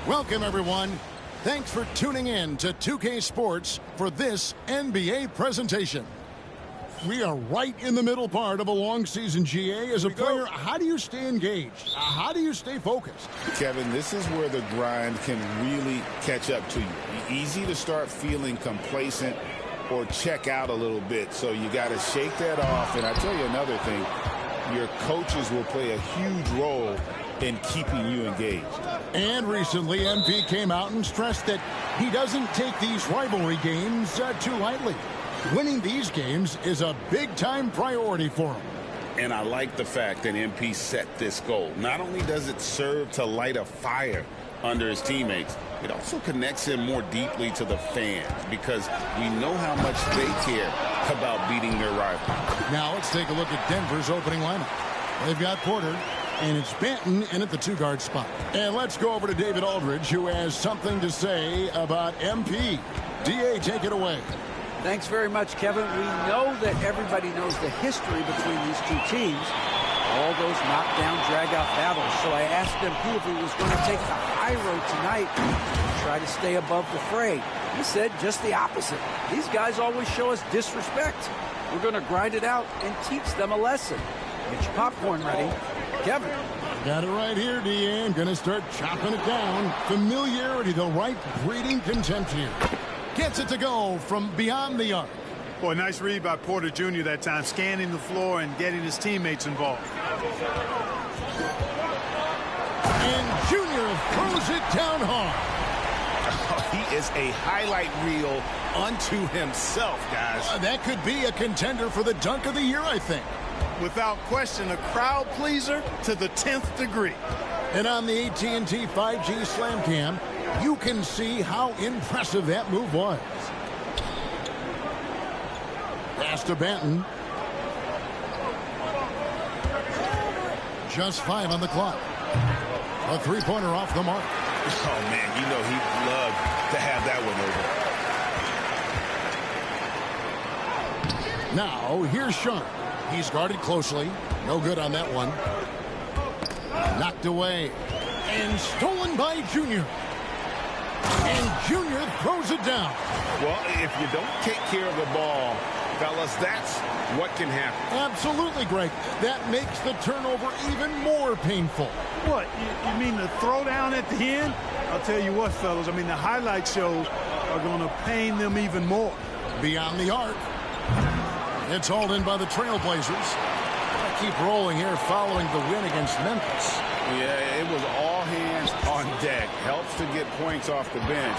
Welcome, everyone. Thanks for tuning in to 2K Sports for this NBA presentation. We are right in the middle part of a long season, GA. As a player, how do you stay engaged? How do you stay focused? Kevin, this is where the grind can really catch up to you. Easy to start feeling complacent or check out a little bit. So you got to shake that off. And I tell you another thing, your coaches will play a huge role in keeping you engaged. And recently, MP came out and stressed that he doesn't take these rivalry games too lightly. Winning these games is a big-time priority for him. And I like the fact that MP set this goal. Not only does it serve to light a fire under his teammates, it also connects him more deeply to the fans because we know how much they care about beating their rival. Now let's take a look at Denver's opening lineup. They've got Porter, and it's Benton in at the two-guard spot. And let's go over to David Aldridge, who has something to say about MP. DA, take it away. Thanks very much, Kevin. We know that everybody knows the history between these two teams, all those knockdown, drag-out battles. So I asked MP if he was going to take the high road tonight and try to stay above the fray. He said just the opposite. These guys always show us disrespect. We're going to grind it out and teach them a lesson. Get your popcorn ready. Kevin. Got it right here, DA. I'm going to start chopping it down. Familiarity, the right breeding contempt here. Gets it to go from beyond the arc. Boy, nice read by Porter Jr. that time, scanning the floor and getting his teammates involved. And Jr. throws it down hard. He is a highlight reel unto himself, guys. That could be a contender for the dunk of the year, I think. Without question, a crowd pleaser to the 10th degree. And on the AT&T 5G Slam Cam, you can see how impressive that move was. Pass to Benton. Just 5 on the clock. A three-pointer off the mark. Oh, man, you know he'd love to have that one over. Now, here's Sharp. He's guarded closely. No good on that one. Knocked away. And stolen by Junior. And Junior throws it down. Well, if you don't take care of the ball, fellas, that's what can happen. Absolutely, Greg. That makes the turnover even more painful. What, you mean the throwdown at the end? I'll tell you what, fellas, I mean the highlight shows are going to pain them even more. Beyond the arc. It's hauled in by the Trailblazers. Keep rolling here following the win against Memphis. Yeah, it was all hands on deck. Helps to get points off the bench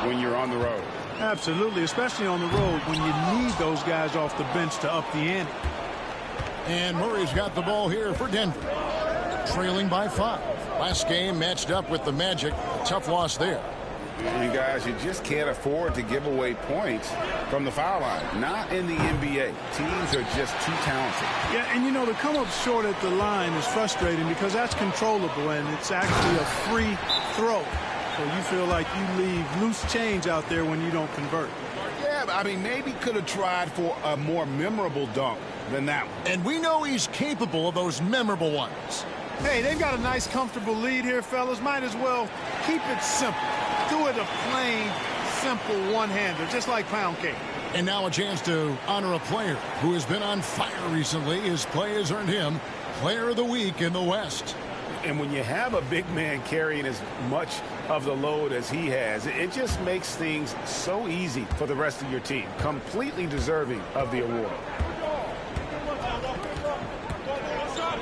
when you're on the road. Absolutely, especially on the road when you need those guys off the bench to up the ante. And Murray's got the ball here for Denver. Trailing by 5. Last game matched up with the Magic. A tough loss there. You guys, you just can't afford to give away points from the foul line. Not in the NBA. Teams are just too talented. Yeah, and you know, to come up short at the line is frustrating because that's controllable and it's actually a free throw. So you feel like you leave loose change out there when you don't convert. Yeah, but I mean, maybe could have tried for a more memorable dunk than that one. And we know he's capable of those memorable ones. Hey, they've got a nice, comfortable lead here, fellas. Might as well keep it simple. Do it a plain, simple one-hander, just like pound cake. And now a chance to honor a player who has been on fire recently. His play has earned him Player of the Week in the West. And when you have a big man carrying as much of the load as he has, it just makes things so easy for the rest of your team. Completely deserving of the award.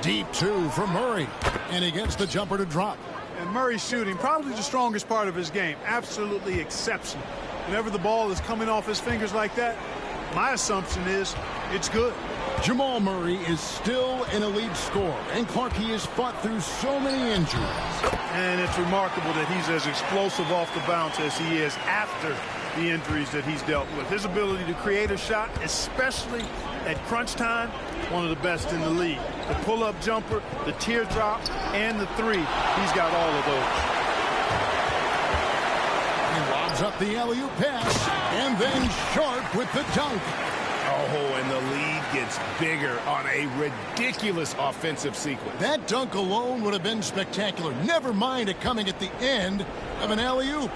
Deep 2 from Murray. And he gets the jumper to drop. And Murray's shooting, probably the strongest part of his game. Absolutely exceptional. Whenever the ball is coming off his fingers like that, my assumption is it's good. Jamal Murray is still an elite scorer. And Clark, he has fought through so many injuries. And it's remarkable that he's as explosive off the bounce as he is after the injuries that he's dealt with. His ability to create a shot, especially at crunch time, one of the best in the league. The pull-up jumper, the teardrop, and the three. He's got all of those. He lobs up the alley-oop pass, and then Sharp with the dunk. Oh, and the lead gets bigger on a ridiculous offensive sequence. That dunk alone would have been spectacular. Never mind it coming at the end of an alley-oop.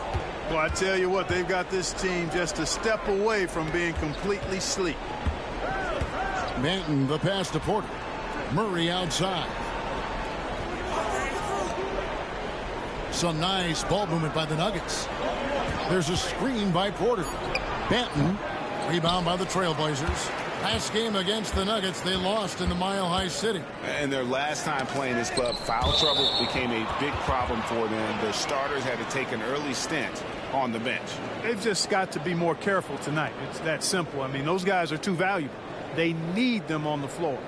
Well, I tell you what, they've got this team just a step away from being completely sleek. Manton, the pass to Porter. Murray outside. Some nice ball movement by the Nuggets. There's a screen by Porter. Banton, rebound by the Trailblazers. Last game against the Nuggets, they lost in the Mile High City. And their last time playing this club, foul trouble became a big problem for them. Their starters had to take an early stint on the bench. They've just got to be more careful tonight. It's that simple. I mean, those guys are too valuable. They need them on the floor.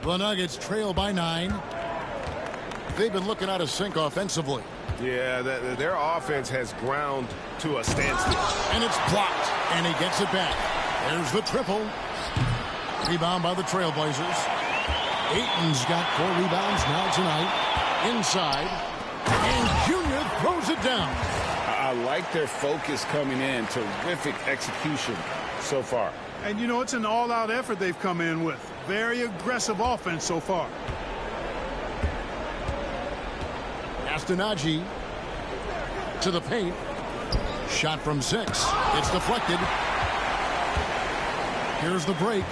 The Nuggets trail by 9. They've been looking out of sync offensively. Yeah, their offense has ground to a standstill. And it's blocked, and he gets it back. There's the triple. Rebound by the Trailblazers. Ayton's got 4 rebounds now tonight. Inside, and Junior throws it down. I like their focus coming in. Terrific execution so far. And, you know, it's an all-out effort they've come in with. Very aggressive offense so far. Astonagi to the paint. Shot from 6. It's deflected. Here's the break.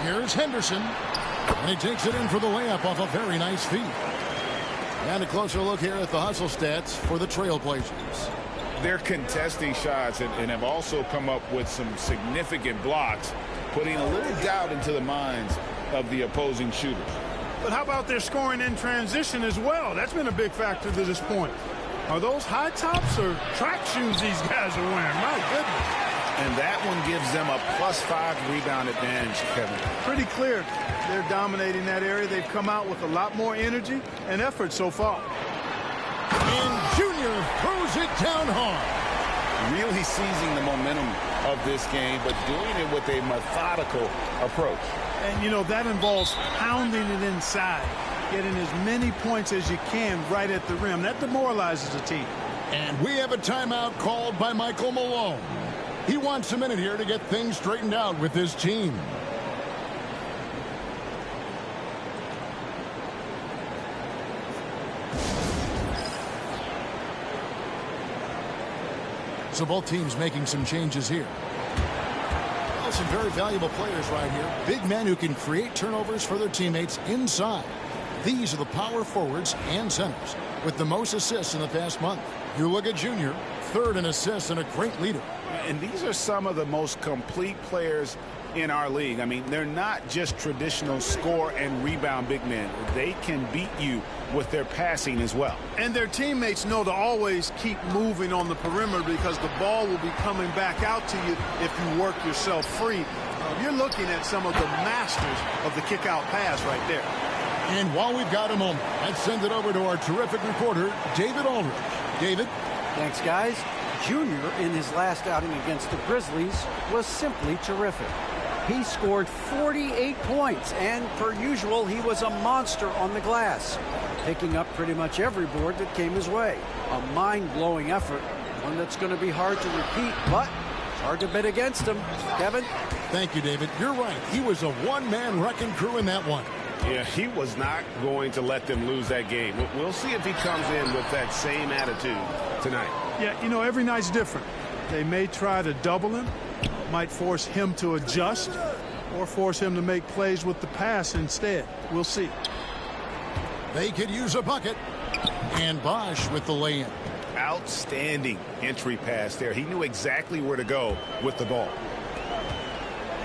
Here's Henderson. And he takes it in for the layup off a very nice feed. And a closer look here at the hustle stats for the Trailblazers. They're contesting shots and have also come up with some significant blocks, putting a little doubt into the minds of the opposing shooters. But how about their scoring in transition as well? That's been a big factor to this point. Are those high tops or track shoes these guys are wearing? My goodness. And that one gives them a +5 rebound advantage, Kevin. Pretty clear. They're dominating that area. They've come out with a lot more energy and effort so far. And Junior throws it down hard. Really seizing the momentum of this game, but doing it with a methodical approach. And, you know, that involves pounding it inside, getting as many points as you can right at the rim. That demoralizes a team. And we have a timeout called by Michael Malone. He wants a minute here to get things straightened out with his team. So both teams making some changes here. Well, some very valuable players right here. Big men who can create turnovers for their teammates inside. These are the power forwards and centers with the most assists in the past month. You look at Junior, 3rd in assists and a great leader. And these are some of the most complete players in our league. I mean, they're not just traditional score and rebound big men. They can beat you with their passing as well. And their teammates know to always keep moving on the perimeter because the ball will be coming back out to you if you work yourself free. You're looking at some of the masters of the kick-out pass right there. And while we've got a moment, let's send it over to our terrific reporter, David Aldridge. David? Thanks, guys. Junior, in his last outing against the Grizzlies, was simply terrific. He scored 48 points, and per usual, he was a monster on the glass, picking up pretty much every board that came his way. A mind-blowing effort, one that's going to be hard to repeat, but it's hard to bet against him. Kevin? Thank you, David. You're right. He was a one-man wrecking crew in that one. Yeah, he was not going to let them lose that game. We'll see if he comes in with that same attitude tonight. Yeah, you know, every night's different. They may try to double him, might force him to adjust, or force him to make plays with the pass instead. We'll see. They could use a bucket. And Bosch with the lay-in. Outstanding entry pass there. He knew exactly where to go with the ball.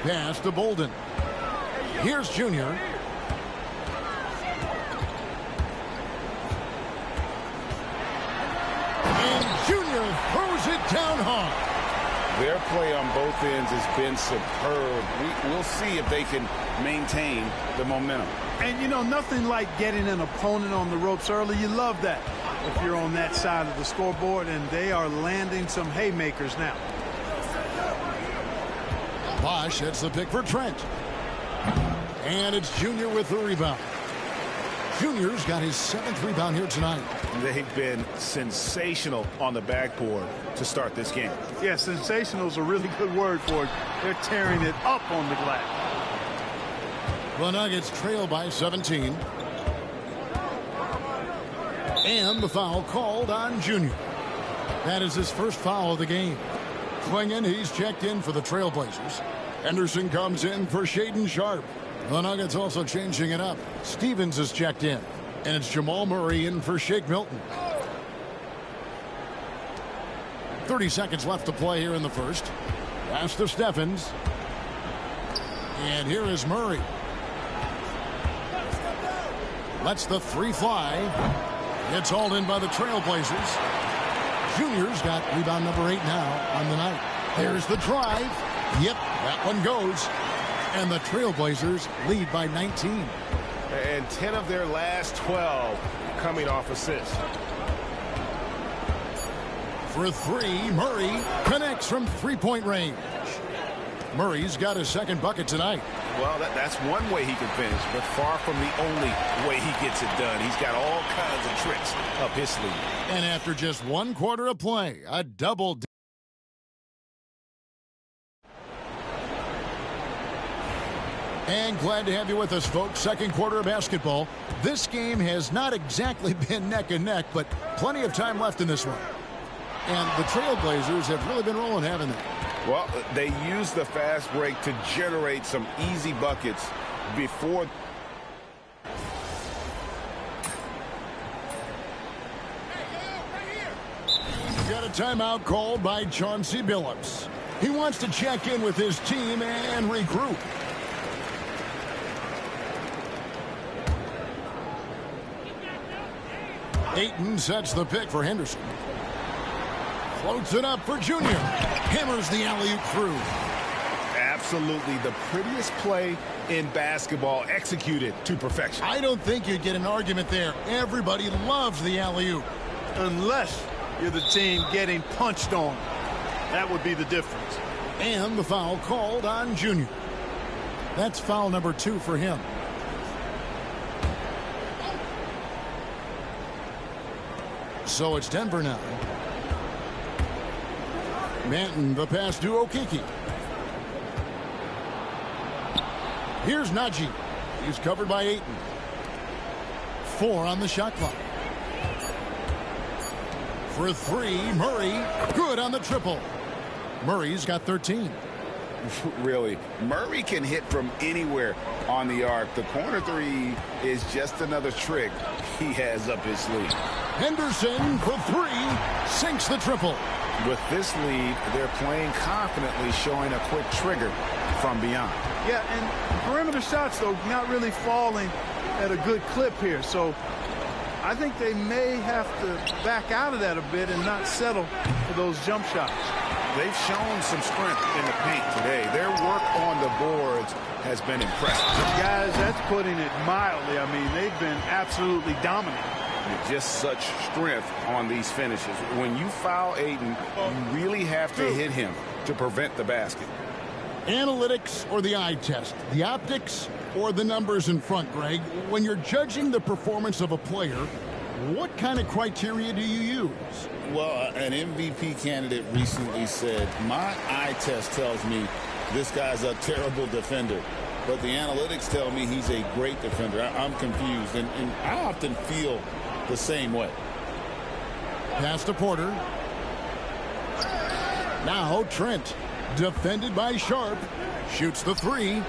Pass to Bolden. Here's Junior. And Junior throws it down hard. Their play on both ends has been superb. We'll see if they can maintain the momentum. And, you know, nothing like getting an opponent on the ropes early. You love that if you're on that side of the scoreboard, and they are landing some haymakers now. Bosch hits the pick for Trent. And it's Junior with the rebound. Junior's got his 7th rebound here tonight. They've been sensational on the backboard to start this game. Yeah, sensational is a really good word for it. They're tearing it up on the glass. The Nuggets trail by 17. And the foul called on Junior. That is his first foul of the game. Klingon, he's checked in for the Trailblazers. Henderson comes in for Shaedon Sharpe. The Nuggets also changing it up. Stevens is checked in. And it's Jamal Murray in for Shake Milton. 30 seconds left to play here in the first. Pass to Steffens. And here is Murray. Lets the three fly. It's hauled in by the Trailblazers. Junior's got rebound number 8 now on the night. Here's the drive. Yep, that one goes. And the Trailblazers lead by 19. And 10 of their last 12 coming off assists. For 3, Murray connects from three-point range. Murray's got his second bucket tonight. Well, that's one way he can finish, but far from the only way he gets it done. He's got all kinds of tricks up his sleeve. And after just 1 quarter of play, a double. And glad to have you with us, folks. Second quarter of basketball. This game has not exactly been neck and neck, but plenty of time left in this one. And the Trailblazers have really been rolling, haven't they? Well, they used the fast break to generate some easy buckets before. Got a timeout called by Chauncey Billups. He wants to check in with his team and regroup. Ayton sets the pick for Henderson. Floats it up for Junior. Hammers the alley-oop through. Absolutely the prettiest play in basketball, executed to perfection. I don't think you'd get an argument there. Everybody loves the alley-oop. Unless you're the team getting punched on. That would be the difference. And the foul called on Junior. That's foul number 2 for him. So it's Denver now. Manton, the pass to Okeke. Here's Najee. He's covered by Ayton. 4 on the shot clock. For 3, Murray. Good on the triple. Murray's got 13. Really, Murray can hit from anywhere on the arc. The corner 3 is just another trick he has up his sleeve. Henderson for 3. Sinks the triple. With this lead, they're playing confidently, showing a quick trigger from beyond. Yeah, and perimeter shots, though, not really falling at a good clip here. So I think they may have to back out of that a bit and not settle for those jump shots. They've shown some strength in the paint today. Their work on the boards has been impressive. Guys, that's putting it mildly. I mean, they've been absolutely dominant. Just such strength on these finishes. When you foul Ayton, you really have to hit him to prevent the basket. Analytics or the eye test? The optics or the numbers in front, Greg? When you're judging the performance of a player, what kind of criteria do you use? Well, an MVP candidate recently said, my eye test tells me this guy's a terrible defender, but the analytics tell me he's a great defender. I'm confused, and I often feel the same way. Pass to Porter. Now Trent, defended by Sharpe, shoots the 3.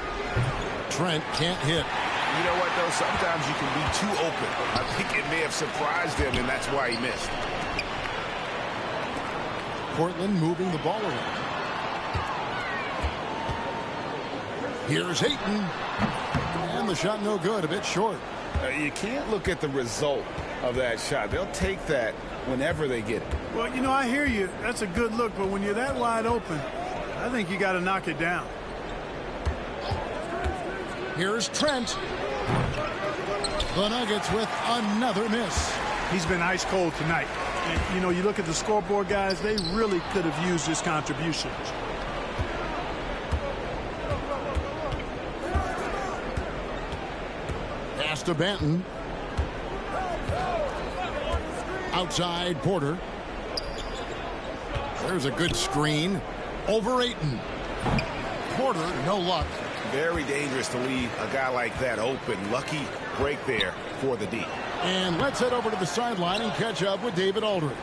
Trent can't hit. You know what, though? Sometimes you can be too open. I think it may have surprised him, and that's why he missed. Portland moving the ball around. Here's Ayton. And the shot no good, a bit short. You can't look at the result of that shot. They'll take that whenever they get it. Well, you know, I hear you. That's a good look, but when you're that wide open, I think you got to knock it down. Here's Trent. The Nuggets with another miss. He's been ice cold tonight. And, you know, you look at the scoreboard, guys, they really could have used his contributions. Pass to Banton. Outside Porter. There's a good screen. Over Ayton. Porter, no luck. Very dangerous to leave a guy like that open. Lucky break there for the D. And let's head over to the sideline and catch up with David Aldridge.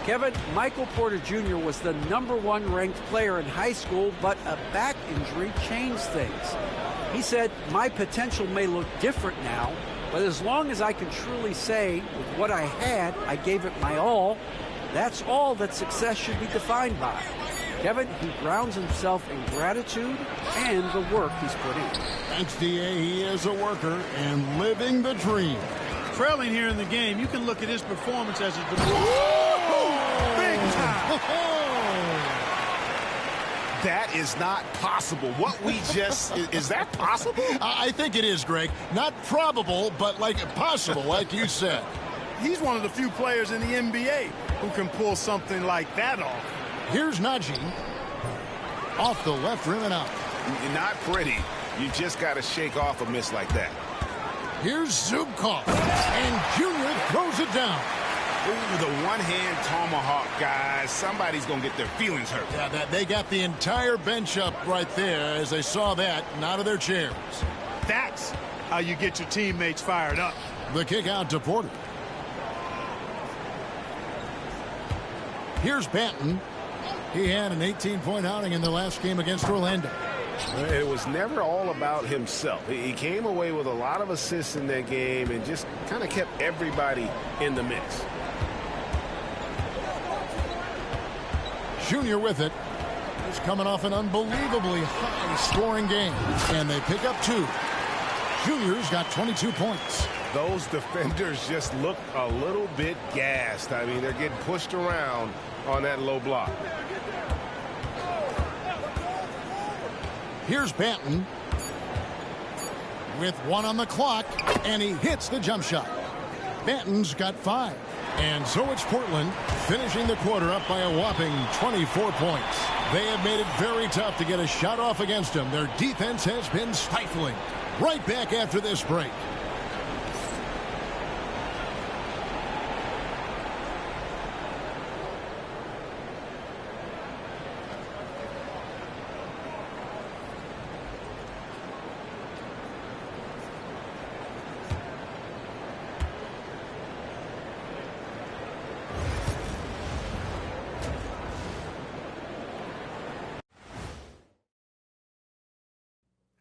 Kevin, Michael Porter Jr. was the #1 ranked player in high school, but a back injury changed things. He said, "My potential may look different now, but as long as I can truly say with what I had, I gave it my all, that's all that success should be defined by." Kevin, he grounds himself in gratitude and the work he's put in. Thanks, D.A. He is a worker and living the dream. Trailing here in the game, you can look at his performance as a big time. That is not possible. What we just is that possible? I think it is, Greg. Not probable, but like possible, like you said. He's one of the few players in the NBA who can pull something like that off. Here's Najee. Off the left rim and out. Not pretty. You just got to shake off a miss like that. Here's Zubkov. And Junior throws it down. Ooh, the one-hand tomahawk, guys. Somebody's going to get their feelings hurt. Yeah, they got the entire bench up right there as they saw that and out of their chairs. That's how you get your teammates fired up. The kick out to Porter. Here's Banton. He had an 18-point outing in the last game against Orlando. It was never all about himself. He came away with a lot of assists in that game and just kind of kept everybody in the mix. Junior with it. He's coming off an unbelievably high-scoring game. And they pick up 2. Junior's got 22 points. Those defenders just look a little bit gassed. I mean, they're getting pushed around on that low block. Here's Banton with 1 on the clock, and he hits the jump shot. Banton's got 5. And so it's Portland finishing the quarter up by a whopping 24 points. They have made it very tough to get a shot off against them. Their defense has been stifling. Right back after this break.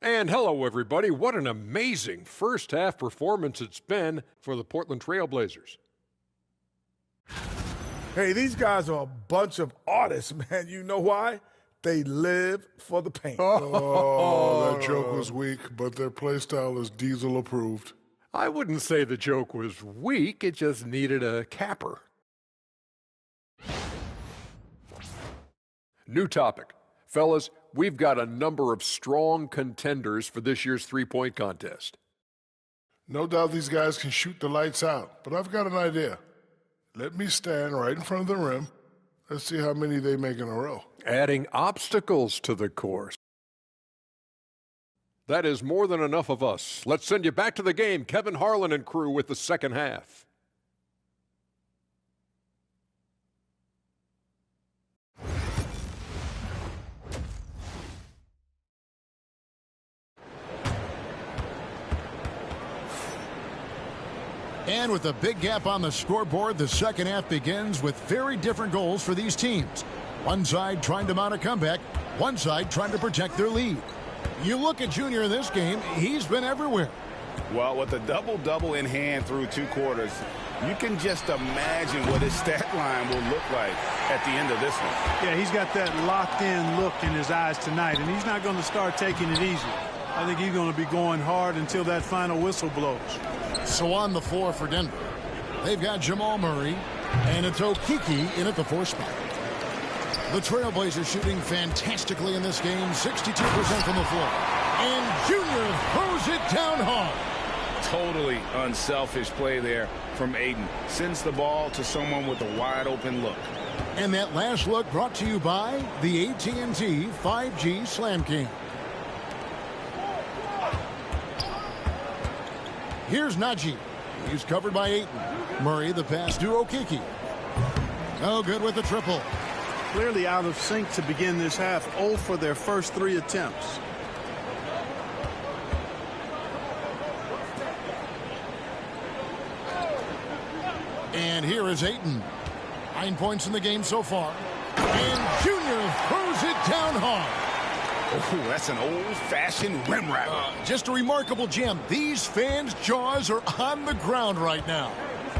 And hello, everybody. What an amazing first-half performance it's been for the Portland Trail Blazers. Hey, these guys are a bunch of artists, man. You know why? They live for the paint. Oh, that joke was weak, but their play style is Diesel approved. I wouldn't say the joke was weak. It just needed a capper. New topic. Fellas, we've got a number of strong contenders for this year's three-point contest. No doubt these guys can shoot the lights out, but I've got an idea. Let me stand right in front of the rim. Let's see how many they make in a row. Adding obstacles to the course. That is more than enough of us. Let's send you back to the game. Kevin Harlan and crew with the second half. And with a big gap on the scoreboard, the second half begins with very different goals for these teams. One side trying to mount a comeback, one side trying to protect their lead. You look at Junior in this game, he's been everywhere. Well, with a double-double in hand through 2 quarters, you can just imagine what his stat line will look like at the end of this one. Yeah, he's got that locked-in look in his eyes tonight, and he's not going to start taking it easy. I think he's going to be going hard until that final whistle blows. So on the floor for Denver, they've got Jamal Murray, and it's Okeke in at the 4 spot. The Trailblazers shooting fantastically in this game, 62% from the floor. And Junior throws it down hard. Totally unselfish play there from Ayton. Sends the ball to someone with a wide-open look. And that last look brought to you by the AT&T 5G Slam King. Here's Najee. He's covered by Ayton. Murray, the pass to Okeke. No good with the triple. Clearly out of sync to begin this half. 0 for their first 3 attempts. And here is Ayton. 9 points in the game so far. And Junior throws it down hard. Oh, that's an old-fashioned rim wrap. Just a remarkable gem. These fans' jaws are on the ground right now.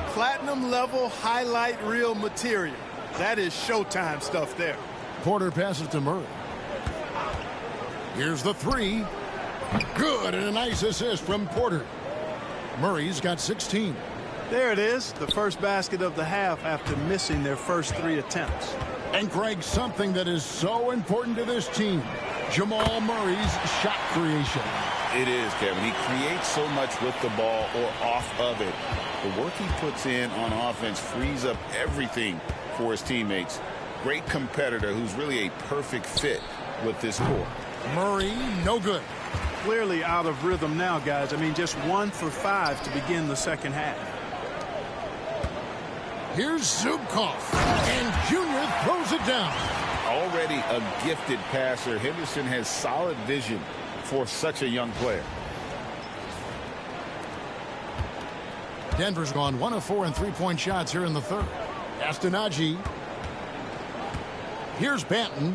Platinum level highlight reel material. That is Showtime stuff there. Porter passes to Murray. Here's the 3. Good, and a nice assist from Porter. Murray's got 16. There it is, the first basket of the half after missing their first 3 attempts. And Greg, something that is so important to this team, Jamal Murray's shot creation. It is, Kevin. He creates so much with the ball or off of it. The work he puts in on offense frees up everything for his teammates. Great competitor who's really a perfect fit with this core. Murray, no good. Clearly out of rhythm now, guys. I mean, just 1 for 5 to begin the second half. Here's Zubkov, and Junior throws it down. Already a gifted passer, Henderson has solid vision for such a young player. Denver's gone 1 of 4 in three-point shots here in the third. Astonagi. Here's Banton.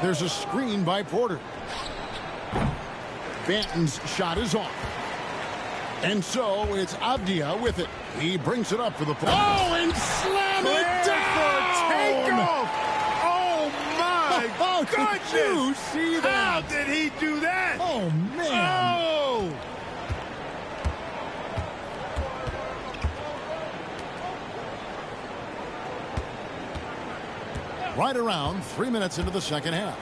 There's a screen by Porter. Banton's shot is off. And so it's Avdia with it. He brings it up for the point. Oh, and slam it down! Takeoff! Oh, my Oh, goodness! did you see that? How did he do that? Oh, man. Oh! Right around 3 minutes into the second half.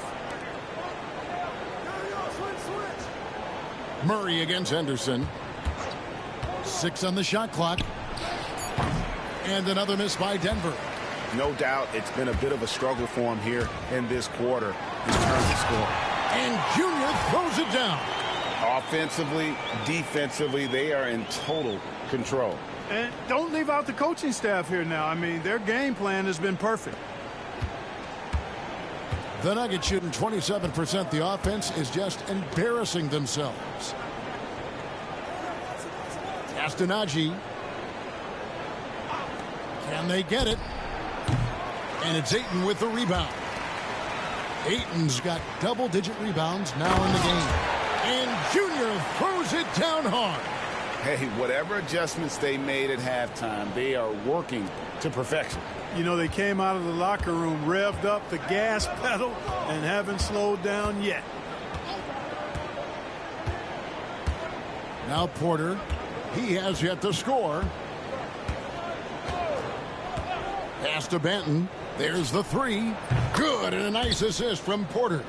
Murray against Henderson. 6 on the shot clock. And another miss by Denver. No doubt it's been a bit of a struggle for him here in this quarter in terms of scoring. And Junior throws it down. Offensively, defensively, they are in total control. And don't leave out the coaching staff here now. I mean, their game plan has been perfect. The Nuggets shooting 27%. The offense is just embarrassing themselves. Astonagi. Can they get it? And it's Ayton with the rebound. Ayton's got double-digit rebounds now in the game. And Junior throws it down hard. Hey, whatever adjustments they made at halftime, they are working to perfection. You know, they came out of the locker room, revved up the gas pedal, and haven't slowed down yet. Now Porter, he has yet to score. Pass to Banton. There's the 3. Good, and a nice assist from Porter.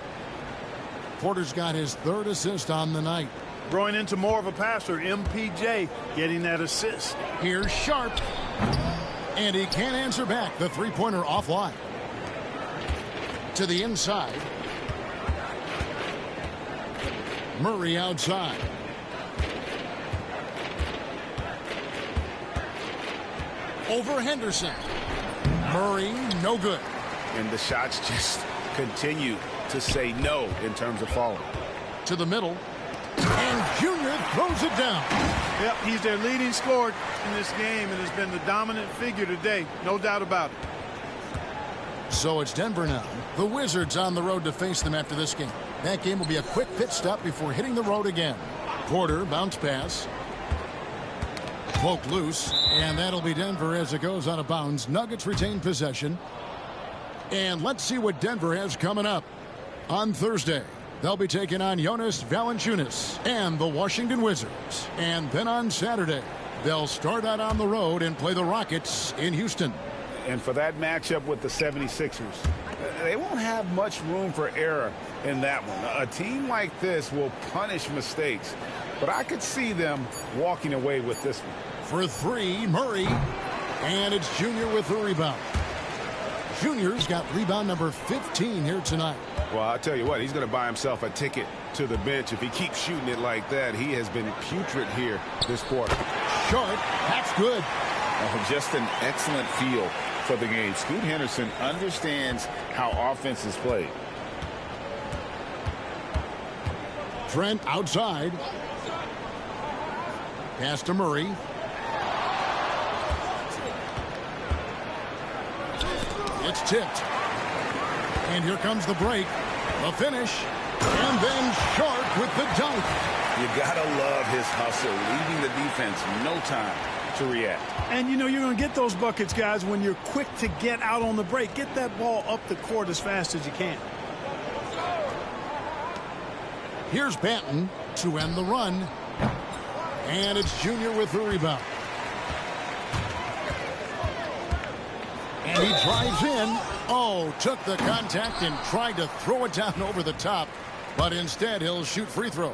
Porter's got his 3rd assist on the night. Growing into more of a passer, MPJ getting that assist. Here's Sharp. And he can't answer back. The three-pointer offline. To the inside. Murray outside. Over Henderson. Murray, no good. And the shots just continue to say no in terms of falling. To the middle. And Junior throws it down. Yep, he's their leading scorer in this game and has been the dominant figure today. No doubt about it. So it's Denver now. The Wizards on the road to face them after this game. That game will be a quick pit stop before hitting the road again. Porter, bounce pass. Poke loose. And that'll be Denver as it goes out of bounds. Nuggets retain possession. And let's see what Denver has coming up. On Thursday, they'll be taking on Jonas Valanciunas and the Washington Wizards. And then on Saturday, they'll start out on the road and play the Rockets in Houston. And for that matchup with the 76ers, they won't have much room for error in that one. A team like this will punish mistakes, but I could see them walking away with this one. For 3, Murray. And it's Junior with the rebound. Junior's got rebound number 15 here tonight. Well, I'll tell you what, he's going to buy himself a ticket to the bench. If he keeps shooting it like that, he has been putrid here this quarter. Short. That's good. Oh, just an excellent feel for the game. Scoot Henderson understands how offense is played. Trent outside. Pass to Murray. It's tipped. And here comes the break. The finish. And then Sharp with the dunk. You gotta love his hustle, leaving the defense no time to react. And, you know, you're going to get those buckets, guys, when you're quick to get out on the break. Get that ball up the court as fast as you can. Here's Banton to end the run. And it's Junior with the rebound. And he drives in. Oh, took the contact and tried to throw it down over the top. But instead, he'll shoot free throws.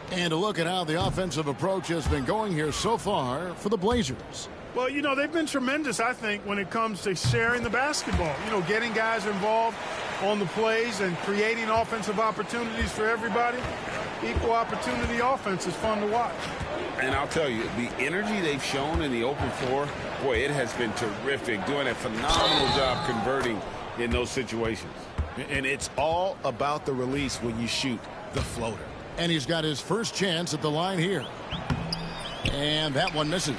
And a look at how the offensive approach has been going here so far for the Blazers. Well, you know, they've been tremendous, I think, when it comes to sharing the basketball. You know, getting guys involved on the plays and creating offensive opportunities for everybody. Equal opportunity offense is fun to watch. And I'll tell you, the energy they've shown in the open floor, boy, it has been terrific. Doing a phenomenal job converting in those situations. And it's all about the release when you shoot the floater. And he's got his first chance at the line here. And that one misses.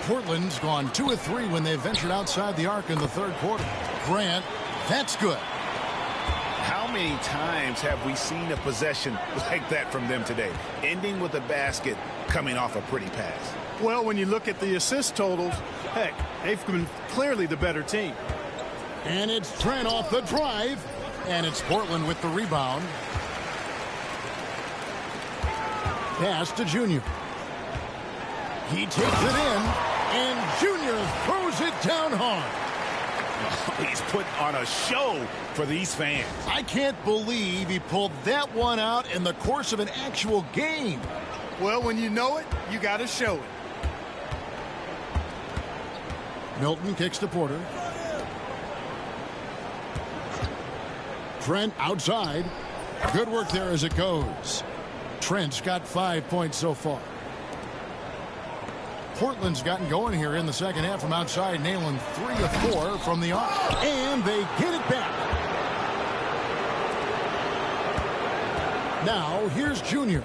Portland's gone 2 of 3 when they ventured outside the arc in the third quarter. Grant, that's good. How many times have we seen a possession like that from them today? Ending with a basket, coming off a pretty pass. Well, when you look at the assist totals, heck, they've been clearly the better team. And it's Trent off the drive. And it's Portland with the rebound. Pass to Junior. He takes it in, and Junior throws it down hard. He's put on a show for these fans. I can't believe he pulled that one out in the course of an actual game. Well, when you know it, you got to show it. Milton kicks to Porter. Trent outside. Good work there as it goes. Trent's got 5 points so far. Portland's gotten going here in the second half from outside, nailing 3 of 4 from the arc. And they get it back. Now, here's Junior.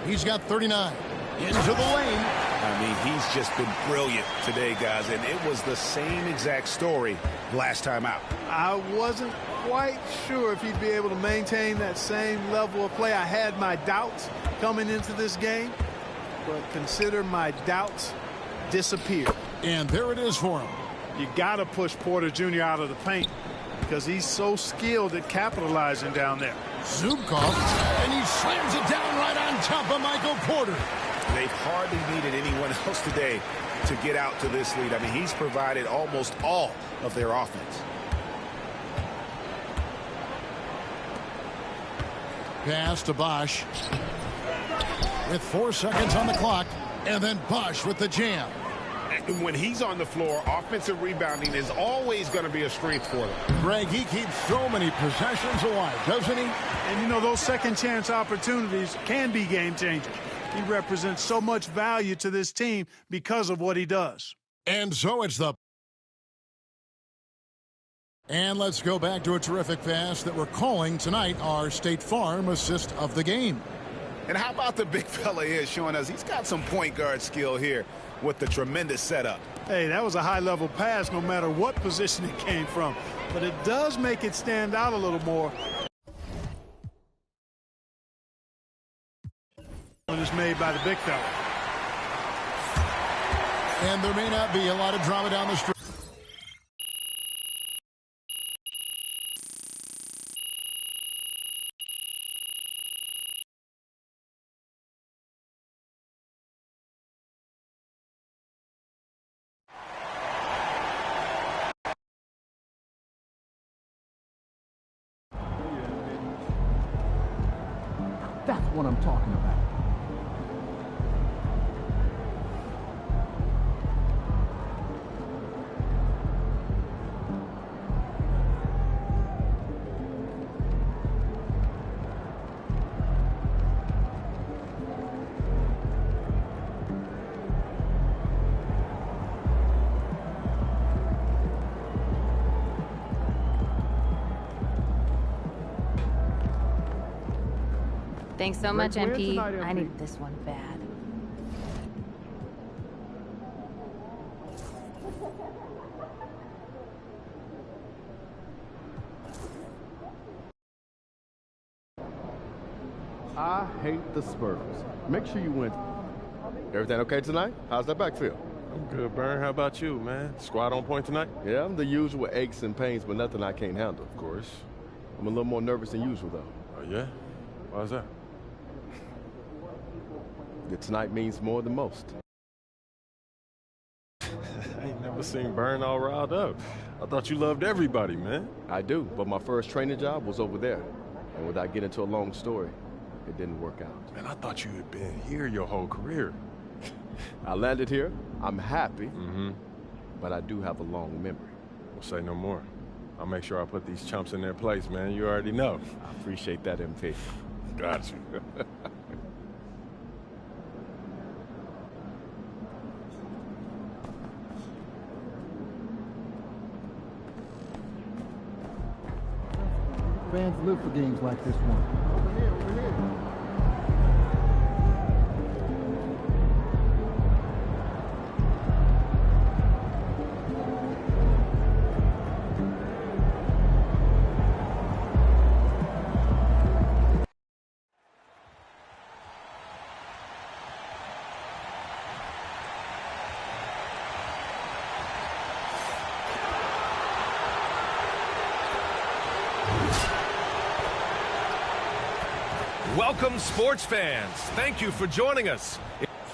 He's got 39. Into the lane. I mean, he's just been brilliant today, guys, and it was the same exact story last time out. I wasn't quite sure if he'd be able to maintain that same level of play. I had my doubts coming into this game, but consider my doubts disappeared. And there it is for him. You got to push Porter Jr. out of the paint because he's so skilled at capitalizing down there. Zubkov, and he slams it down right on top of Michael Porter. They've hardly needed anyone else today to get out to this lead. I mean, he's provided almost all of their offense. Pass to Bosch. With 4 seconds on the clock, and then Bosch with the jam. And when he's on the floor, offensive rebounding is always going to be a strength for them. Greg, he keeps so many possessions alive, doesn't he? And, you know, those second chance opportunities can be game changers. He represents so much value to this team because of what he does. And so it's the... And let's go back to a terrific pass that we're calling tonight our State Farm assist of the game. And how about the big fella here showing us he's got some point guard skill here with the tremendous setup. Hey, that was a high-level pass no matter what position it came from. But it does make it stand out a little more. One is made by the big fella. And there may not be a lot of drama down the street. That's what I'm talking about. Thanks so much, MP. I need this one bad. I hate the Spurs. Make sure you win. Everything okay tonight? How's that back feel? I'm good, Burn. How about you, man? Squad on point tonight? Yeah, I'm the usual aches and pains, but nothing I can't handle. Of course. I'm a little more nervous than usual, though. Oh, yeah? Why's that? That tonight means more than most. I ain't never seen Burn all riled up. I thought you loved everybody, man. I do, but my first training job was over there. And without getting into a long story, it didn't work out. Man, I thought you had been here your whole career. I landed here. I'm happy. But I do have a long memory. Well, say no more. I'll make sure I put these chumps in their place, man. You already know. I appreciate that, MP. Got you. Fans live for games like this one. Over here, over here. Welcome, sports fans. Thank you for joining us.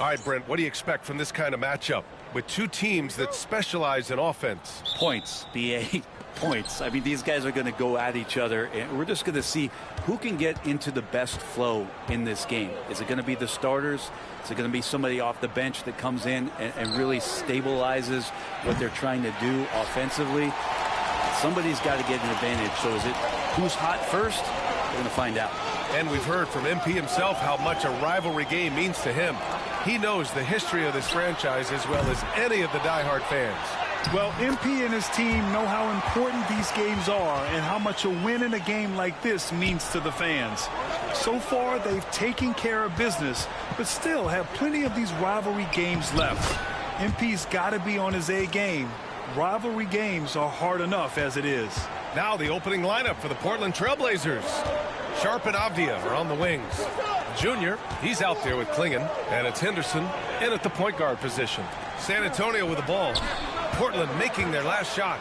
All right, Brent, what do you expect from this kind of matchup with two teams that specialize in offense? Points, B.A. Points. I mean, these guys are going to go at each other, and we're just going to see who can get into the best flow in this game. Is it going to be the starters? Is it going to be somebody off the bench that comes in and really stabilizes what they're trying to do offensively? Somebody's got to get an advantage. So is it who's hot first? We're going to find out. And we've heard from MP himself how much a rivalry game means to him. He knows the history of this franchise as well as any of the diehard fans. Well, MP and his team know how important these games are and how much a win in a game like this means to the fans. So far, they've taken care of business, but still have plenty of these rivalry games left. MP's got to be on his A game. Rivalry games are hard enough as it is. Now the opening lineup for the Portland Trailblazers. Sharp and Avdia are on the wings. Junior, he's out there with Klingon, and it's Henderson in at the point guard position. San Antonio with the ball. Portland making their last shot.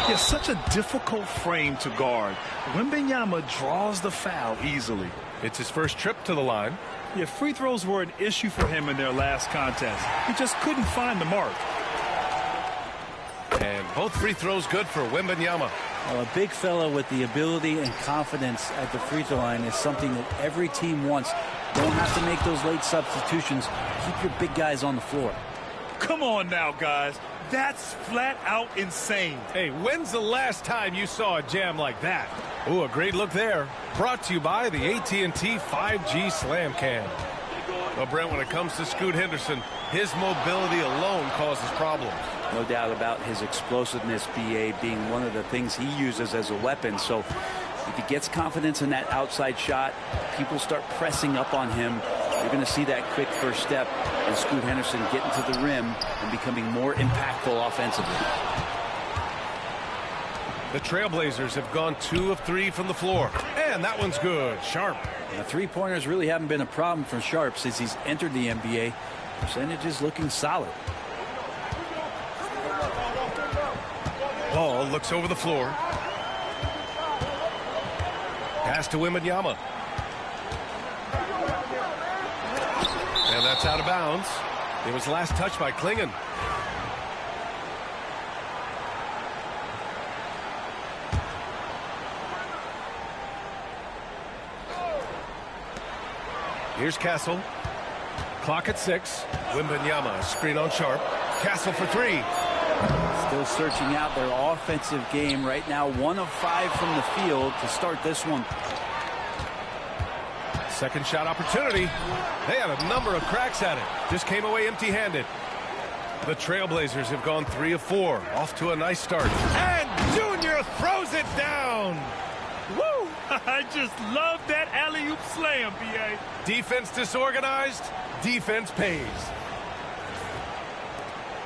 Yeah, such a difficult frame to guard. Wembanyama draws the foul easily. It's his first trip to the line. Yeah, free throws were an issue for him in their last contest. He just couldn't find the mark. And both free throws good for Wembanyama. Well, a big fella with the ability and confidence at the free throw line is something that every team wants. Don't have to make those late substitutions. Keep your big guys on the floor. Come on now, guys. That's flat out insane. Hey, when's the last time you saw a jam like that? Ooh, a great look there. Brought to you by the AT&T 5G Slam Cam. Well, Brent, when it comes to Scoot Henderson, his mobility alone causes problems. No doubt about his explosiveness, B.A., being one of the things he uses as a weapon. So if he gets confidence in that outside shot, people start pressing up on him. You're going to see that quick first step and Scoot Henderson getting to the rim and becoming more impactful offensively. The Trailblazers have gone 2 of 3 from the floor. And that one's good. Sharp. The three-pointers really haven't been a problem for Sharp since he's entered the NBA. Percentage is looking solid. Ball looks over the floor. Pass to Wembanyama. And that's out of bounds. It was last touched by Klingon. Here's Castle. Clock at 6. Wembanyama, screen on Sharp. Castle for 3. Still searching out their offensive game right now. 1 of 5 from the field to start this one. Second shot opportunity. They had a number of cracks at it. Just came away empty-handed. The Trailblazers have gone 3 of 4. Off to a nice start. And Junior throws it down. Woo! I just love that alley-oop slam, B.A. Defense disorganized, defense pays.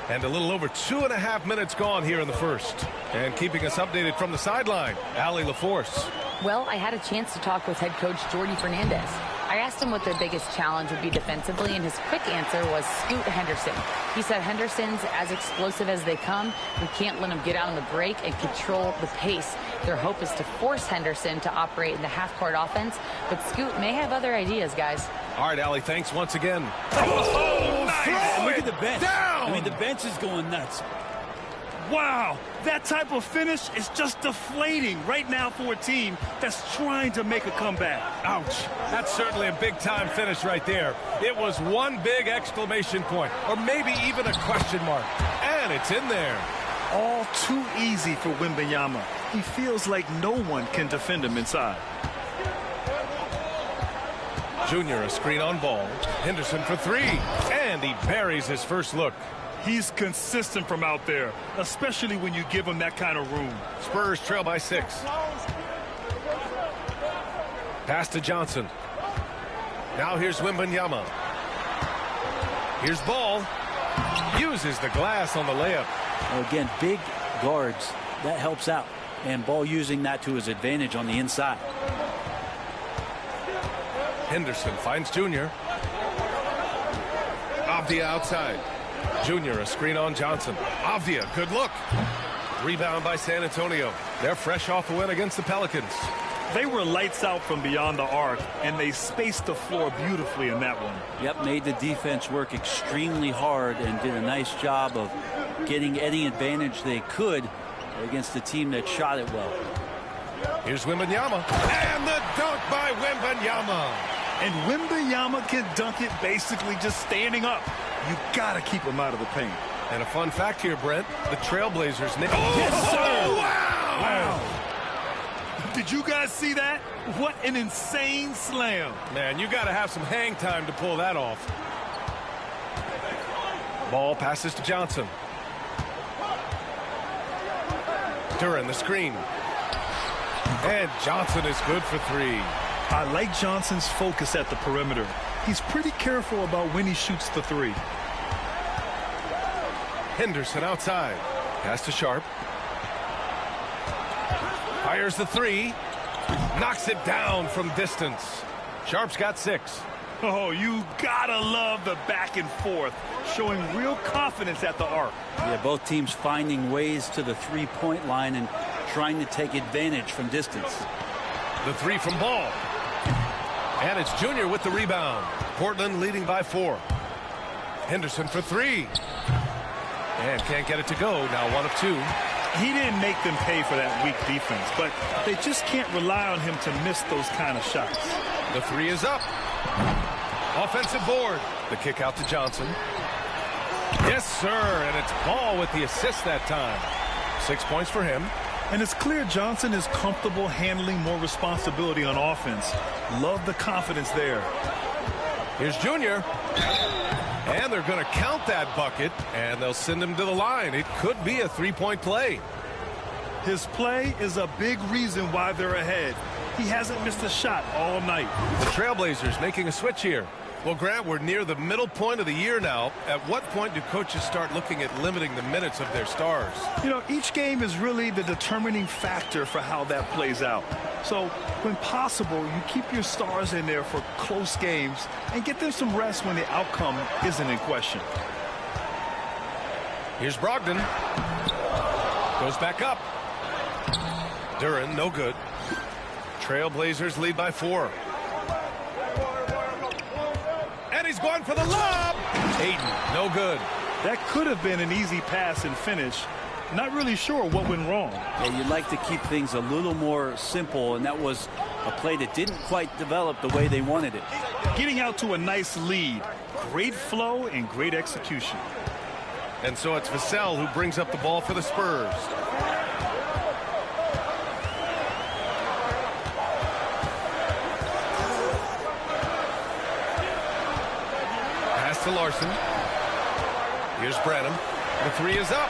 And a little over 2.5 minutes gone here in the first. And keeping us updated from the sideline, Allie LaForce. Well, I had a chance to talk with head coach Jordy Fernandez. I asked him what their biggest challenge would be defensively, and his quick answer was Scoot Henderson. He said Henderson's as explosive as they come. We can't let him get out on the break and control the pace. Their hope is to force Henderson to operate in the half-court offense, but Scoot may have other ideas, guys. All right, Allie, thanks once again. Oh, nice. Look at the bench. Down. I mean, the bench is going nuts. Wow, that type of finish is just deflating right now for a team that's trying to make a comeback. Ouch. That's certainly a big-time finish right there. It was one big exclamation point, or maybe even a question mark. And it's in there. All too easy for Wembanyama. He feels like no one can defend him inside. Junior, a screen on ball. Henderson for three. And he buries his first look. He's consistent from out there, especially when you give him that kind of room. Spurs trail by 6. Pass to Johnson. Now here's Wembanyama. Here's Ball. Uses the glass on the layup. Again, big guards. That helps out. And Ball using that to his advantage on the inside. Henderson finds Junior. Avdia outside. Junior, a screen on Johnson. Avdia, good look. Rebound by San Antonio. They're fresh off a win against the Pelicans. They were lights out from beyond the arc, and they spaced the floor beautifully in that one. Yep, made the defense work extremely hard and did a nice job of getting any advantage they could against the team that shot it well. Here's Wembanyama. And the dunk by Wembanyama. And Wembanyama can dunk it basically just standing up. You got to keep him out of the paint. And a fun fact here, Brent. The Trailblazers... Yes, sir! Oh, wow! Wow! Did you guys see that? What an insane slam. Man, you got to have some hang time to pull that off. Ball passes to Johnson. Duran, the screen. And Johnson is good for three. I like Johnson's focus at the perimeter. He's pretty careful about when he shoots the three. Henderson outside. Pass to Sharp. Fires the three. Knocks it down from distance. Sharp's got 6. Oh, you gotta love the back and forth, showing real confidence at the arc. Yeah, both teams finding ways to the three-point line and trying to take advantage from distance. The three from Ball. And it's Junior with the rebound. Portland leading by 4. Henderson for 3. And can't get it to go. Now 1 of 2. He didn't make them pay for that weak defense, but they just can't rely on him to miss those kind of shots. The 3 is up. Offensive board. The kick out to Johnson. Yes, sir. And it's Ball with the assist that time. 6 points for him. And it's clear Johnson is comfortable handling more responsibility on offense. Love the confidence there. Here's Junior. And they're going to count that bucket, and they'll send him to the line. It could be a three-point play. His play is a big reason why they're ahead. He hasn't missed a shot all night. The Trailblazers making a switch here. Well, Grant, we're near the middle point of the year now. At what point do coaches start looking at limiting the minutes of their stars? You know, each game is really the determining factor for how that plays out. So, when possible, you keep your stars in there for close games and get them some rest when the outcome isn't in question. Here's Brogdon. Goes back up. Duran, no good. Trailblazers lead by 4. And he's going for the lob. Ayton, no good. That could have been an easy pass and finish. Not really sure what went wrong. Yeah, you'd like to keep things a little more simple, and that was a play that didn't quite develop the way they wanted it. Getting out to a nice lead. Great flow and great execution. And so it's Vassell who brings up the ball for the Spurs. Pass to Larson. Here's Branham. The 3 is up.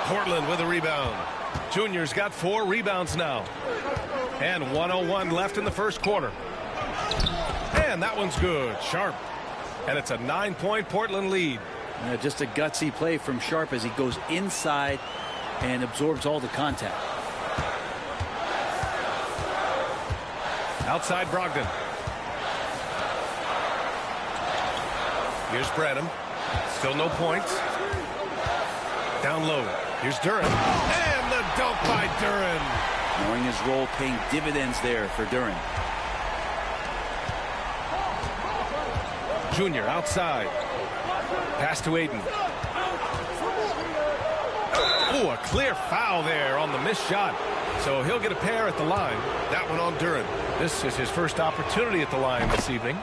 Portland with a rebound. Junior's got 4 rebounds now. And 1:01 left in the first quarter. And that one's good. Sharp. And it's a 9-point Portland lead. Just a gutsy play from Sharp as he goes inside and absorbs all the contact. Outside Brogdon. Here's Branham. Still no points. Down low. Here's Duren. And the dunk by Duren. Knowing his role paying dividends there for Duren. Junior outside. Pass to Aiden. Oh, a clear foul there on the missed shot. So he'll get a pair at the line. That one on Duren. This is his first opportunity at the line this evening.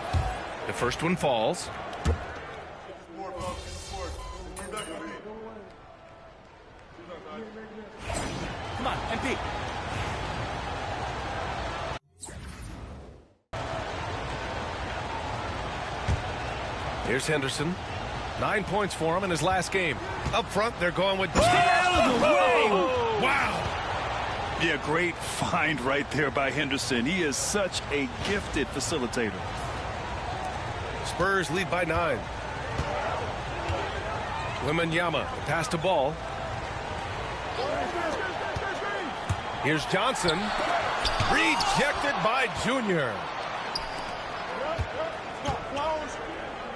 The first one falls. Come on, MP. Here's Henderson. 9 points for him in his last game. Up front, they're going with... Out of the way! Wow! Yeah, great find right there by Henderson. He is such a gifted facilitator. Spurs lead by 9. Wembanyama, pass to ball. Here's Johnson. Rejected by Junior.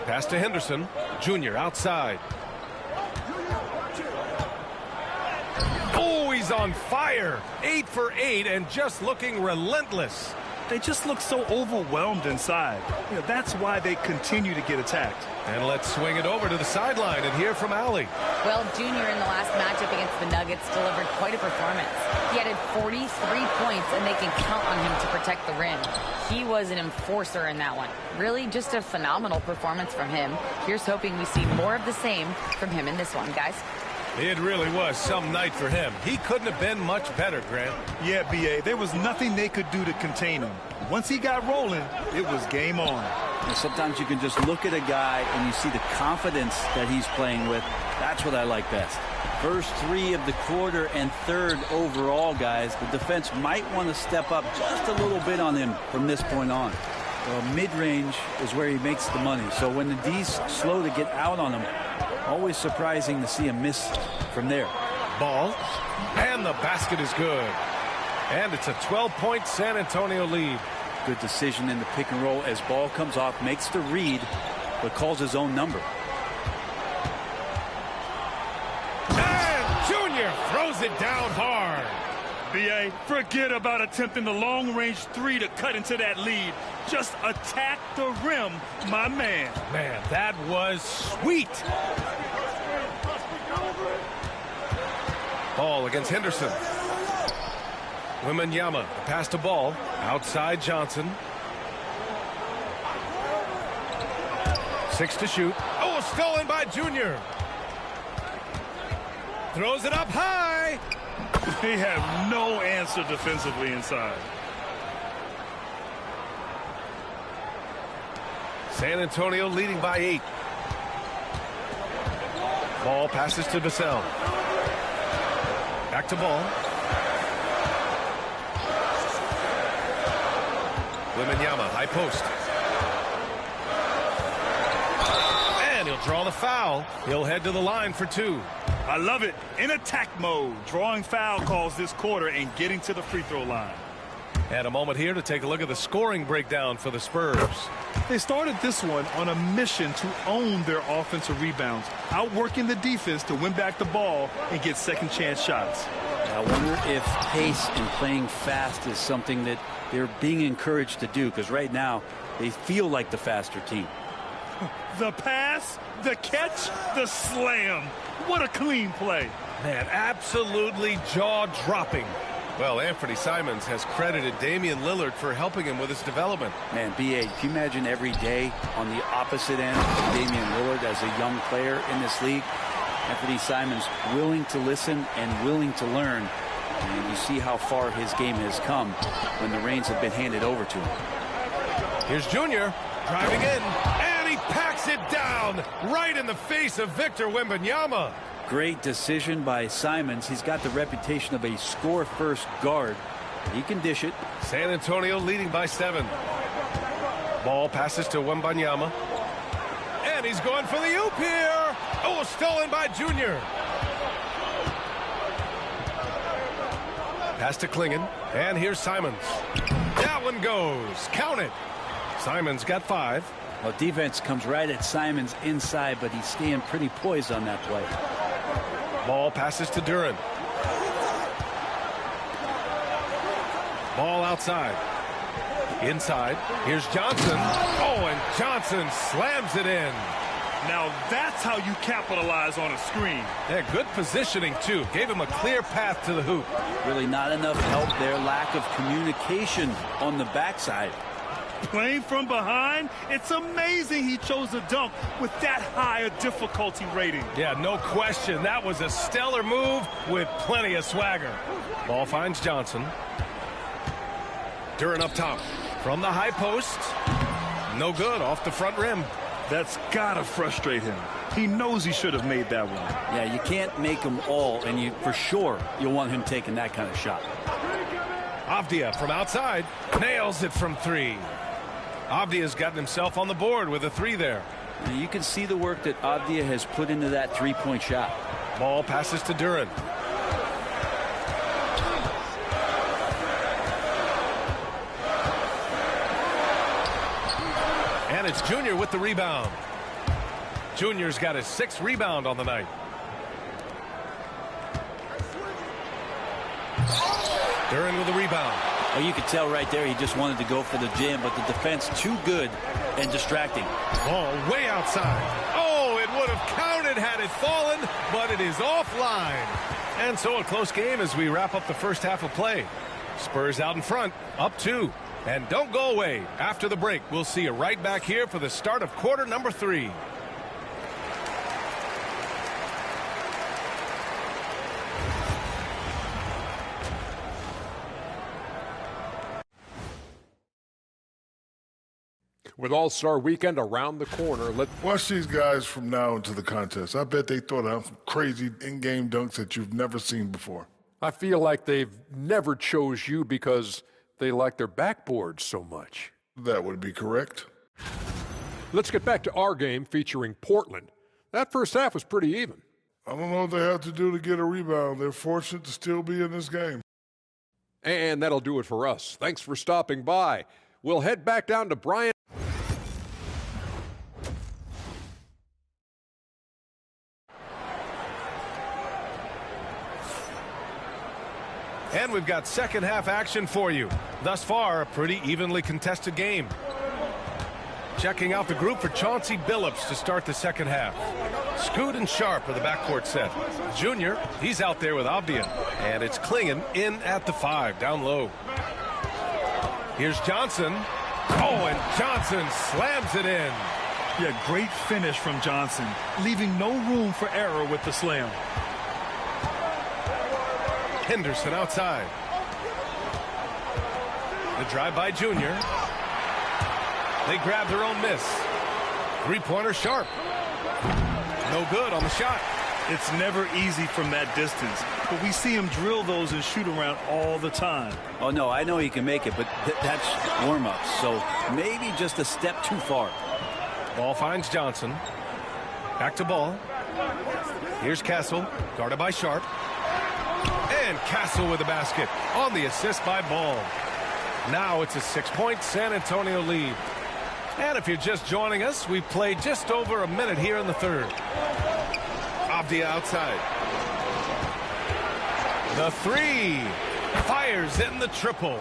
Pass to Henderson. Junior outside. Oh, he's on fire. 8 for 8 and just looking relentless. They just look so overwhelmed inside. You know, that's why they continue to get attacked. And let's swing it over to the sideline and hear from Allie. Well, Junior in the last matchup against the Nuggets delivered quite a performance. He added 43 points, and they can count on him to protect the rim. He was an enforcer in that one. Really just a phenomenal performance from him. Here's hoping we see more of the same from him in this one, guys. It really was some night for him. He couldn't have been much better, Grant. Yeah, B.A., there was nothing they could do to contain him. Once he got rolling, it was game on. And sometimes you can just look at a guy and you see the confidence that he's playing with. That's what I like best. First 3 of the quarter and 3rd overall, guys. The defense might want to step up just a little bit on him from this point on. Well, mid-range is where he makes the money. So when the D's slow to get out on him, always surprising to see him miss from there. Ball. And the basket is good. And it's a 12-point San Antonio lead. Good decision in the pick and roll as ball comes off, makes the read, but calls his own number. And Junior throws it down hard. B.A., forget about attempting the long-range 3 to cut into that lead. Just attack the rim, my man. Man, that was sweet. Ball against Henderson. Wembanyama, pass to ball. Outside Johnson. 6 to shoot. Oh, stolen by Junior. Throws it up high. They have no answer defensively inside. San Antonio leading by 8. Ball passes to Vassell. Back to ball. Wembanyama, high post. And he'll draw the foul. He'll head to the line for 2. I love it. In attack mode, drawing foul calls this quarter and getting to the free throw line. And a moment here to take a look at the scoring breakdown for the Spurs. They started this one on a mission to own their offensive rebounds, outworking the defense to win back the ball and get second chance shots. I wonder if pace and playing fast is something that they're being encouraged to do, because right now they feel like the faster team. The pass, the catch, the slam. What a clean play. Man, absolutely jaw-dropping. Well, Anthony Simons has credited Damian Lillard for helping him with his development. Man, B.A., can you imagine every day on the opposite end of Damian Lillard as a young player in this league? Anthony Simons willing to listen and willing to learn. And you see how far his game has come when the reins have been handed over to him. Here's Junior driving in, and he packs it down right in the face of Victor Wembanyama. Great decision by Simons. He's got the reputation of a score-first guard, He can dish it. San Antonio leading by 7. Ball passes to Wembanyama. And he's going for the oop here. Oh, stolen by Junior. Pass to Klingon. And here's Simons. That one goes. Count it. Simons got 5. Well, defense comes right at Simons inside, but he's staying pretty poised on that play. Ball passes to Duren. Ball outside. Inside. Here's Johnson. Oh, and Johnson slams it in. Now that's how you capitalize on a screen. Yeah, good positioning, too. Gave him a clear path to the hoop. Really not enough help there. Lack of communication on the backside. Playing from behind, it's amazing he chose a dunk with that high a difficulty rating. Yeah, no question. That was a stellar move with plenty of swagger. Ball finds Johnson. Duren up top. From the high post. No good. Off the front rim. That's gotta frustrate him. He knows he should have made that one. Yeah, you can't make them all, and for sure you'll want him taking that kind of shot. Avdia from outside. Nails it from 3. Avdia's gotten himself on the board with a 3 there. Now you can see the work that Avdia has put into that three-point shot. Ball passes to Duren. And it's Junior with the rebound. Junior's got his 6th rebound on the night. Duren with the rebound. Well, you could tell right there he just wanted to go for the jam, but the defense too good and distracting. Ball way outside. Oh, it would have counted had it fallen, but it is offline. And so a close game as we wrap up the first half of play. Spurs out in front, up 2. And don't go away. After the break, we'll see you right back here for the start of quarter number 3. With All-Star Weekend around the corner, let's watch these guys from now into the contest. I bet they throw down some crazy in-game dunks that you've never seen before. I feel like they've never chose you because they like their backboards so much. That would be correct. Let's get back to our game featuring Portland. That first half was pretty even. I don't know what they have to do to get a rebound. They're fortunate to still be in this game. And that'll do it for us. Thanks for stopping by. We'll head back down to Brian. And we've got second half action for you. Thus far, a pretty evenly contested game. Checking out the group for Chauncey Billups to start the second half. Scoot and Sharp are the backcourt set. Junior, he's out there with Avdia. And it's Klingon in at the 5, down low. Here's Johnson. Oh, and Johnson slams it in. Yeah, great finish from Johnson, leaving no room for error with the slam. Henderson outside. The drive by Junior. They grab their own miss. Three-pointer Sharp. No good on the shot. It's never easy from that distance, but we see him drill those and shoot around all the time. Oh, no, I know he can make it, but that's warm-ups, so maybe just a step too far. Ball finds Johnson. Back to Ball. Here's Castle, guarded by Sharp. And Castle with the basket on the assist by Ball. Now it's a 6-point San Antonio lead. And if you're just joining us, we've played just over a minute here in the third. Avdia outside. The 3. Fires in the triple.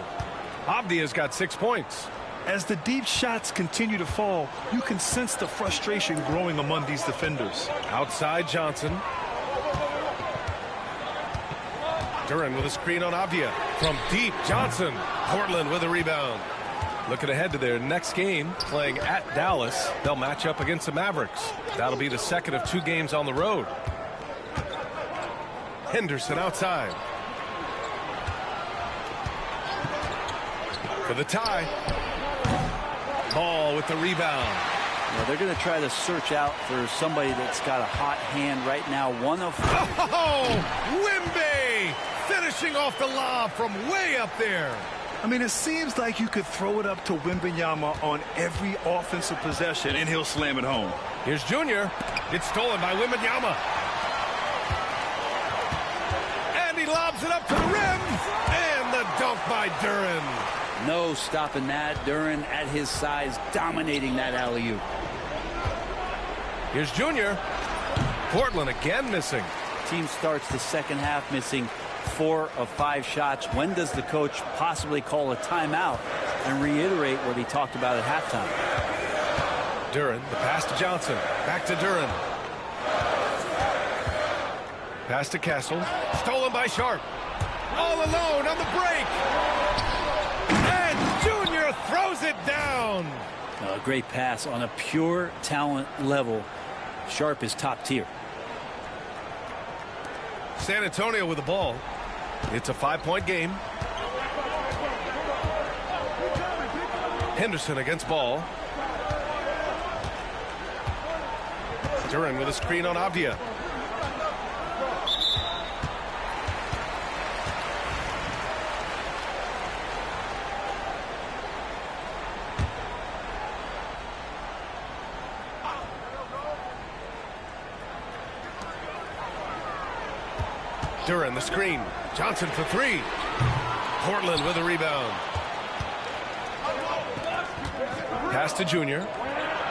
Avdia's got 6 points. As the deep shots continue to fall, you can sense the frustration growing among these defenders. Outside Johnson. Duren with a screen on Avdia. From deep, Johnson. Portland with a rebound. Looking ahead to their next game, playing at Dallas. They'll match up against the Mavericks. That'll be the second of 2 games on the road. Henderson outside. For the tie. Ball with the rebound. Well, they're going to try to search out for somebody that's got a hot hand right now. One of... Oh, Wimby finishing off the lob from way up there. I mean, it seems like you could throw it up to Wembanyama on every offensive possession, and he'll slam it home. Here's Junior. It's stolen by Wembanyama. And he lobs it up to the rim. And the dunk by Duren. No stopping that. Duren at his size, dominating that alley-oop. Here's Junior. Portland again missing. Team starts the second half missing 4 of 5 shots. When does the coach possibly call a timeout and reiterate what he talked about at halftime? Duren, the pass to Johnson. Back to Duren. Pass to Castle. Stolen by Sharp. All alone on the break. And Junior throws it down. A great pass on a pure talent level. Sharp is top tier. San Antonio with the ball. It's a 5-point game. Henderson against Ball. Duren with a screen on Avdia. Duren the screen. Johnson for 3. Portland with a rebound. Pass to Junior.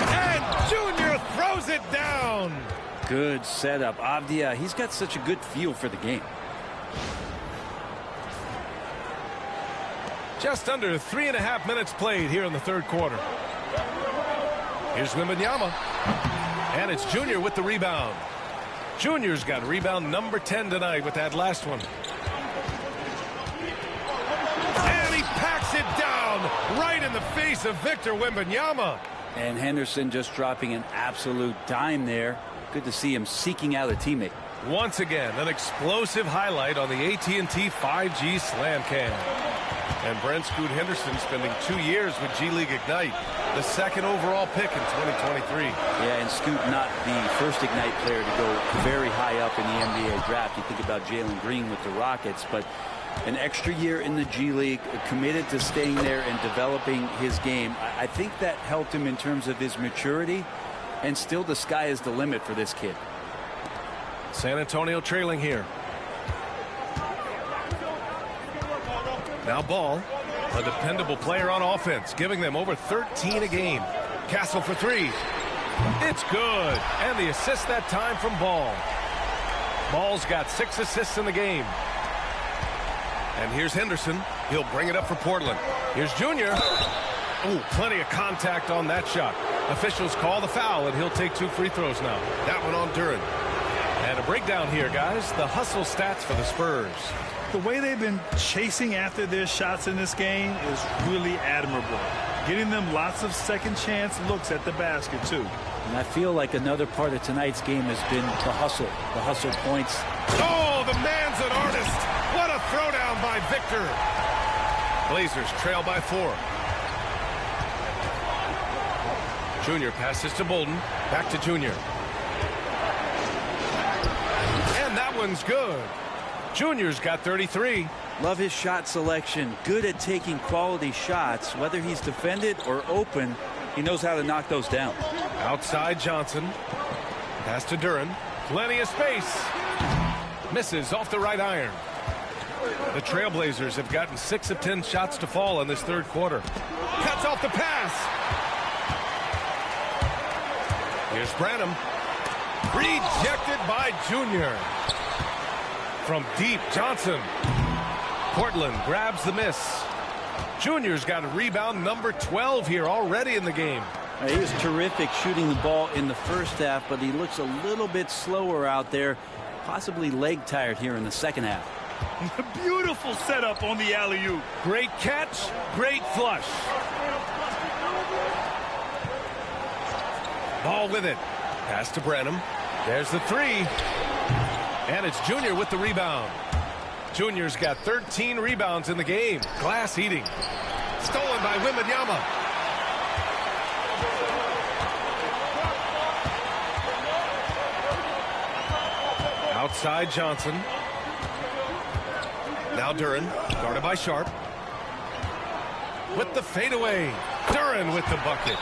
And Junior throws it down. Good setup. Avdia, he's got such a good feel for the game. Just under 3.5 minutes played here in the third quarter. Here's Wembanyama. And it's Junior with the rebound. Junior's got rebound number 10 tonight with that last one. And he packs it down right in the face of Victor Wembanyama. And Henderson just dropping an absolute dime there. Good to see him seeking out a teammate. Once again, an explosive highlight on the AT&T 5G Slam Cam. And Brent Scoot Henderson spending 2 years with G League Ignite, the 2nd overall pick in 2023. Yeah, and Scoot not the first Ignite player to go very high up in the NBA draft. You think about Jalen Green with the Rockets, but an extra year in the G League, committed to staying there and developing his game. I think that helped him in terms of his maturity, and still the sky is the limit for this kid. San Antonio trailing here. Now Ball, a dependable player on offense, giving them over 13 a game. Castle for 3. It's good. And the assist that time from Ball. Ball's got 6 assists in the game. And here's Henderson. He'll bring it up for Portland. Here's Junior. Oh, plenty of contact on that shot. Officials call the foul, and he'll take 2 free throws now. That one on Duren. And a breakdown here, guys. The hustle stats for the Spurs. The way they've been chasing after their shots in this game is really admirable. Getting them lots of second chance looks at the basket, too. And I feel like another part of tonight's game has been the hustle. The hustle points. Oh, the man's an artist. What a throwdown by Victor. Blazers trail by 4. Junior passes to Bolden. Back to Junior. And that one's good. Junior's got 33. Love his shot selection. Good at taking quality shots. Whether he's defended or open, he knows how to knock those down. Outside Johnson. Pass to Duren. Plenty of space. Misses off the right iron. The Trailblazers have gotten 6 of 10 shots to fall in this third quarter. Cuts off the pass. Here's Branham. Rejected by Junior. From deep, Johnson. Portland grabs the miss. Junior's got a rebound number 12 here already in the game. He was terrific shooting the ball in the first half, but he looks a little bit slower out there, possibly leg tired here in the second half. Beautiful setup on the alley-oop. Great catch, great flush. Ball with it. Pass to Branham. There's the 3. And it's Junior with the rebound. Junior's got 13 rebounds in the game. Glass eating. Stolen by Wembanyama. Outside Johnson. Now Duren, guarded by Sharp. With the fadeaway. Duren with the bucket.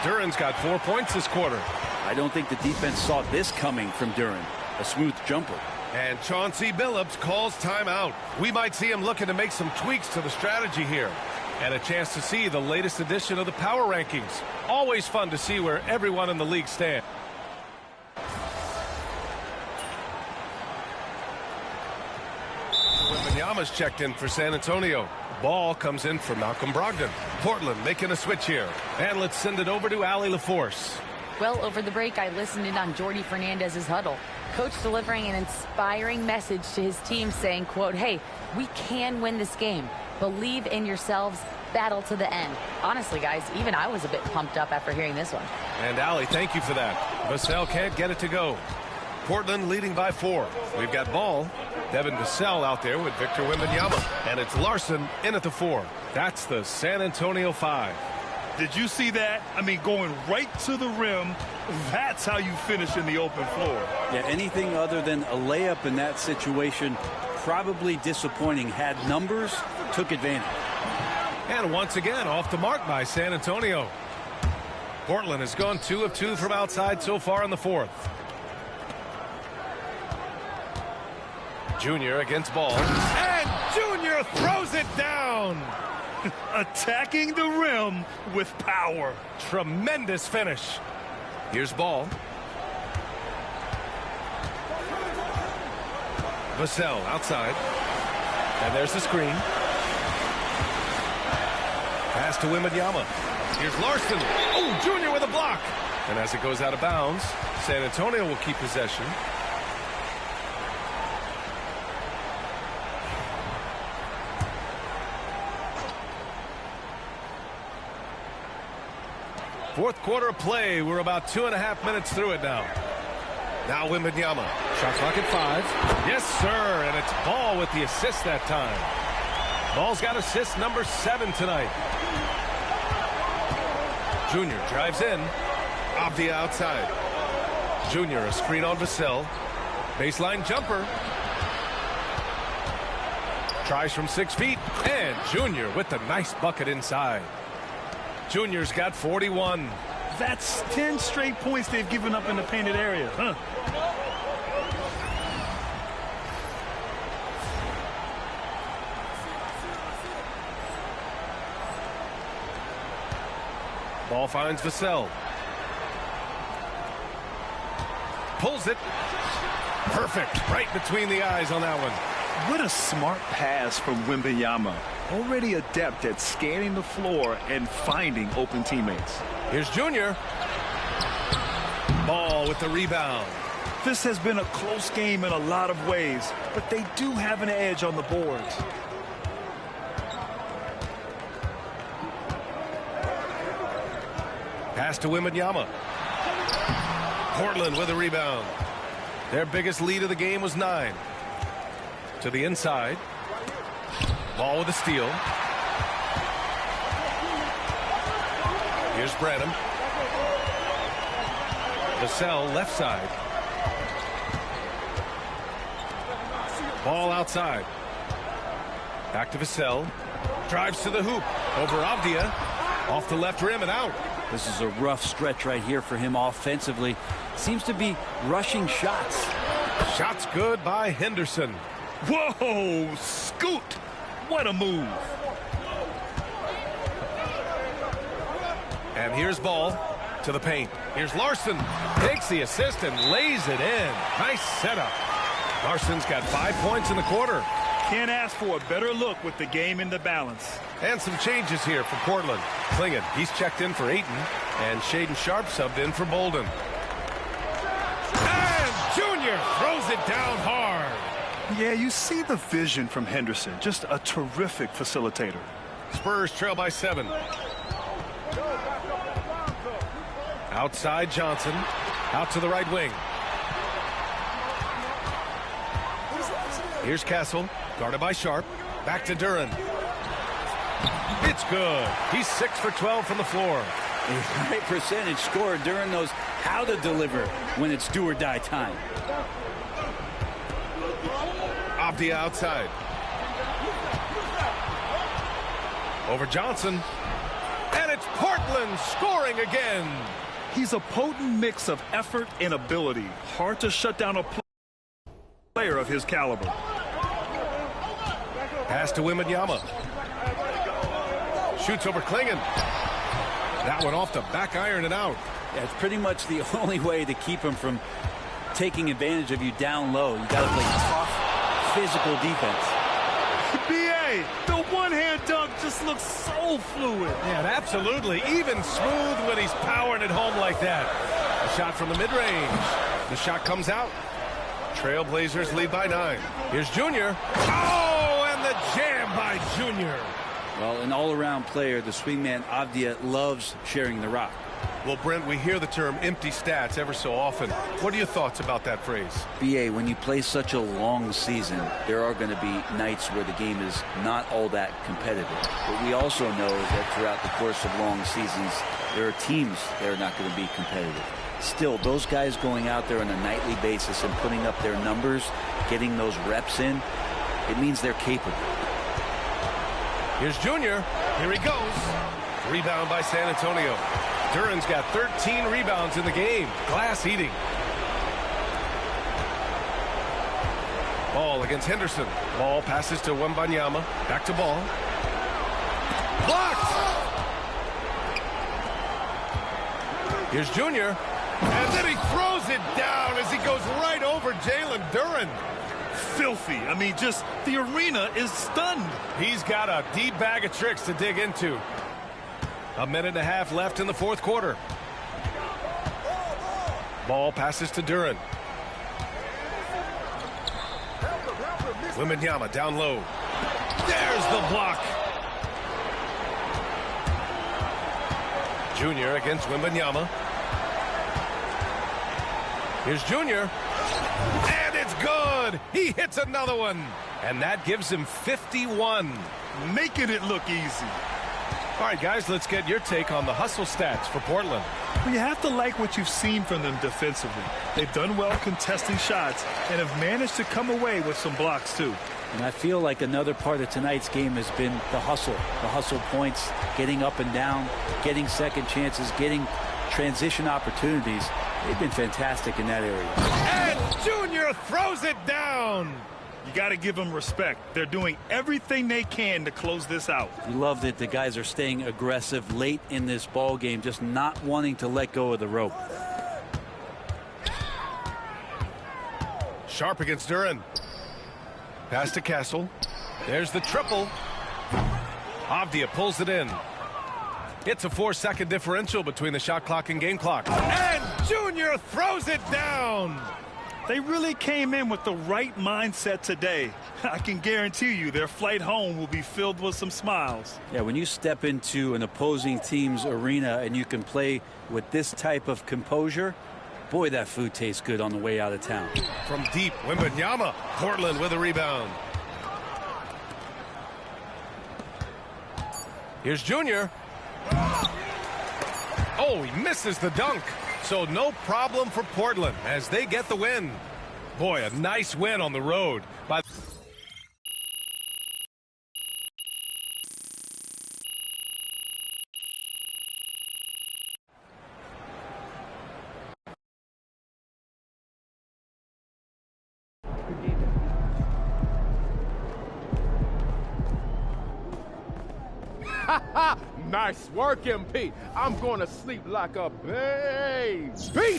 Duren's got 4 points this quarter. I don't think the defense saw this coming from Duren. A smooth jumper. And Chauncey Billups calls timeout. We might see him looking to make some tweaks to the strategy here. And a chance to see the latest edition of the power rankings. Always fun to see where everyone in the league stands. Wembanyama's checked in for San Antonio. Ball comes in for Malcolm Brogdon. Portland making a switch here. And let's send it over to Allie LaForce. Well, over the break, I listened in on Jordy Fernandez's huddle. Coach delivering an inspiring message to his team saying, quote, hey, we can win this game. Believe in yourselves. Battle to the end. Honestly, guys, even I was a bit pumped up after hearing this one. And Allie, thank you for that. Vassell can't get it to go. Portland leading by 4. We've got Ball. Devin Vassell out there with Victor Wembanyama. And it's Larson in at the 4. That's the San Antonio 5. Did you see that? I mean, going right to the rim. That's how you finish in the open floor. Yeah, anything other than a layup in that situation, probably disappointing. Had numbers, took advantage. And once again, off the mark by San Antonio. Portland has gone 2 of 2 from outside so far in the 4th. Junior against Ball. And Junior throws it down. Attacking the rim with power. Tremendous finish. Here's Ball. Vassell outside. And there's the screen. Pass to Wembanyama. Here's Larson. Oh, Junior with a block. And as it goes out of bounds, San Antonio will keep possession. Fourth quarter of play. We're about 2.5 minutes through it now. Now Wembanyama. Shot clock at 5. Yes, sir. And it's Ball with the assist that time. Ball's got assist number 7 tonight. Junior drives in. Avdia outside. Junior a screen on Vassell. Baseline jumper. Tries from 6 feet. And Junior with the nice bucket inside. Junior's got 41. That's 10 straight points they've given up in the painted area. Huh? Ball finds Vassell. Pulls it. Perfect. Right between the eyes on that one. What a smart pass from Wembanyama. Already adept at scanning the floor and finding open teammates. Here's Junior. Ball with the rebound. This has been a close game in a lot of ways, but they do have an edge on the boards. Pass to Wembanyama. Portland with a rebound. Their biggest lead of the game was 9. To the inside. Ball with a steal. Here's Branham. Vassell left side. Ball outside. Back to Vassell. Drives to the hoop. Over Avdia. Off the left rim and out. This is a rough stretch right here for him offensively. Seems to be rushing shots. Shots good by Henderson. Whoa, scoot. What a move. And here's Ball to the paint. Here's Larson. Takes the assist and lays it in. Nice setup. Larson's got 5 points in the quarter. Can't ask for a better look with the game in the balance. And some changes here for Portland. Klingon, he's checked in for Ayton. And Shaden Sharp subbed in for Bolden. And Junior throws it down hard. Yeah, you see the vision from Henderson. Just a terrific facilitator. Spurs trail by 7. Outside Johnson. Out to the right wing. Here's Castle. Guarded by Sharp. Back to Duren. It's good. He's 6 for 12 from the floor. A high percentage scorer. Duren knows how to deliver when it's do or die time. Avdia outside. Over Johnson. And it's Portland scoring again. He's a potent mix of effort and ability. Hard to shut down a player of his caliber. Pass to Wembanyama. Shoots over Klingen. That one off the back iron and out. Yeah, it's pretty much the only way to keep him from taking advantage of you down low. You got to play tough, physical defense. B.A., the one-hand dunk just looks so fluid. Yeah, absolutely. Even smooth when he's powering it home like that. A shot from the mid-range. The shot comes out. Trailblazers lead by 9. Here's Junior. Oh, and the jam by Junior. Well, an all-around player, the swingman Avdia loves sharing the rock. Well, Brent, we hear the term empty stats ever so often. What are your thoughts about that phrase? B.A., when you play such a long season, there are going to be nights where the game is not all that competitive. But we also know that throughout the course of long seasons, there are teams that are not going to be competitive. Still, those guys going out there on a nightly basis and putting up their numbers, getting those reps in, it means they're capable. Here's Junior. Here he goes. Rebound by San Antonio. Duran's got 13 rebounds in the game. Glass eating. Ball against Henderson. Ball passes to Wembanyama. Back to Ball. Blocked! Here's Junior. And then he throws it down as he goes right over Jalen Duran. Filthy. I mean, just the arena is stunned. He's got a deep bag of tricks to dig into. A minute and a half left in the fourth quarter. Ball passes to Duran. Wembanyama down low. There's the block. Junior against Wembanyama. Here's Junior. And it's good. He hits another one. And that gives him 51. Making it look easy. All right, guys, let's get your take on the hustle stats for Portland. Well, you have to like what you've seen from them defensively. They've done well contesting shots and have managed to come away with some blocks, too. And I feel like another part of tonight's game has been the hustle points, getting up and down, getting second chances, getting transition opportunities. They've been fantastic in that area. And Junior throws it down. You got to give them respect. They're doing everything they can to close this out. We love that the guys are staying aggressive late in this ball game, just not wanting to let go of the rope. Sharp against Duran. Pass to Castle. There's the triple. Avdia pulls it in. It's a 4-second differential between the shot clock and game clock. And Junior throws it down. They really came in with the right mindset today. I can guarantee you their flight home will be filled with some smiles. Yeah, when you step into an opposing team's arena and you can play with this type of composure, boy, that food tastes good on the way out of town. From deep, Wembanyama. Portland with a rebound. Here's Junior. Oh, he misses the dunk. So no problem for Portland as they get the win. Boy, a nice win on the road. Nice work, MP. I'm going to sleep like a baby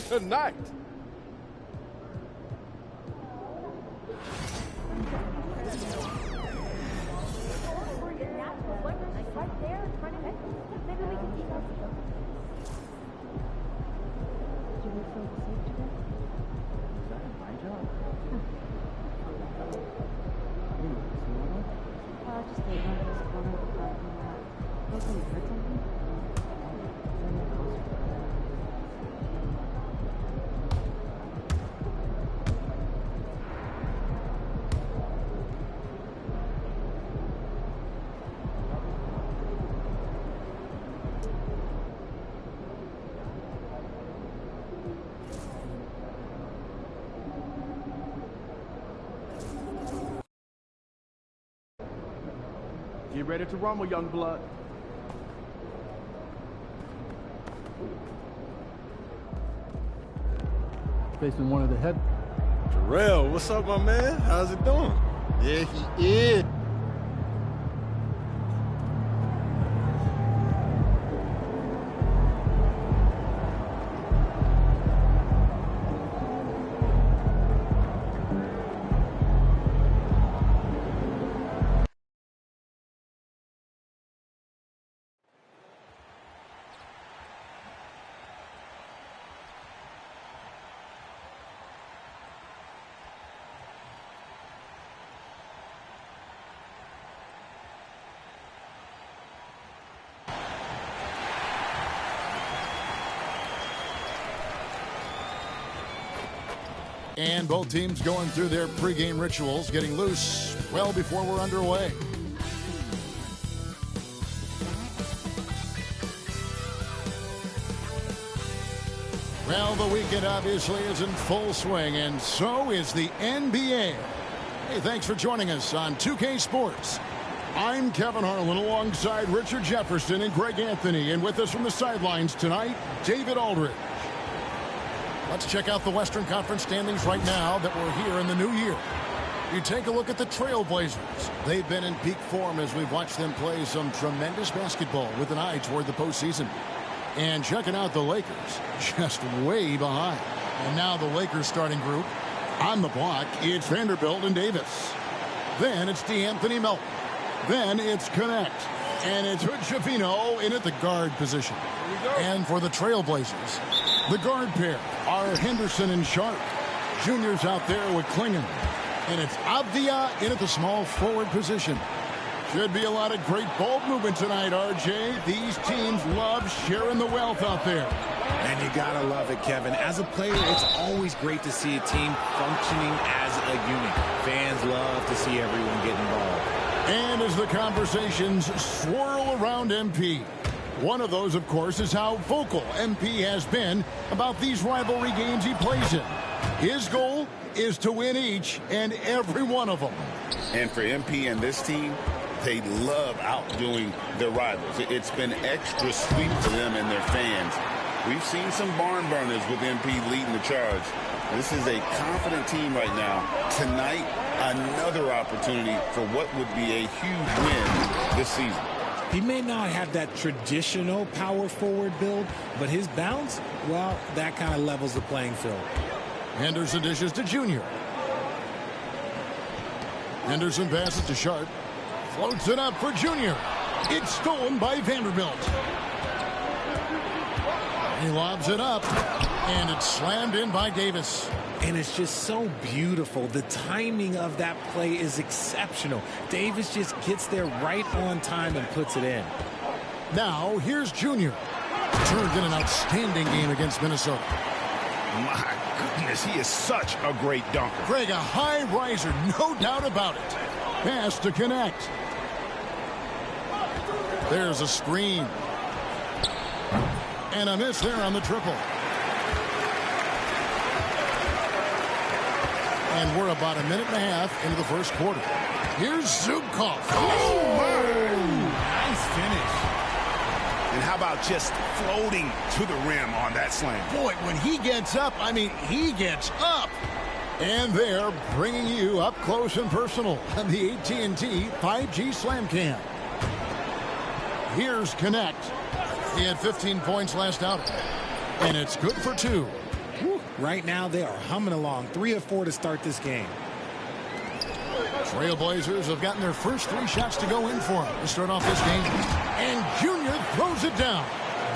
tonight. Get ready to rumble, young blood. Facing one of the head. Terrell, what's up, my man? How's it doing? Yeah, he is. And both teams going through their pregame rituals, getting loose well before we're underway. Well, the weekend obviously is in full swing, and so is the NBA. Hey, thanks for joining us on 2K Sports. I'm Kevin Harlan alongside Richard Jefferson and Greg Anthony, and with us from the sidelines tonight, David Aldridge. Let's check out the Western Conference standings right now that we're here in the new year. You take a look at the Trailblazers. They've been in peak form as we've watched them play some tremendous basketball with an eye toward the postseason. And checking out the Lakers, just way behind. And now the Lakers starting group. On the block, it's Vanderbilt and Davis. Then it's DeAnthony Melton. Then it's Connect. And it's Hood-Schifino in at the guard position. And for the Trailblazers, the guard pair are Henderson and Sharp. Junior's out there with Klingon. And it's Avdia in at the small forward position. Should be a lot of great ball movement tonight, RJ. These teams love sharing the wealth out there. And you gotta love it, Kevin. As a player, it's always great to see a team functioning as a unit. Fans love to see everyone get involved. And as the conversations swirl around MP, one of those, of course, is how vocal MP has been about these rivalry games he plays in. His goal is to win each and every one of them. And for MP and this team, they love outdoing their rivals. It's been extra sweet for them and their fans. We've seen some barn burners with MP leading the charge. This is a confident team right now. Tonight, another opportunity for what would be a huge win this season. He may not have that traditional power forward build, but his bounce, well, that kind of levels the playing field. Henderson dishes to Junior. Henderson passes to Sharp. Floats it up for Junior. It's stolen by Vanderbilt. He lobs it up, and it's slammed in by Davis. And it's just so beautiful. The timing of that play is exceptional. Davis just gets there right on time and puts it in. Now, here's Junior. Turned in an outstanding game against Minnesota. My goodness, he is such a great dunker. Greg, a high riser, no doubt about it. Pass to Connect. There's a screen. And a miss there on the triple. And we're about a minute and a half into the first quarter. Here's Zubkov. Oh, nice finish. And how about just floating to the rim on that slam? Boy, when he gets up, I mean, he gets up. And they're bringing you up close and personal on the AT&T 5G Slam Cam. Here's Connect. He had 15 points last outing. And it's good for 2. Right now, they are humming along. 3 of 4 to start this game. Trailblazers have gotten their first 3 shots to go in for him to start off this game. And Junior throws it down.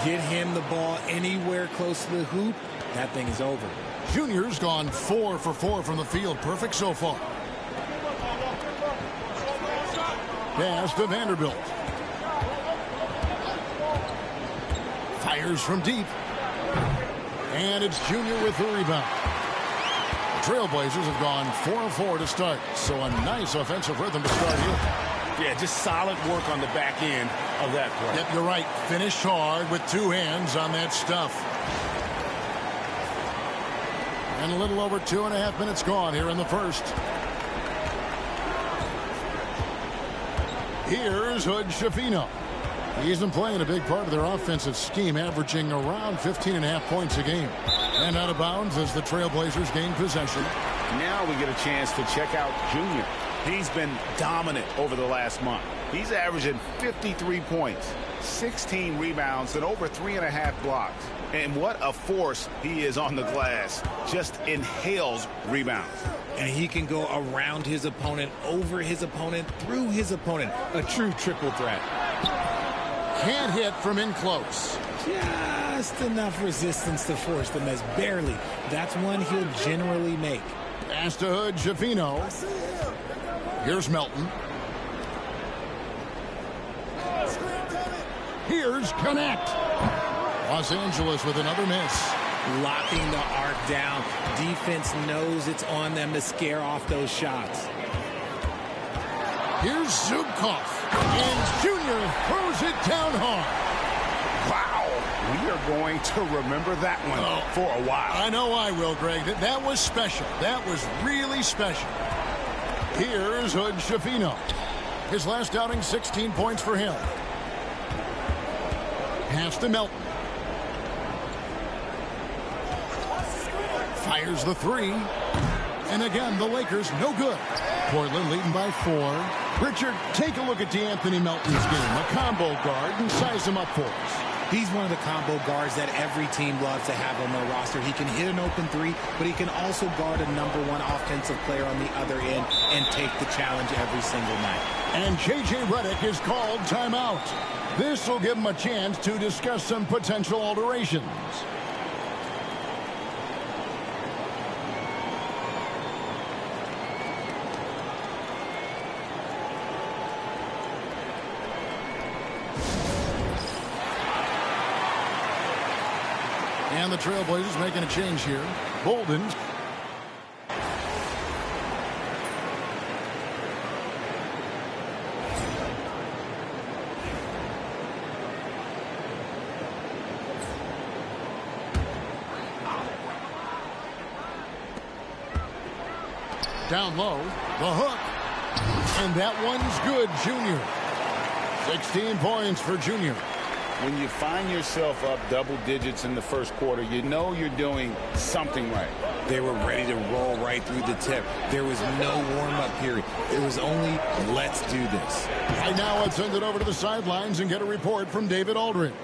Get him the ball anywhere close to the hoop. That thing is over. Junior's gone 4 for 4 from the field. Perfect so far. Pass to Vanderbilt. Fires from deep. And it's Junior with the rebound. The Trailblazers have gone 4 of 4 to start. So a nice offensive rhythm to start here. Yeah, just solid work on the back end of that play. Yep, you're right. Finish hard with 2 hands on that stuff. And a little over 2.5 minutes gone here in the first. Here's Hood-Schifino. He's been playing a big part of their offensive scheme, averaging around 15.5 points a game. And out of bounds as the Trailblazers gain possession. Now we get a chance to check out Junior. He's been dominant over the last month. He's averaging 53 points, 16 rebounds, and over 3.5 blocks. And what a force he is on the glass. Just inhales rebounds. And he can go around his opponent, over his opponent, through his opponent. A true triple threat. Can't hit from in close. Just enough resistance to force the miss. Barely. That's one he'll generally make. Pass to Hood, Schifino. Here's Melton. Here's Connect. Los Angeles with another miss. Locking the arc down. Defense knows it's on them to scare off those shots. Here's Zubkov. And Junior throws it down hard. Wow. We are going to remember that one for a while. I know I will, Greg. That was special. That was really special. Here's Hood Schifino. His last outing, 16 points for him. Pass to Melton. Fires the three. And again, the Lakers no good. Portland leading by 4. Richard, take a look at DeAnthony Melton's game. A combo guard, and size him up for us. He's one of the combo guards that every team loves to have on their roster. He can hit an open three, but he can also guard a #1 offensive player on the other end and take the challenge every single night. And J.J. Redick is called timeout. This will give him a chance to discuss some potential alterations. And the Trailblazers making a change here. Bolden. Down low, the hook. And that one's good, Junior. 16 points for Junior. When you find yourself up double digits in the first quarter, you know you're doing something right. They were ready to roll right through the tip. There was no warm-up period. It was only, let's do this. Right now, let's send it over to the sidelines and get a report from David Aldridge.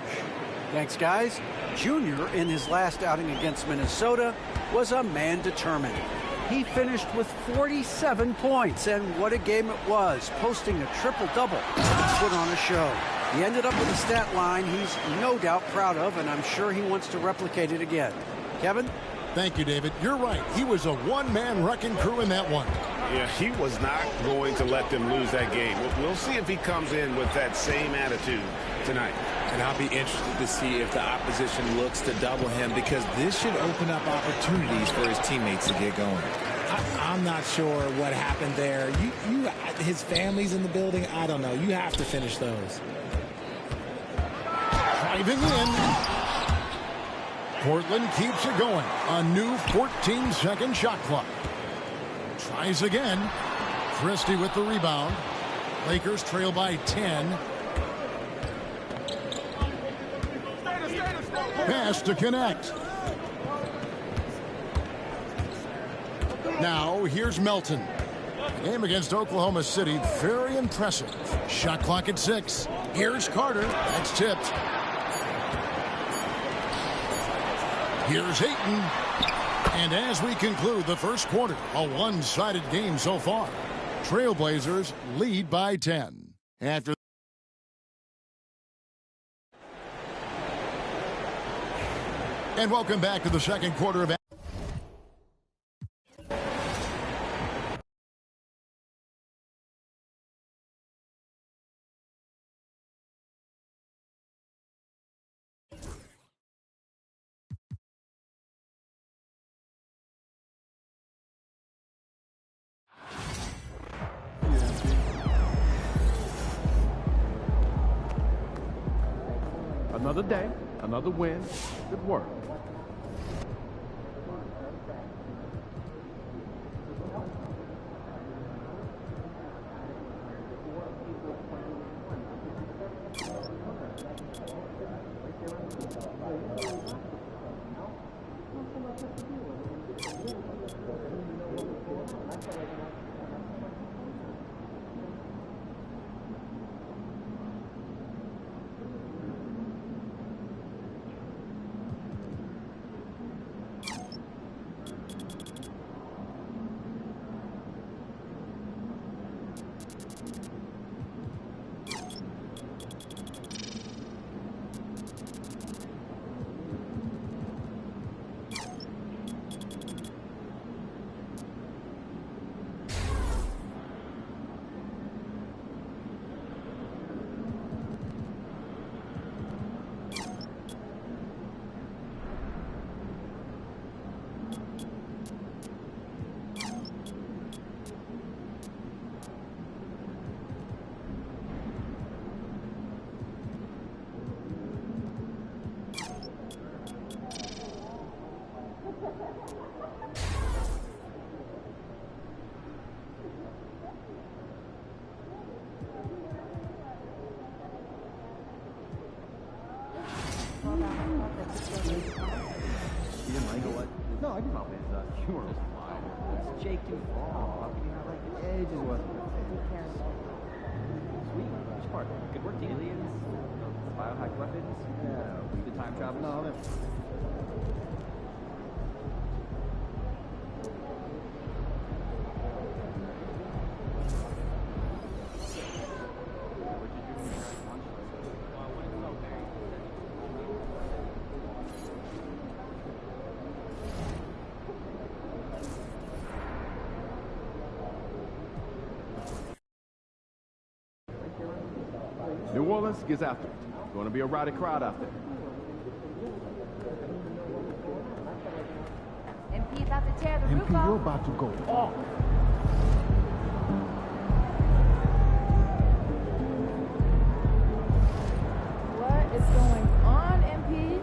Thanks, guys. Junior, in his last outing against Minnesota, was a man determined. He finished with 47 points, and what a game it was, posting a triple-double to put on a show. He ended up with a stat line he's no doubt proud of, and I'm sure he wants to replicate it again. Kevin? Thank you, David. You're right. He was a one-man wrecking crew in that one. Yeah, he was not going to let them lose that game. We'll see if he comes in with that same attitude tonight. And I'll be interested to see if the opposition looks to double him, because this should open up opportunities for his teammates to get going. I'm not sure what happened there. His family's in the building. I don't know. You have to finish those. Driving in. Portland keeps it going. A new 14-second shot clock. Tries again. Christie with the rebound. Lakers trail by 10. Pass to Connect. Now here's Melton. Game against Oklahoma City, very impressive. Shot clock at 6. Here's Carter. That's tipped. Here's Ayton. And as we conclude the first quarter, a one-sided game so far. Trailblazers lead by 10. After and welcome back to the second quarter of Another day, another win. Good work. didn't like it? No, I didn't know his humor was fine. It's Jake too far. Like the edge is what. Sweet. Which part? Good work, team. Aliens, biohack weapons, the time travel. No, that's. New Orleans gets after it. Going to be a rowdy crowd out there. MP about to tear the roof MP, off. you're about to go off. What is going on, MP?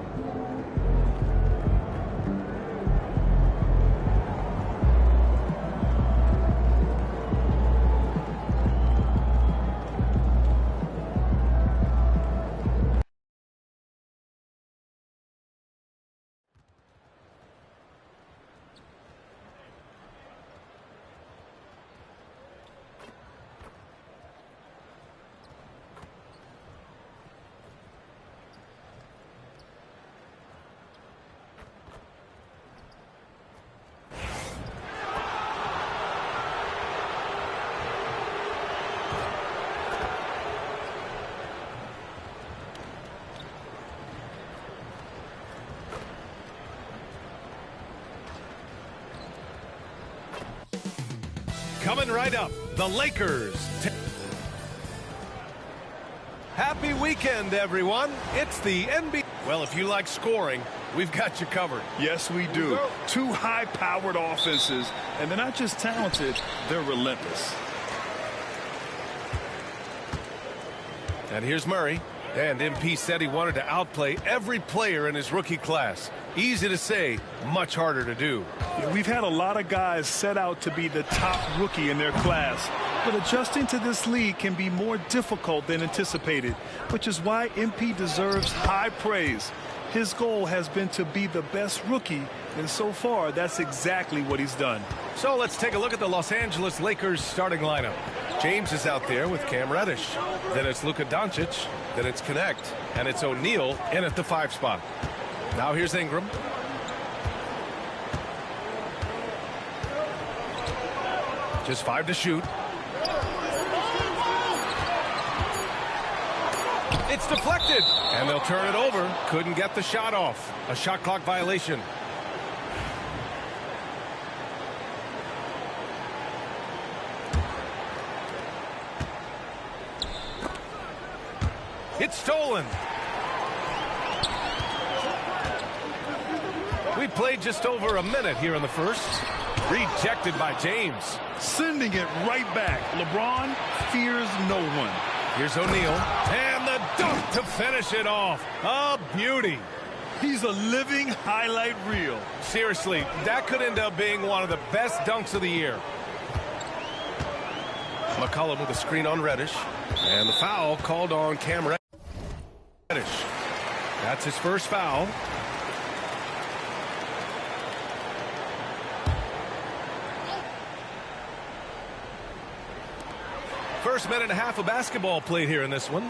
Coming right up, the Lakers. Happy weekend, everyone. It's the NBA. Well, if you like scoring, we've got you covered. Yes, we do. Two high-powered offenses, and they're not just talented, they're relentless. And here's Murray. And MP said he wanted to outplay every player in his rookie class. Easy to say, much harder to do. Yeah, we've had a lot of guys set out to be the top rookie in their class, but adjusting to this league can be more difficult than anticipated, which is why MP deserves high praise. His goal has been to be the best rookie, and so far, that's exactly what he's done. So let's take a look at the Los Angeles Lakers starting lineup. James is out there with Cam Reddish. Then it's Luka Doncic. Then it's Connect. And it's O'Neal in at the 5 spot. Now here's Ingram. Just 5 to shoot. It's deflected. And they'll turn it over. Couldn't get the shot off. A shot clock violation. It's stolen. We played just over a minute here in the first. Rejected by James. Sending it right back. LeBron fears no one. Here's O'Neal. And the dunk to finish it off. A beauty. He's a living highlight reel. Seriously, that could end up being one of the best dunks of the year. McCollum with a screen on Reddish. And the foul called on Cam Reddish. That's his first foul. First minute and a half of basketball played here in this one.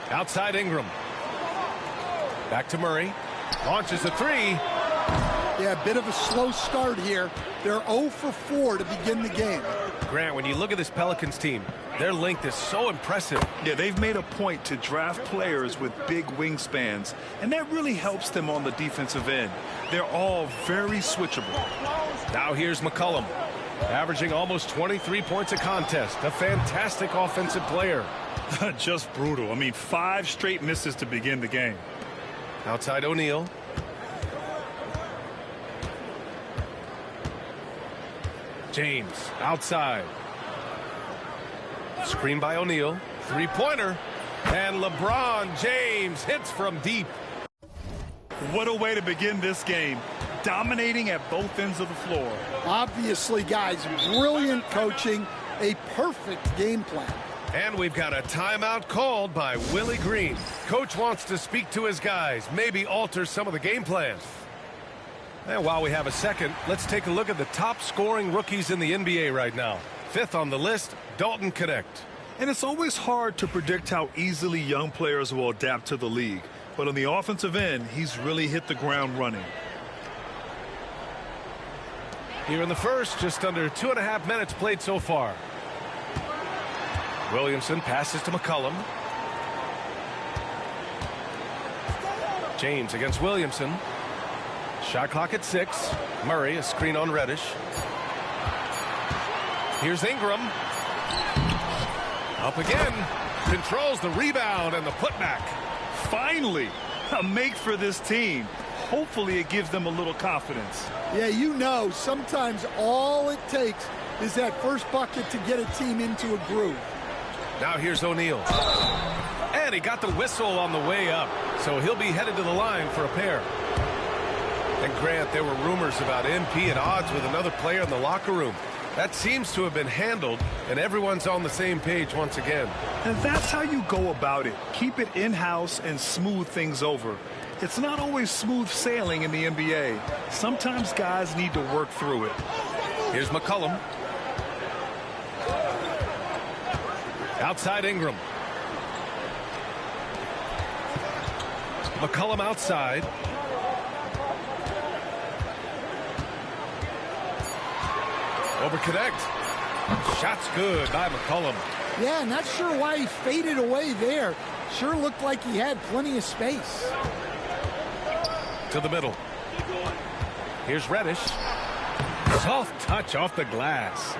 Outside Ingram. Back to Murray. Launches a 3. Yeah, a bit of a slow start here. They're 0 for 4 to begin the game. Grant, when you look at this Pelicans team, their length is so impressive. Yeah, they've made a point to draft players with big wingspans, and that really helps them on the defensive end. They're all very switchable. Now here's McCollum, averaging almost 23 points a contest. A fantastic offensive player. Just brutal. I mean, 5 straight misses to begin the game. Outside O'Neal. James outside. Screen by O'Neal. 3-pointer. And LeBron James hits from deep. What a way to begin this game. Dominating at both ends of the floor. Obviously, guys, brilliant coaching, a perfect game plan. And we've got a timeout called by Willie Green. Coach wants to speak to his guys, maybe alter some of the game plan. And while we have a second, let's take a look at the top scoring rookies in the NBA right now. 5th on the list, Dalton Connect. And it's always hard to predict how easily young players will adapt to the league. But on the offensive end, he's really hit the ground running. Here in the first, just under 2.5 minutes played so far. Williamson passes to McCollum. James against Williamson. Shot clock at 6. Murray, a screen on Reddish. Here's Ingram. Up again. Controls the rebound and the putback. Finally, a make for this team. Hopefully it gives them a little confidence. Yeah, you know, sometimes all it takes is that first bucket to get a team into a groove. Now here's O'Neal. And he got the whistle on the way up, so he'll be headed to the line for a pair. And Grant, there were rumors about MP at odds with another player in the locker room. That seems to have been handled, and everyone's on the same page once again. And that's how you go about it. Keep it in-house and smooth things over. It's not always smooth sailing in the NBA. Sometimes guys need to work through it. Here's McCollum. Outside Ingram. McCollum outside. Over Connect. Shot's good by McCollum. Yeah, not sure why he faded away there. Sure looked like he had plenty of space. To the middle. Here's Reddish. Soft touch off the glass.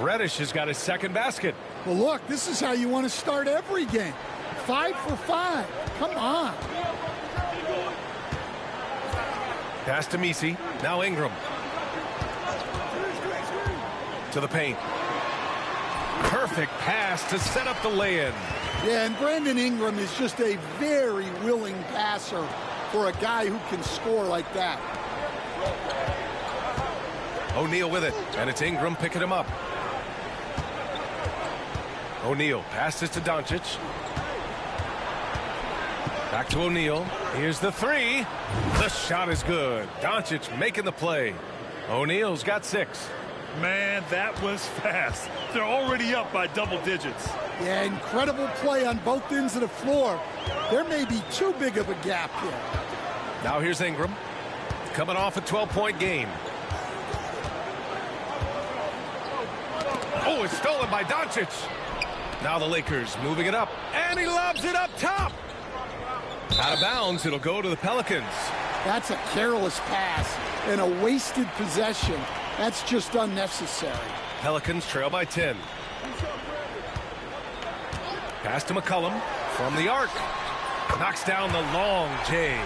Reddish has got his second basket. Well, look, this is how you want to start every game. 5 for 5. Come on. Pass to Messi. Now Ingram. To the paint. Perfect pass to set up the lay-in. Yeah, and Brandon Ingram is just a very willing passer for a guy who can score like that. O'Neal with it, and it's Ingram picking him up. O'Neal passes to Doncic. Back to O'Neal. Here's the three. The shot is good. Doncic making the play. O'Neal's got 6. Man, that was fast. They're already up by double digits. Yeah, incredible play on both ends of the floor. There may be too big of a gap here. Now here's Ingram. Coming off a 12-point game. Oh, it's stolen by Doncic. Now the Lakers moving it up. And he lobs it up top. Out of bounds, it'll go to the Pelicans. That's a careless pass and a wasted possession. That's just unnecessary. Pelicans trail by 10. Pass to McCollum from the arc. Knocks down the long J.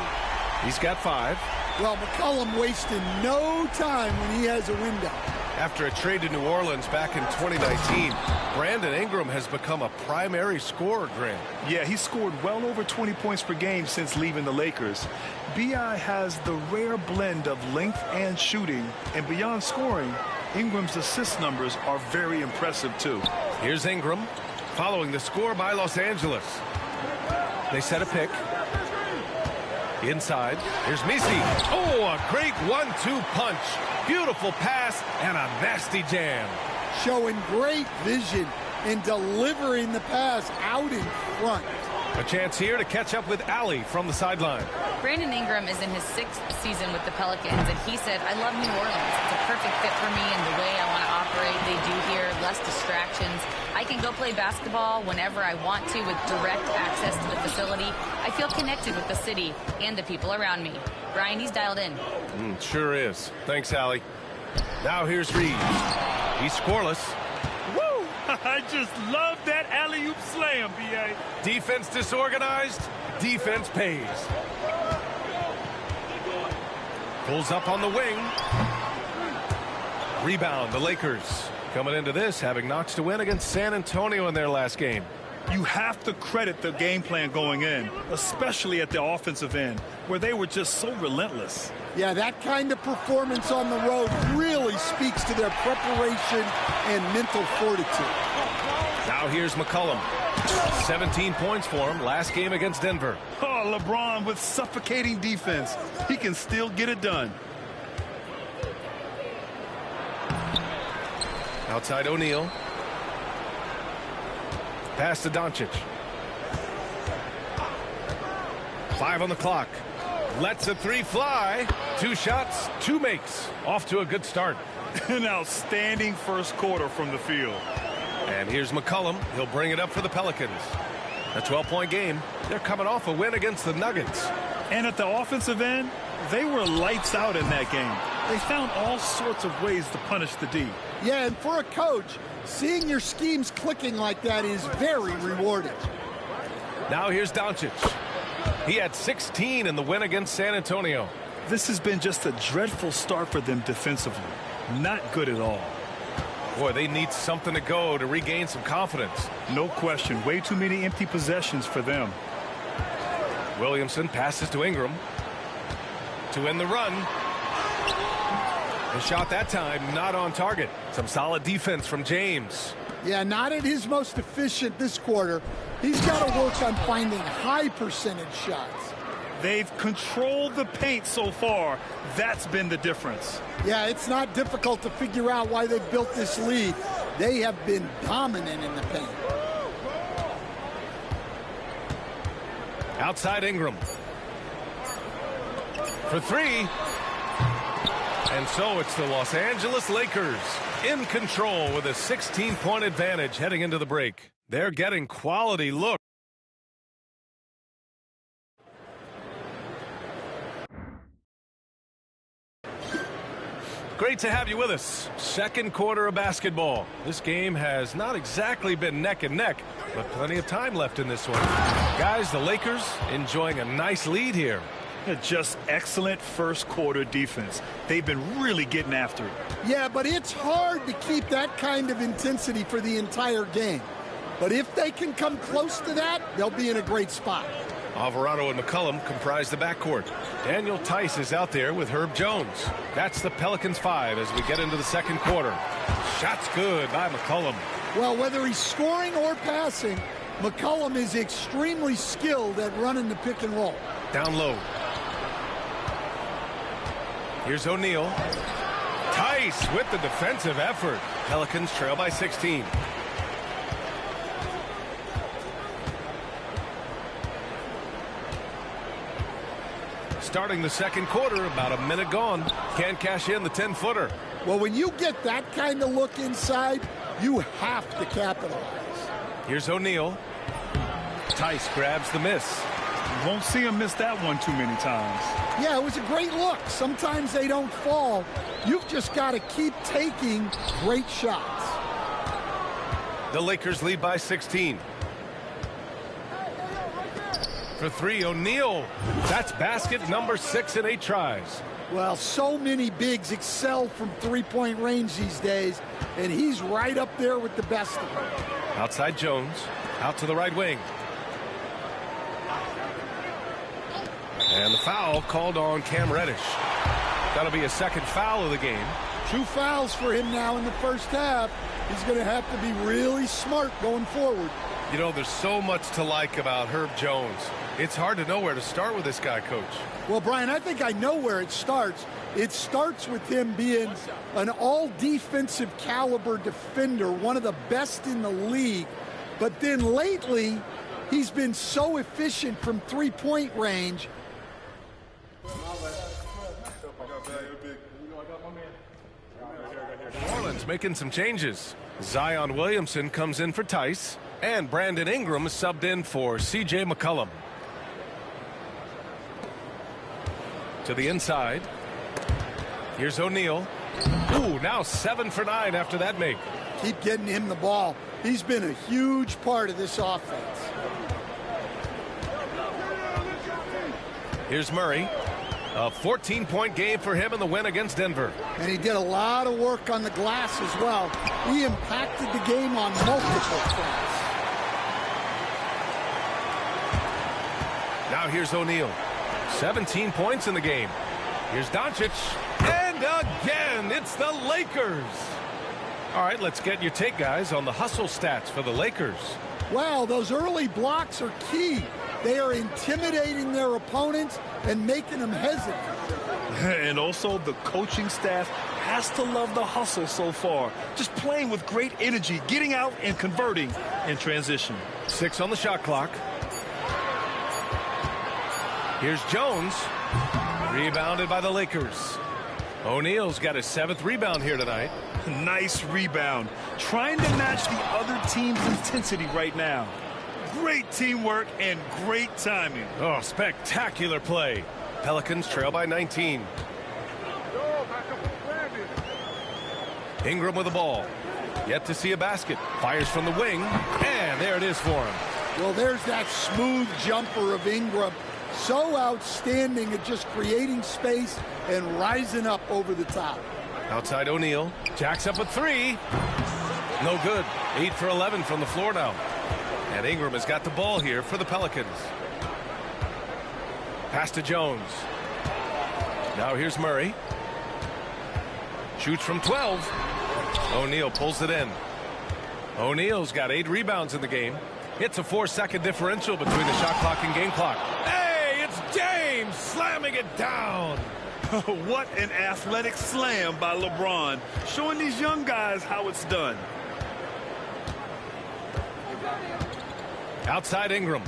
He's got 5. Well, McCollum wasted no time when he has a window. After a trade to New Orleans back in 2019, Brandon Ingram has become a primary scorer, Grant. Yeah, he scored well over 20 points per game since leaving the Lakers. B.I. has the rare blend of length and shooting, and beyond scoring, Ingram's assist numbers are very impressive, too. Here's Ingram, following the score by Los Angeles. They set a pick. Inside, here's Messi. Oh, a great 1-2 punch. Beautiful pass and a nasty jam. Showing great vision and delivering the pass out in front. A chance here to catch up with Allie from the sideline. Brandon Ingram is in his 6th season with the Pelicans, and he said, I love New Orleans. It's a perfect fit for me and the way I want to operate. They do here, less distractions. I can go play basketball whenever I want to with direct access to the facility. I feel connected with the city and the people around me. Brian, he's dialed in. Sure is. Thanks, Allie. Now here's Reed. He's scoreless. Woo! I just love that alley-oop slam, B.A. Defense disorganized. Defense pays. Pulls up on the wing. Rebound, the Lakers. Coming into this, having knocks to win against San Antonio in their last game. You have to credit the game plan going in, especially at the offensive end, where they were just so relentless. Yeah, that kind of performance on the road really speaks to their preparation and mental fortitude. Now Now here's McCollum. 17 points for him last game against Denver. Oh, LeBron with suffocating defense. He can still get it done. Outside O'Neal. Pass to Doncic. 5 on the clock. Lets a three fly. 2 shots, 2 makes. Off to a good start. An outstanding first quarter from the field. And here's McCollum. He'll bring it up for the Pelicans. A 12-point game. They're coming off a win against the Nuggets. And at the offensive end, they were lights out in that game. They found all sorts of ways to punish the D. Yeah, and for a coach, seeing your schemes clicking like that is very rewarding. Now here's Doncic. He had 16 in the win against San Antonio. This has been just a dreadful start for them defensively. Not good at all. Boy, they need something to go to regain some confidence. No question. Way too many empty possessions for them. Williamson passes to Ingram to end the run. The shot that time not on target. Some solid defense from James. Yeah, not at his most efficient this quarter. He's got to work on finding high percentage shots. They've controlled the paint so far. That's been the difference. Yeah, it's not difficult to figure out why they've built this lead. They have been dominant in the paint. Outside Ingram. For 3. And so it's the Los Angeles Lakers in control with a 16-point advantage heading into the break. They're getting quality look. Great to have you with us. Second quarter of basketball. This game has not exactly been neck and neck, but plenty of time left in this one. Guys, the Lakers enjoying a nice lead here. Just excellent first quarter defense. They've been really getting after it. Yeah, but it's hard to keep that kind of intensity for the entire game. But if they can come close to that, they'll be in a great spot. Alvarado and McCollum comprise the backcourt. Daniel Tice is out there with Herb Jones. That's the Pelicans 5 as we get into the second quarter. Shots good by McCollum. Well, whether he's scoring or passing, McCollum is extremely skilled at running the pick and roll. Down low. Here's O'Neal. Tice with the defensive effort. Pelicans trail by 16. Starting the second quarter, about a minute gone. Can't cash in the 10-footer. Well, when you get that kind of look inside, you have to capitalize. Here's O'Neal. Tice grabs the miss. You won't see him miss that one too many times. Yeah, it was a great look. Sometimes they don't fall. You've just got to keep taking great shots. The Lakers lead by 16. For 3, O'Neal. That's basket number 6 in 8 tries. Well, so many bigs excel from three-point range these days, and he's right up there with the best of them. Outside Jones. Out to the right wing. And the foul called on Cam Reddish. That'll be a second foul of the game. 2 fouls for him now in the first half. He's going to have to be really smart going forward. You know, there's so much to like about Herb Jones. It's hard to know where to start with this guy, Coach. Well, Brian, I think I know where it starts. It starts with him being an all-defensive caliber defender, one of the best in the league. But then lately, he's been so efficient from three-point range. New Orleans making some changes. Zion Williamson comes in for Tice, and Brandon Ingram is subbed in for C.J. McCollum. To the inside. Here's O'Neal. Ooh, now 7 for 9 after that make. Keep getting him the ball. He's been a huge part of this offense. Here's Murray. A 14-point game for him in the win against Denver. And he did a lot of work on the glass as well. He impacted the game on multiple fronts. Now here's O'Neal. 17 points in the game. Here's Doncic. And again, it's the Lakers. All right, let's get your take, guys, on the hustle stats for the Lakers. Well, those early blocks are key. They are intimidating their opponents and making them hesitant. And also, the coaching staff has to love the hustle so far. Just playing with great energy, getting out and converting in transition. 6 on the shot clock. Here's Jones. Rebounded by the Lakers. O'Neal's got his 7th rebound here tonight. Nice rebound. Trying to match the other team's intensity right now. Great teamwork and great timing. Oh, spectacular play. Pelicans trail by 19. Ingram with the ball. Yet to see a basket. Fires from the wing. And there it is for him. Well, there's that smooth jumper of Ingram. So outstanding at just creating space and rising up over the top. Outside O'Neal. Jacks up a 3. No good. 8 for 11 from the floor now. And Ingram has got the ball here for the Pelicans. Pass to Jones. Now here's Murray. Shoots from 12. O'Neal pulls it in. O'Neal's got 8 rebounds in the game. It's a 4-second differential between the shot clock and game clock. Hey, it's James slamming it down. What an athletic slam by LeBron, showing these young guys how it's done. Outside Ingram.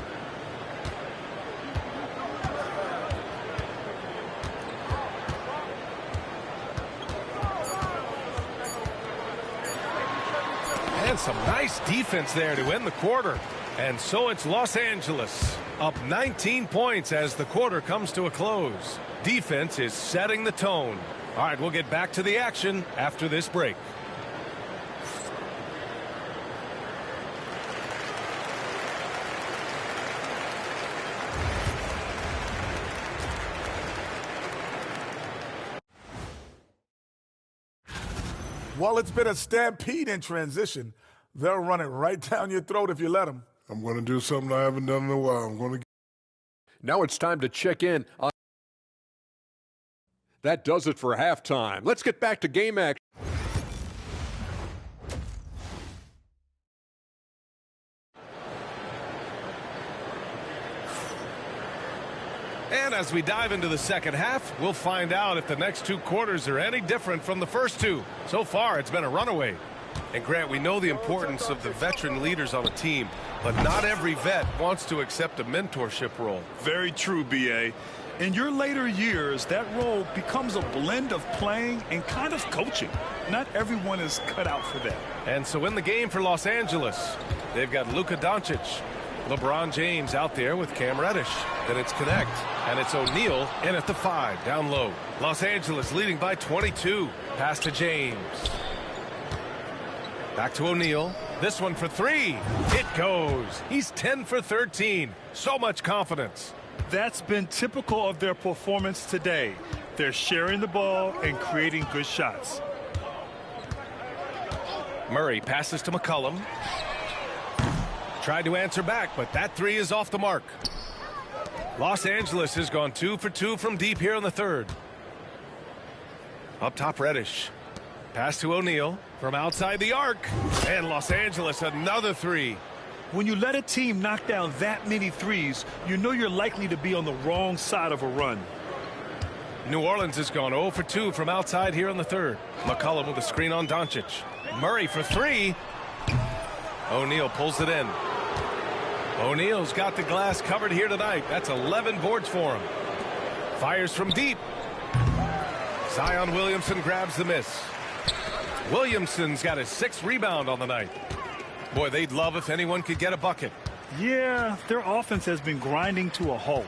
And some nice defense there to end the quarter. And so it's Los Angeles up 19 points as the quarter comes to a close. Defense is setting the tone. All right, we'll get back to the action after this break. Well, it's been a stampede in transition. They'll run it right down your throat if you let them. I'm going to do something I haven't done in a while. I'm going to. Now it's time to check in on. That does it for halftime. Let's get back to game action. And as we dive into the second half, we'll find out if the next 2 quarters are any different from the first 2. So far, it's been a runaway. And Grant, we know the importance of the veteran leaders on a team, but not every vet wants to accept a mentorship role. Very true, B.A. In your later years, that role becomes a blend of playing and kind of coaching. Not everyone is cut out for that. And so in the game for Los Angeles, they've got Luka Doncic, LeBron James out there with Cam Reddish. Then it's Connect, and it's O'Neal in at the 5, down low. Los Angeles leading by 22. Pass to James. Back to O'Neal. This one for 3. It goes. He's 10 for 13. So much confidence. That's been typical of their performance today. They're sharing the ball and creating good shots. Murray passes to McCollum. Tried to answer back, but that 3 is off the mark. Los Angeles has gone 2 for 2 from deep here in the third. Up top, Reddish. Pass to O'Neal from outside the arc. And Los Angeles another 3. When you let a team knock down that many threes, you know you're likely to be on the wrong side of a run. New Orleans has gone 0 for 2 from outside here in the third. McCollum with a screen on Doncic. Murray for 3. O'Neal pulls it in. O'Neal's got the glass covered here tonight. That's 11 boards for him. Fires from deep. Zion Williamson grabs the miss. Williamson's got his 6th rebound on the night. Boy, they'd love if anyone could get a bucket. Yeah, their offense has been grinding to a halt.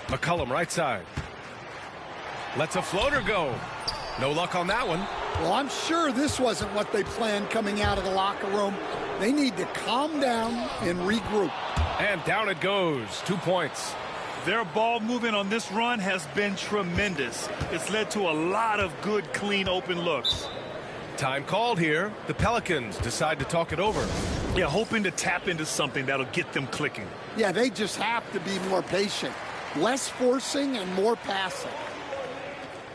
McCollum right side. Lets a floater go. No luck on that one. Well, I'm sure this wasn't what they planned coming out of the locker room. They need to calm down and regroup. And down it goes. 2 points. Their ball movement on this run has been tremendous. It's led to a lot of good, clean, open looks. Time called here. The Pelicans decide to talk it over. Yeah, hoping to tap into something that'll get them clicking. Yeah, they just have to be more patient. Less forcing and more passing.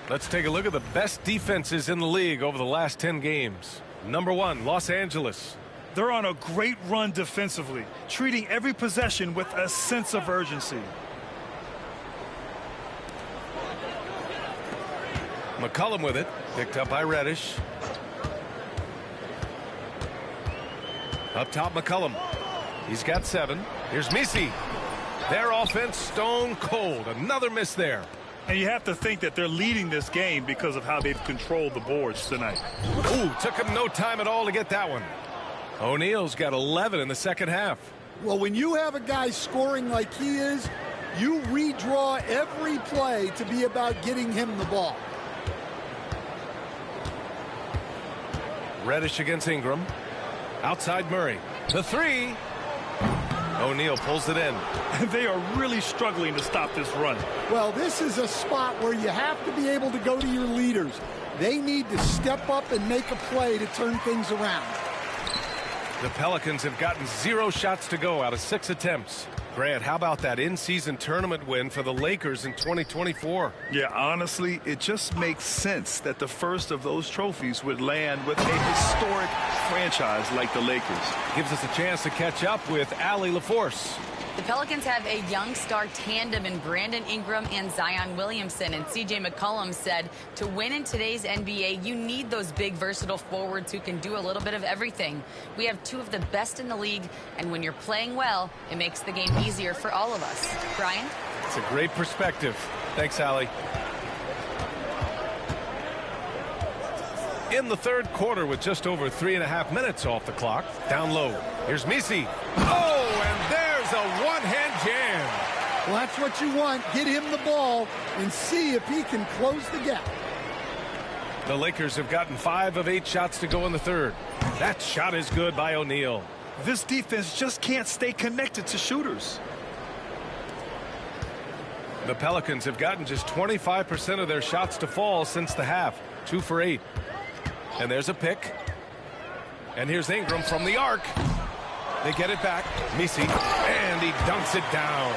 Let's take a look at the best defenses in the league over the last 10 games. Number 1, Los Angeles. They're on a great run defensively, treating every possession with a sense of urgency. McCollum with it, picked up by Reddish. Up top, McCollum. He's got 7. Here's Misi. Their offense stone cold. Another miss there. And you have to think that they're leading this game because of how they've controlled the boards tonight. Ooh, took him no time at all to get that one. O'Neal's got 11 in the second half. Well, when you have a guy scoring like he is, you redraw every play to be about getting him the ball. Reddish against Ingram. Outside Murray. The 3. O'Neal pulls it in. They are really struggling to stop this run. Well, this is a spot where you have to be able to go to your leaders. They need to step up and make a play to turn things around. The Pelicans have gotten 0 shots to go out of 6 attempts. Grant, how about that in-season tournament win for the Lakers in 2024? Yeah, honestly, it just makes sense that the first of those trophies would land with a historic franchise like the Lakers. Gives us a chance to catch up with Allie LaForce. The Pelicans have a young star tandem in Brandon Ingram and Zion Williamson, and C.J. McCollum said to win in today's NBA, you need those big, versatile forwards who can do a little bit of everything. We have 2 of the best in the league, and when you're playing well, it makes the game easier for all of us. Brian? It's a great perspective. Thanks, Allie. In the third quarter with just over 3.5 minutes off the clock. Down low. Here's Misi. Oh, and there's a one-hand jam. Well, that's what you want. Get him the ball and see if he can close the gap. The Lakers have gotten 5 of 8 shots to go in the third. That shot is good by O'Neal. This defense just can't stay connected to shooters. The Pelicans have gotten just 25% of their shots to fall since the half. 2 for 8. And there's a pick. And here's Ingram from the arc. They get it back. Misi. And he dunks it down.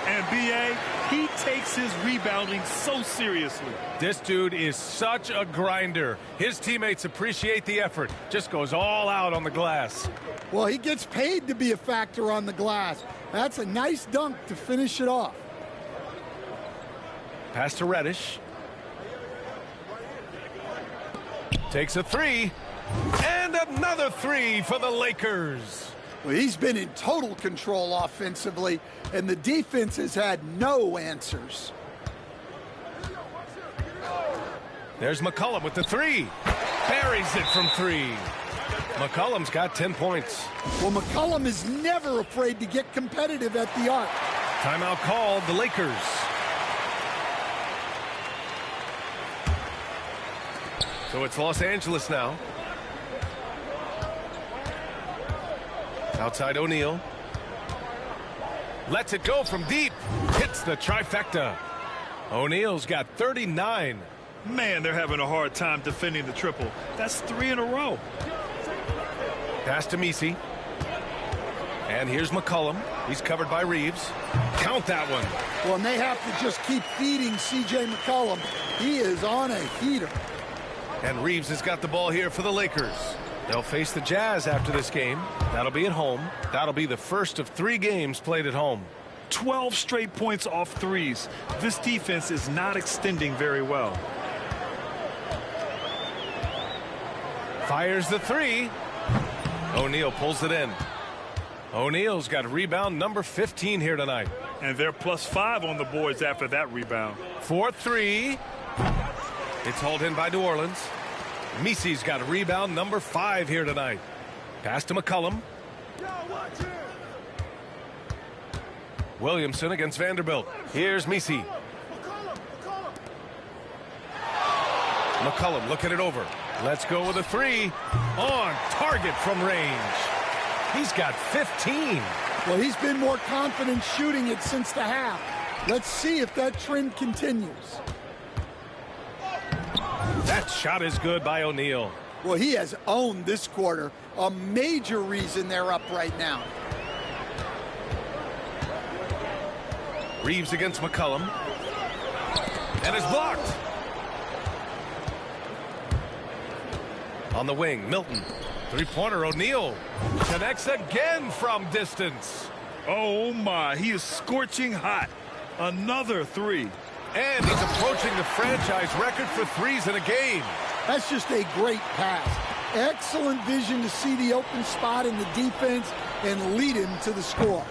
And B.A., he takes his rebounding so seriously. This dude is such a grinder. His teammates appreciate the effort. Just goes all out on the glass. Well, he gets paid to be a factor on the glass. That's a nice dunk to finish it off. Pass to Reddish. Takes a 3. And another 3 for the Lakers. Well, he's been in total control offensively, and the defense has had no answers. There's McCollum with the 3. Buries it from 3. McCollum's got 10 points. Well, McCollum is never afraid to get competitive at the arc. Timeout called, the Lakers. So it's Los Angeles now. Outside O'Neal. Lets it go from deep. Hits the trifecta. O'Neal's got 39. Man, they're having a hard time defending the triple. That's 3 in a row. Pass to Misi. And here's McCollum. He's covered by Reeves. Count that one. Well, and they have to just keep feeding C.J. McCollum. He is on a heater. And Reeves has got the ball here for the Lakers. They'll face the Jazz after this game. That'll be at home. That'll be the first of 3 games played at home. 12 straight points off threes. This defense is not extending very well. Fires the 3. O'Neal pulls it in. O'Neal's got rebound number 15 here tonight. And they're +5 on the boards after that rebound. 4-3. It's hauled in by New Orleans. Misi's got rebound number 5 here tonight. Pass to McCollum. Williamson against Vanderbilt. Here's Misi. McCollum looking it over. Let's go with a 3. On target from range. He's got 15. Well, he's been more confident shooting it since the half. Let's see if that trend continues. That shot is good by O'Neal. Well, he has owned this quarter. A major reason they're up right now. Reeves against McCollum. And is blocked. On the wing, Milton. Three-pointer, O'Neal. Connects again from distance. Oh, my. He is scorching hot. Another three. And he's approaching the franchise record for threes in a game. That's just a great pass. Excellent vision to see the open spot in the defense and lead him to the score.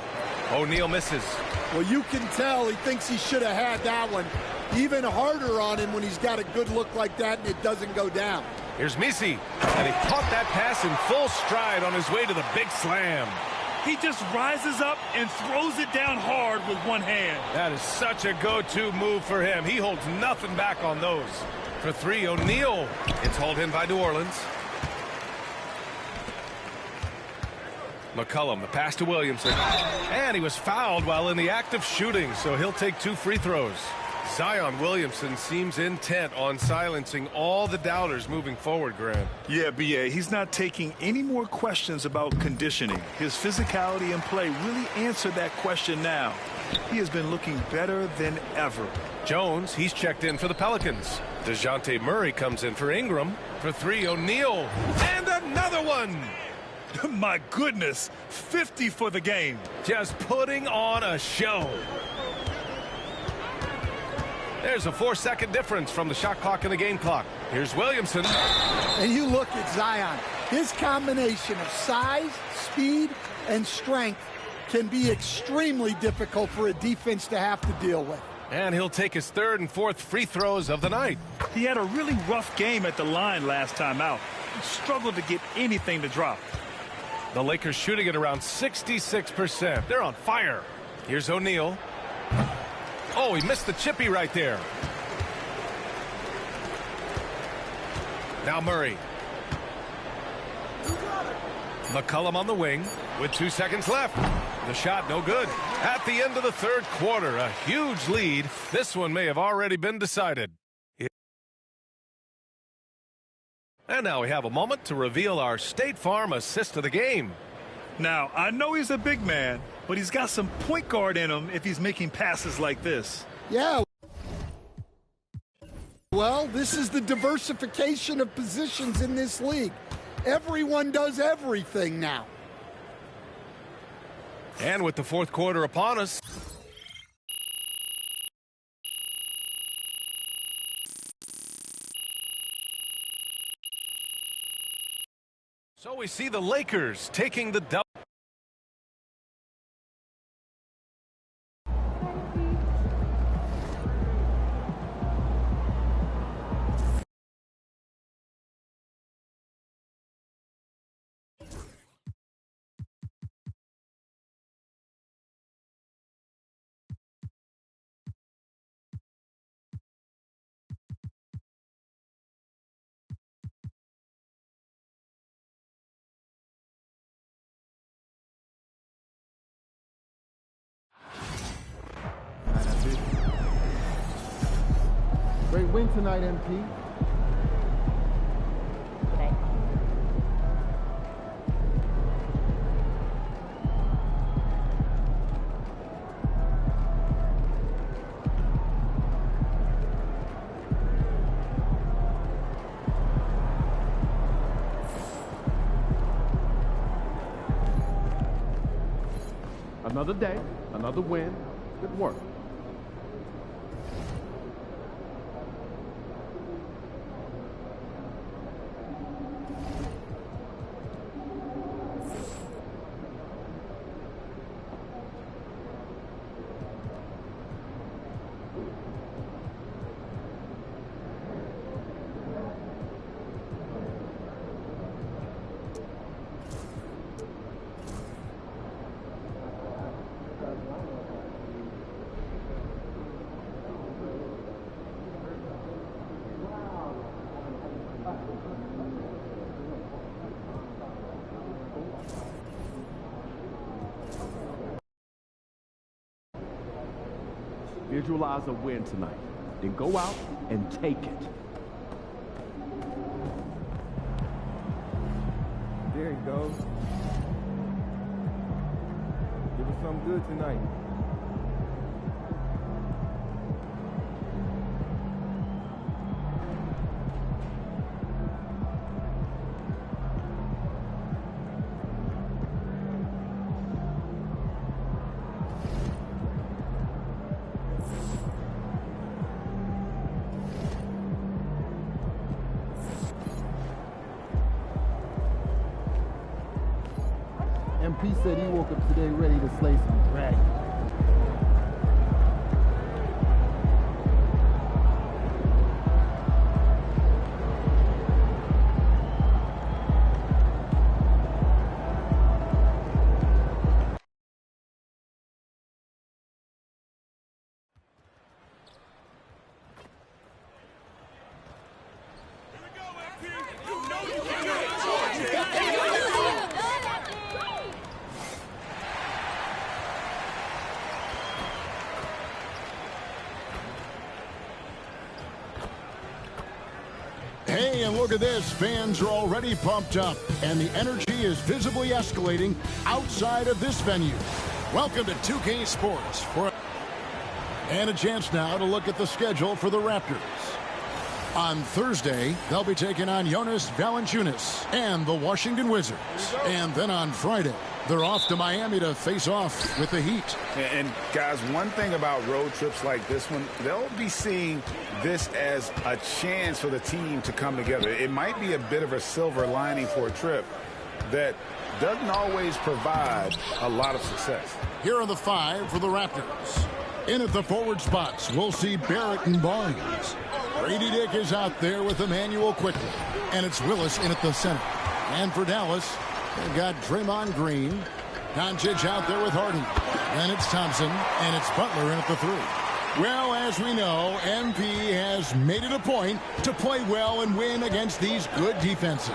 O'Neal misses. Well, you can tell he thinks he should have had that one. Even harder on him when he's got a good look like that and it doesn't go down. Here's Misi, and he caught that pass in full stride on his way to the big slam. He just rises up and throws it down hard with one hand. That is such a go-to move for him. He holds nothing back on those. For three, O'Neal. It's hauled in by New Orleans. McCollum, the pass to Williamson. And he was fouled while in the act of shooting, so he'll take 2 free throws. Zion Williamson seems intent on silencing all the doubters moving forward, Grant. Yeah, B.A., he's not taking any more questions about conditioning. His physicality and play really answered that question now. He has been looking better than ever. Jones, he's checked in for the Pelicans. DeJounte Murray comes in for Ingram. For three, O'Neal. And another one! My goodness, 50 for the game. Just putting on a show. There's a 4-second difference from the shot clock and the game clock. Here's Williamson. And you look at Zion. His combination of size, speed, and strength can be extremely difficult for a defense to have to deal with. And he'll take his 3rd and 4th free throws of the night. He had a really rough game at the line last time out. He struggled to get anything to drop. The Lakers shooting at around 66%. They're on fire. Here's O'Neal. Oh, he missed the chippy right there. Now Murray. McCollum on the wing with 2 seconds left. The shot no good. At the end of the 3rd quarter, a huge lead. This one may have already been decided. And now we have a moment to reveal our State Farm assist of the game. Now, I know he's a big man, but he's got some point guard in him if he's making passes like this. Yeah. Well, this is the diversification of positions in this league. Everyone does everything now. And with the 4th quarter upon us, so we see the Lakers taking the double. Great win tonight, MP. Okay. Another day, another win. Good work. Visualize a win tonight. Then go out and take it. There he goes. Give us something good tonight. said he woke up today ready to slay some dragons. Hey, and look at this. Fans are already pumped up, and the energy is visibly escalating outside of this venue. Welcome to 2K Sports. And a chance now to look at the schedule for the Raptors. On Thursday, they'll be taking on Jonas Valanciunas and the Washington Wizards. And then on Friday, they're off to Miami to face off with the Heat. And guys, one thing about road trips like this one, they'll be seeing this as a chance for the team to come together. It might be a bit of a silver lining for a trip that doesn't always provide a lot of success. Here are the five for the Raptors. In at the forward spots, we'll see Barrett and Barnes. Grady Dick is out there with Emmanuel quickly. And it's Willis in at the center. And for Dallas, they've got Draymond Green. Doncic out there with Harden. And it's Thompson. And it's Butler in at the three. Well, as we know, MP has made it a point to play well and win against these good defenses.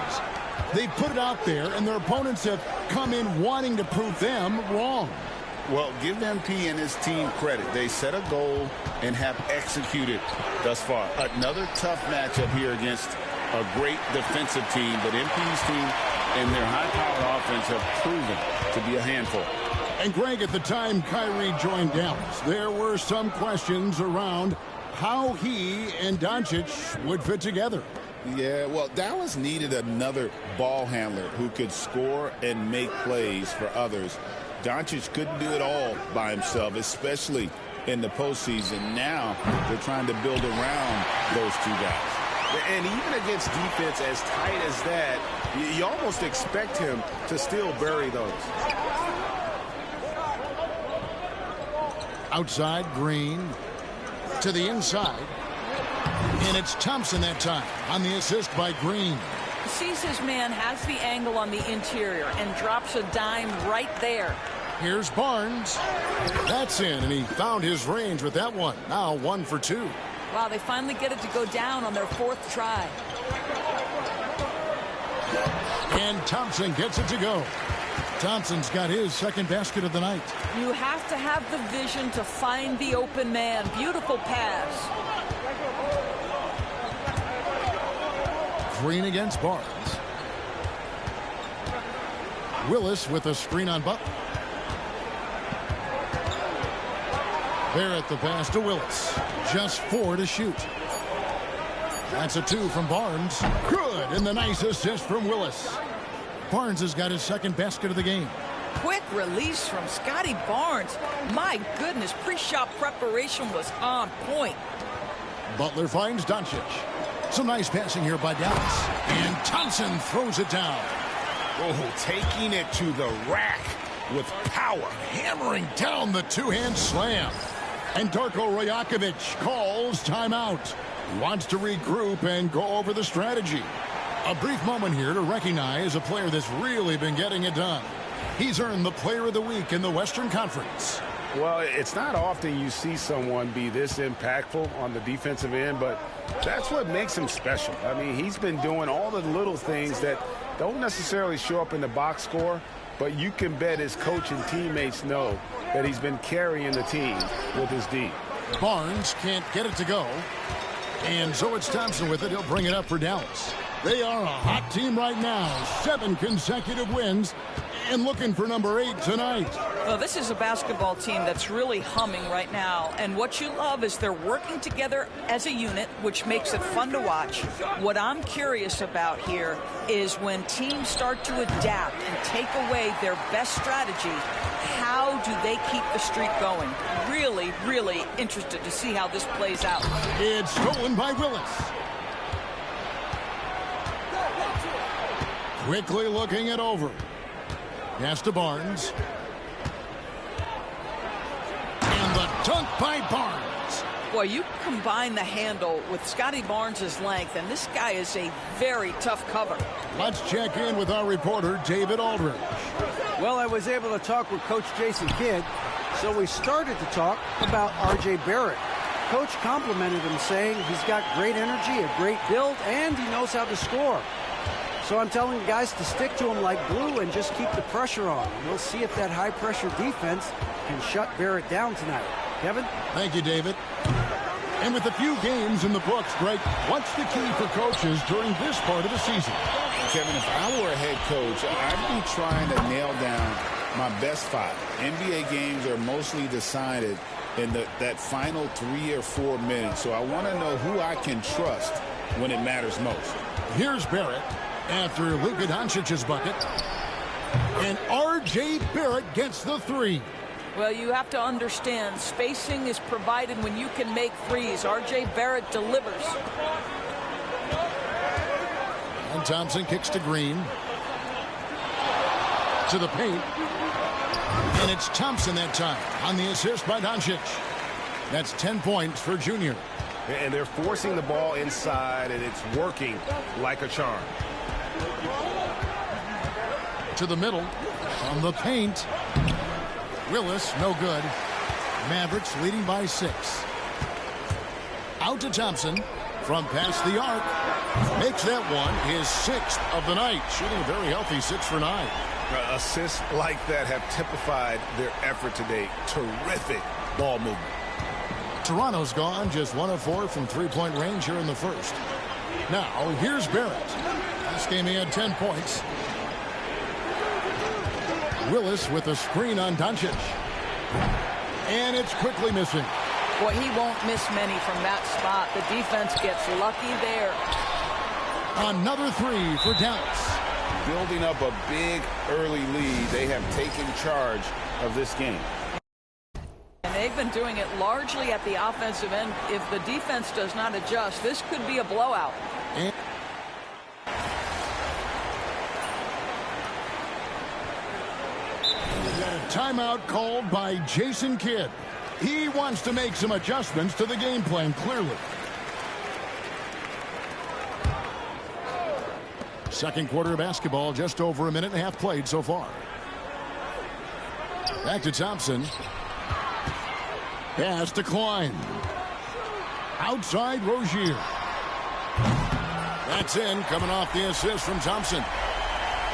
They put it out there, and their opponents have come in wanting to prove them wrong. Well, give MP and his team credit. They set a goal and have executed thus far. Another tough matchup here against a great defensive team, but MP's team and their high-powered offense have proven to be a handful. And Greg, at the time Kyrie joined Dallas, there were some questions around how he and Doncic would fit together. Yeah, well, Dallas needed another ball handler who could score and make plays for others. Doncic couldn't do it all by himself, especially in the postseason. Now they're trying to build around those two guys. And even against defense as tight as that, you almost expect him to still bury those. Outside, Green to the inside. And it's Thompson that time on the assist by Green. Sees his man, has the angle on the interior, and drops a dime right there. Here's Barnes. That's in, and he found his range with that one. Now 1 for 2. Wow, they finally get it to go down on their 4th try. And Thompson gets it to go. Thompson's got his second basket of the night. You have to have the vision to find the open man. Beautiful pass. Green against Barnes. Willis with a screen on Butler. Barrett the pass to Willis. Just 4 to shoot. That's a 2 from Barnes. Good, and the nice assist from Willis. Barnes has got his second basket of the game. Quick release from Scotty Barnes. My goodness, pre-shot preparation was on point. Butler finds Doncic. Some nice passing here by Dallas. And Thompson throws it down. Oh, taking it to the rack with power. Hammering down the two-hand slam. And Darko Rajakovic calls timeout. Wants to regroup and go over the strategy. A brief moment here to recognize a player that's really been getting it done. He's earned the Player of the Week in the Western Conference. Well, it's not often you see someone be this impactful on the defensive end, but that's what makes him special. I mean, he's been doing all the little things that don't necessarily show up in the box score, but you can bet his coach and teammates know that he's been carrying the team with his D. Barnes can't get it to go. And so it's Thompson with it. He'll bring it up for Dallas. They are a hot team right now. 7 consecutive wins and looking for number 8 tonight. Well, this is a basketball team that's really humming right now. And what you love is they're working together as a unit, which makes it fun to watch. What I'm curious about here is when teams start to adapt and take away their best strategy, how do they keep the streak going? Really, really interested to see how this plays out. It's stolen by Willis. Quickly looking it over. Pass to Barnes. And the dunk by Barnes. Boy, you combine the handle with Scotty Barnes' length, and this guy is a very tough cover. Let's check in with our reporter, David Aldridge. Well, I was able to talk with Coach Jason Kidd, so we started to talk about R.J. Barrett. Coach complimented him, saying he's got great energy, a great build, and he knows how to score. So I'm telling the guys to stick to him like glue and just keep the pressure on. We'll see if that high-pressure defense can shut Barrett down tonight. Kevin? Thank you, David. And with a few games in the books, Greg, what's the key for coaches during this part of the season? Kevin, if I were a head coach, I'd be trying to nail down my best 5. NBA games are mostly decided in that final 3 or 4 minutes. So I want to know who I can trust when it matters most. Here's Barrett after Luka Doncic's bucket. And R.J. Barrett gets the 3. Well, you have to understand, spacing is provided when you can make threes. R.J. Barrett delivers. And Thompson kicks to Green. To the paint. And it's Thompson that time on the assist by Doncic. That's 10 points for Junior. And they're forcing the ball inside, and it's working like a charm. To the middle. On the paint. Willis, no good. Mavericks leading by 6. Out to Thompson from past the arc. Makes that one his 6th of the night. Shooting a very healthy 6 for 9. Assists like that have typified their effort today. Terrific ball movement. Toronto's gone just 1 of 4 from three-point range here in the first. Now, here's Barrett. This game he had 10 points. Willis with a screen on Doncic. And it's quickly missing. Boy, he won't miss many from that spot. The defense gets lucky there. Another 3 for Dallas. Building up a big early lead. They have taken charge of this game. And they've been doing it largely at the offensive end. If the defense does not adjust, this could be a blowout. And timeout called by Jason Kidd. He wants to make some adjustments to the game plan, clearly. Second quarter of basketball, just over a minute and a half played so far. Back to Thompson. Pass to Klein. Outside Rozier. That's in, coming off the assist from Thompson.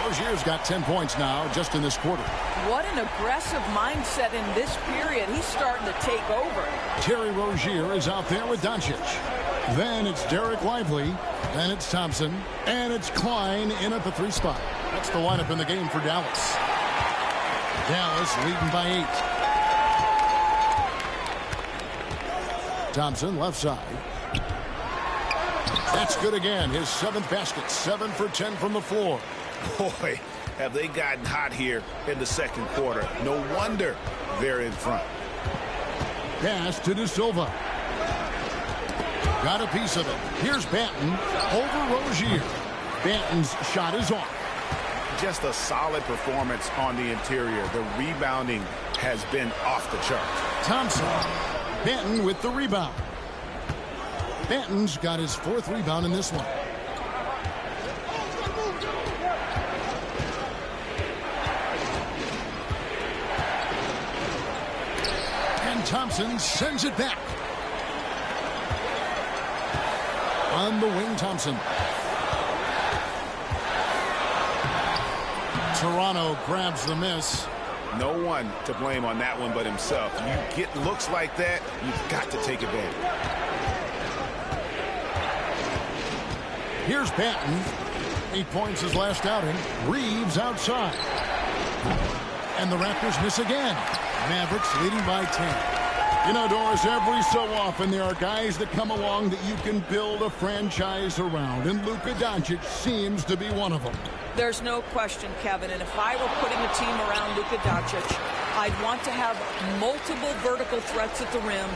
Rozier's got 10 points now just in this quarter. What an aggressive mindset in this period. He's starting to take over. Terry Rozier is out there with Doncic. Then it's Derek Lively. Then it's Thompson. And it's Klein in at the 3 spot. That's the lineup in the game for Dallas. Dallas leading by 8. Thompson left side. That's good again. His 7th basket. 7 for 10 from the floor. Boy, have they gotten hot here in the second quarter. No wonder they're in front. Pass to De Silva. Got a piece of it. Here's Banton over Rozier. Banton's shot is off. Just a solid performance on the interior. The rebounding has been off the charts. Thompson. Banton with the rebound. Banton's got his 4th rebound in this one. And Thompson sends it back. On the wing, Thompson. Toronto grabs the miss. No one to blame on that one but himself. You get looks like that, you've got to take advantage. Here's Banton. 8 points his last outing. Reeves outside. And the Raptors miss again. Mavericks leading by 10. You know, Doris, every so often there are guys that come along that you can build a franchise around, and Luka Doncic seems to be one of them. There's no question, Kevin, and if I were putting a team around Luka Doncic, I'd want to have multiple vertical threats at the rim,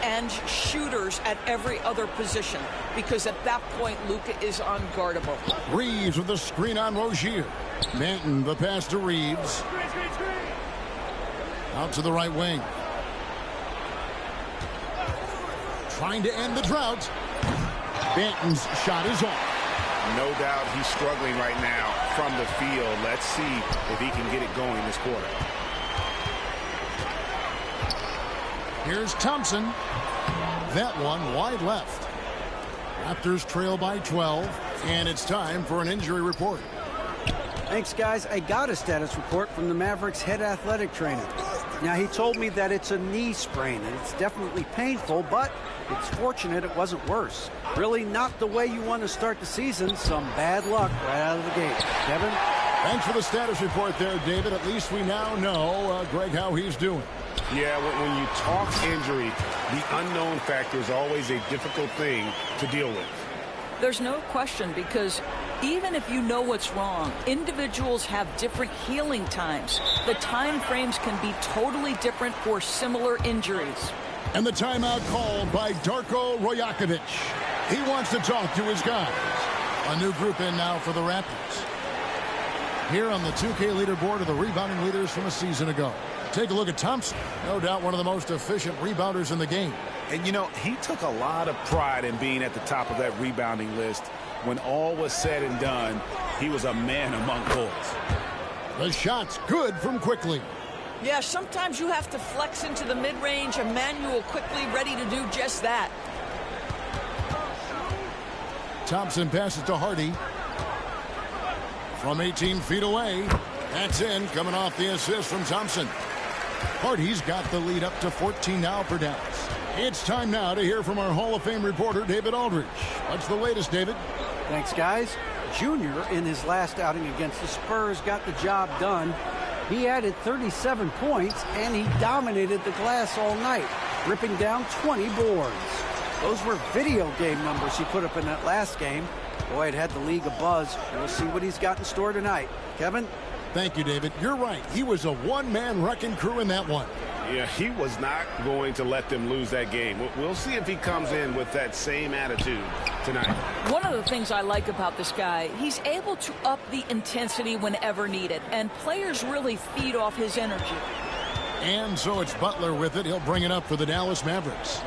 and shooters at every other position, because at that point, Luka is unguardable. Reeves with the screen on Rozier. Manton, the pass to Reeves. Out to the right wing. Trying to end the drought. Banton's shot is off. No doubt he's struggling right now from the field. Let's see if he can get it going this quarter. Here's Thompson. That one wide left. Raptors trail by 12, and it's time for an injury report. Thanks, guys. I got a status report from the Mavericks head athletic trainer. Now, he told me that it's a knee sprain, and it's definitely painful, but it's fortunate it wasn't worse. Really not the way you want to start the season. Some bad luck right out of the gate. Kevin? Thanks for the status report there, David. At least we now know, Greg, how he's doing. Yeah, when you talk injury, the unknown factor is always a difficult thing to deal with. There's no question, because even if you know what's wrong, individuals have different healing times. The time frames can be totally different for similar injuries. And the timeout called by Darko Rajakovic. He wants to talk to his guys. A new group in now for the Raptors. Here on the 2K leaderboard are the rebounding leaders from a season ago. Take a look at Thompson. No doubt one of the most efficient rebounders in the game. And, you know, he took a lot of pride in being at the top of that rebounding list. When all was said and done, he was a man among bulls. The shot's good from Quickly. Yeah, sometimes you have to flex into the mid-range. Emmanuel Quickly ready to do just that. Thompson passes to Hardy. From 18 feet away. That's in, coming off the assist from Thompson. Hardy's got the lead up to 14 now for Dallas. It's time now to hear from our Hall of Fame reporter, David Aldridge. What's the latest, David? Thanks, guys. Junior, in his last outing against the Spurs, got the job done. He added 37 points, and he dominated the glass all night, ripping down 20 boards. Those were video game numbers he put up in that last game. Boy, it had the league abuzz. We'll see what he's got in store tonight. Kevin? Thank you, David. You're right. He was a one-man wrecking crew in that one. Yeah, he was not going to let them lose that game. We'll see if he comes in with that same attitude tonight. One of the things I like about this guy, he's able to up the intensity whenever needed, and players really feed off his energy. And so it's Butler with it. He'll bring it up for the Dallas Mavericks.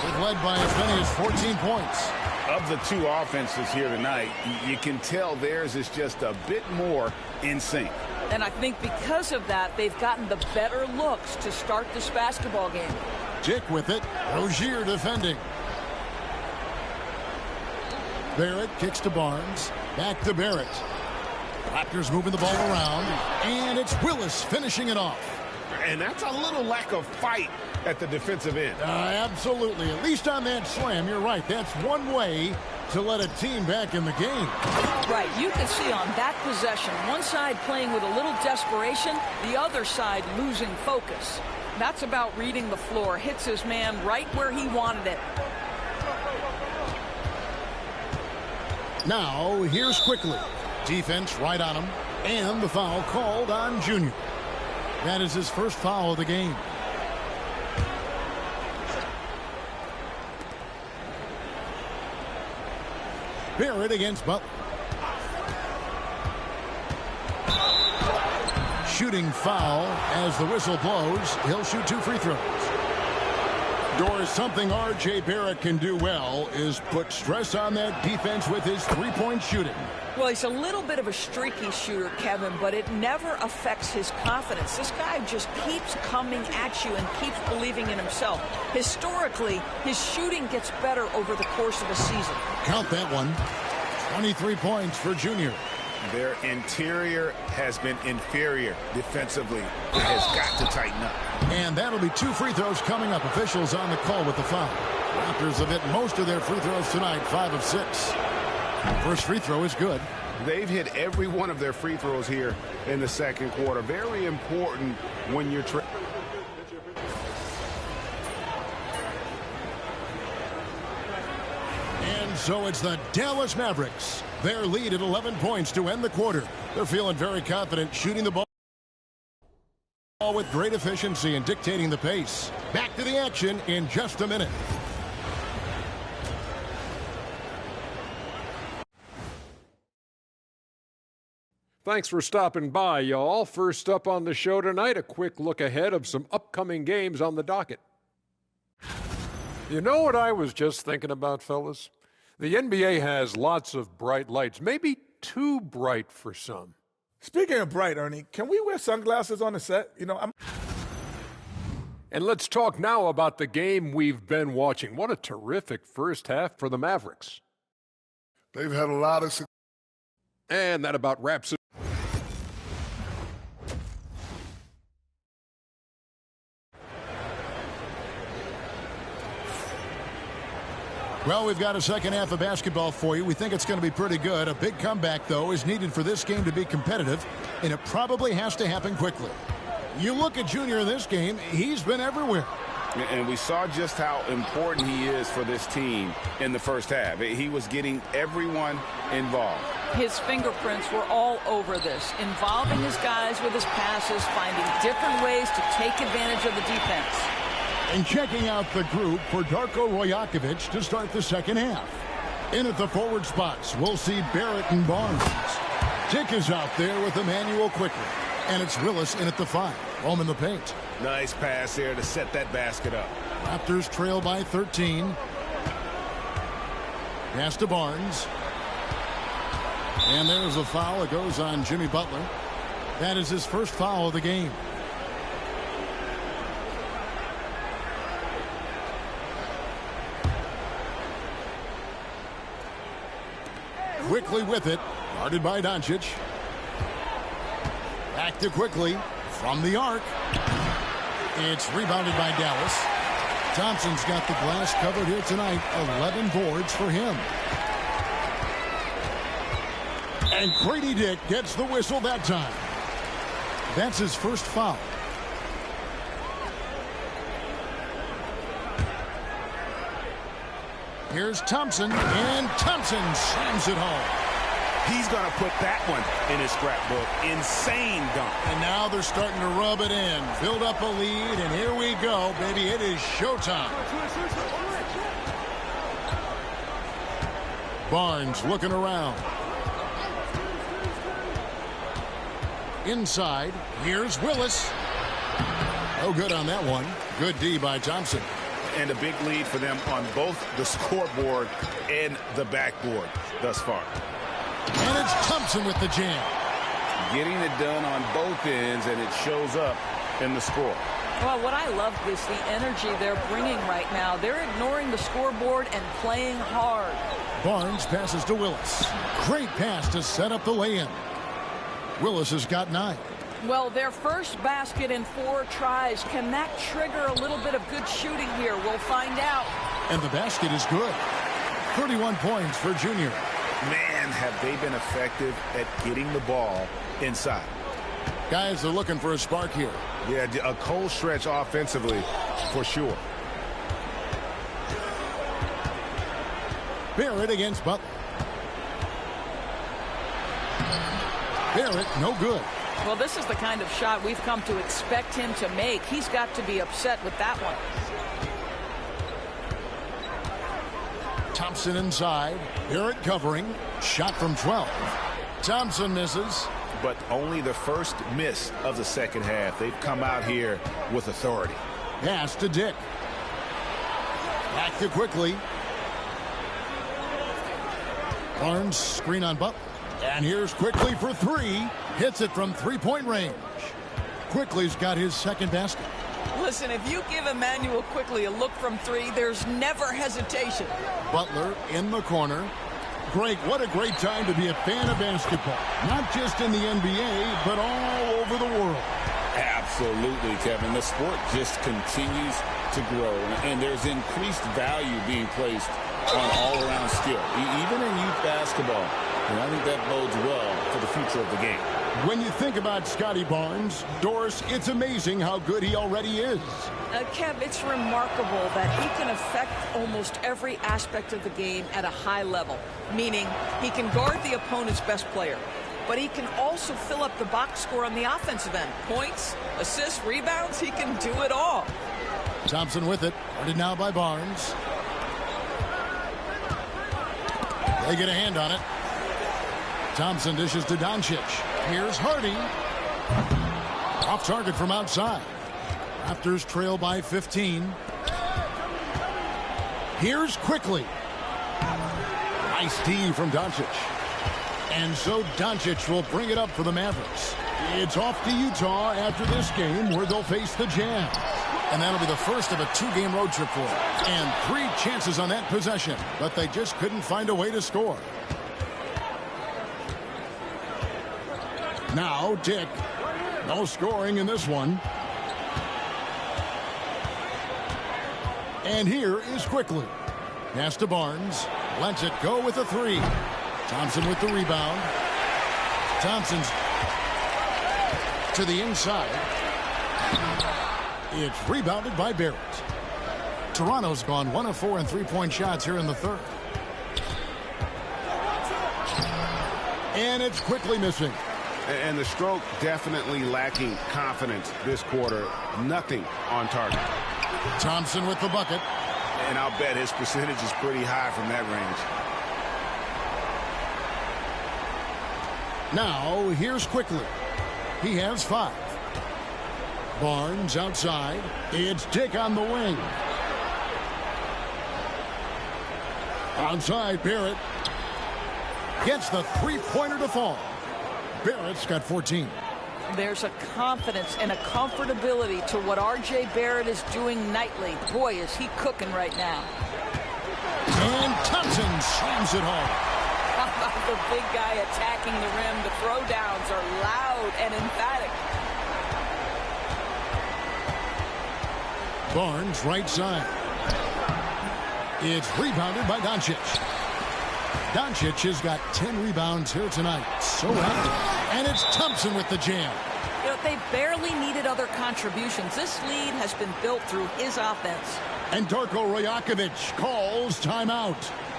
They're led by as many as 14 points. Of the two offenses here tonight, you can tell theirs is just a bit more in sync. And I think because of that, they've gotten the better looks to start this basketball game. Dick with it. Rozier defending. Barrett kicks to Barnes. Back to Barrett. Raptors moving the ball around. And it's Willis finishing it off. And that's a little lack of fight at the defensive end. Absolutely. At least on that slam, you're right. That's one way to let a team back in the game. Right. You can see on that possession, one side playing with a little desperation, the other side losing focus. That's about reading the floor. Hits his man right where he wanted it. Now, here's Quickly. Defense right on him. And the foul called on Junior. That is his first foul of the game. Barrett against Butler. Shooting foul as the whistle blows. He'll shoot 2 free throws. Doris, something R.J. Barrett can do well is put stress on that defense with his three-point shooting. Well, he's a little bit of a streaky shooter, Kevin, but it never affects his confidence. This guy just keeps coming at you and keeps believing in himself. Historically, his shooting gets better over the course of a season. Count that one. 23 points for Junior. Their interior has been inferior defensively. It has got to tighten up. And that'll be 2 free throws coming up. Officials on the call with the foul. Raptors have hit most of their free throws tonight, 5 of 6. First free throw is good. They've hit every one of their free throws here in the second quarter. Very important when you're And so it's the Dallas Mavericks. Their lead at 11 points to end the quarter. They're feeling very confident shooting the ball With great efficiency and dictating the pace. Back to the action in just a minute. Thanks for stopping by, y'all. First up on the show tonight, a quick look ahead of some upcoming games on the docket. You know what I was just thinking about, fellas? The NBA has lots of bright lights, maybe too bright for some. Speaking of bright, Ernie, can we wear sunglasses on the set? And let's talk now about the game we've been watching. What a terrific first half for the Mavericks. They've had a lot of success. And that about wraps it. Well, we've got a second half of basketball for you. We think it's going to be pretty good. A big comeback, though, is needed for this game to be competitive, and it probably has to happen quickly. You look at Junior in this game, he's been everywhere. And we saw just how important he is for this team in the first half. He was getting everyone involved. His fingerprints were all over this, involving his guys with his passes, finding different ways to take advantage of the defense. And checking out the group for Darko Rajakovic to start the second half. In at the forward spots, we'll see Barrett and Barnes. Dick is out there with Emmanuel quickly. And it's Willis in at the 5, home in the paint. Nice pass there to set that basket up. Raptors trail by 13. Pass to Barnes. And there's a foul. It goes on Jimmy Butler. That is his first foul of the game. Quickly with it, guarded by Doncic. Back to Quickly from the arc. It's rebounded by Dallas. Thompson's got the glass covered here tonight. 11 boards for him. And Grady Dick gets the whistle that time. That's his first foul. Here's Thompson, and Thompson slams it home. He's going to put that one in his scrapbook. Insane dunk. And now they're starting to rub it in. Build up a lead, and here we go, baby. It is showtime. Barnes looking around. Inside, here's Willis. No good on that one. Good D by Thompson. And a big lead for them on both the scoreboard and the backboard thus far. And it's Thompson with the jam. Getting it done on both ends, and it shows up in the score. Well, what I love is the energy they're bringing right now. They're ignoring the scoreboard and playing hard. Barnes passes to Willis. Great pass to set up the lay-in. Willis has got 9. Well, their first basket in 4 tries. Can that trigger a little bit of good shooting here? We'll find out. And the basket is good. 31 points for Junior. Man, have they been effective at getting the ball inside. Guys are looking for a spark here. Yeah, a cold stretch offensively for sure. Barrett against Butler. Barrett, no good. Well, this is the kind of shot we've come to expect him to make. He's got to be upset with that one. Thompson inside. Barrett covering. Shot from 12. Thompson misses. But only the first miss of the second half. They've come out here with authority. Pass to Dick. Back to Quickly. Barnes screen on Butler. And here's Quickly for 3. Hits it from 3-point range. Quickly's got his second basket. Listen, if you give Emmanuel Quickly a look from 3, there's never hesitation. Butler in the corner. Greg, what a great time to be a fan of basketball. Not just in the NBA, but all over the world. Absolutely, Kevin. The sport just continues to grow, and there's increased value being placed on all-around skill, even in youth basketball. And I think that bodes well for the future of the game. When you think about Scotty Barnes, Doris, it's amazing how good he already is. Kev, it's remarkable that he can affect almost every aspect of the game at a high level, meaning he can guard the opponent's best player. but he can also fill up the box score on the offensive end. Points, assists, rebounds, he can do it all. Thompson with it. Guarded now by Barnes. They get a hand on it. Thompson dishes to Doncic. Here's Hardy. Off target from outside. Raptors trail by 15. Here's Quickly. Nice D from Doncic. And so Doncic will bring it up for the Mavericks. It's off to Utah after this game where they'll face the Jazz. And that'll be the first of a 2-game road trip for them. And 3 chances on that possession, but they just couldn't find a way to score. Now Dick. No scoring in this one. And here is Quickly. Pass to Barnes. Lets it go with a 3. Thompson with the rebound. Thompson's to the inside. It's rebounded by Barrett. Toronto's gone 1 of 4 in 3-point shots here in the third. And it's Quickly missing. And the stroke definitely lacking confidence this quarter. Nothing on target. Thompson with the bucket. And I'll bet his percentage is pretty high from that range. Now, here's Quickly. He has 5. Barnes outside. It's Dick on the wing. Outside, Barrett. Gets the 3-pointer to fall. Barrett's got 14. There's a confidence and a comfortability to what R.J. Barrett is doing nightly. Boy, is he cooking right now. And Thompson slams it home. How about the big guy attacking the rim? The throwdowns are loud and emphatic. Barnes right side. It's rebounded by Doncic. Doncic has got 10 rebounds here tonight. So active. And it's Thompson with the jam. You know, they barely needed other contributions. This lead has been built through his offense. And Darko Rajakovic calls timeout.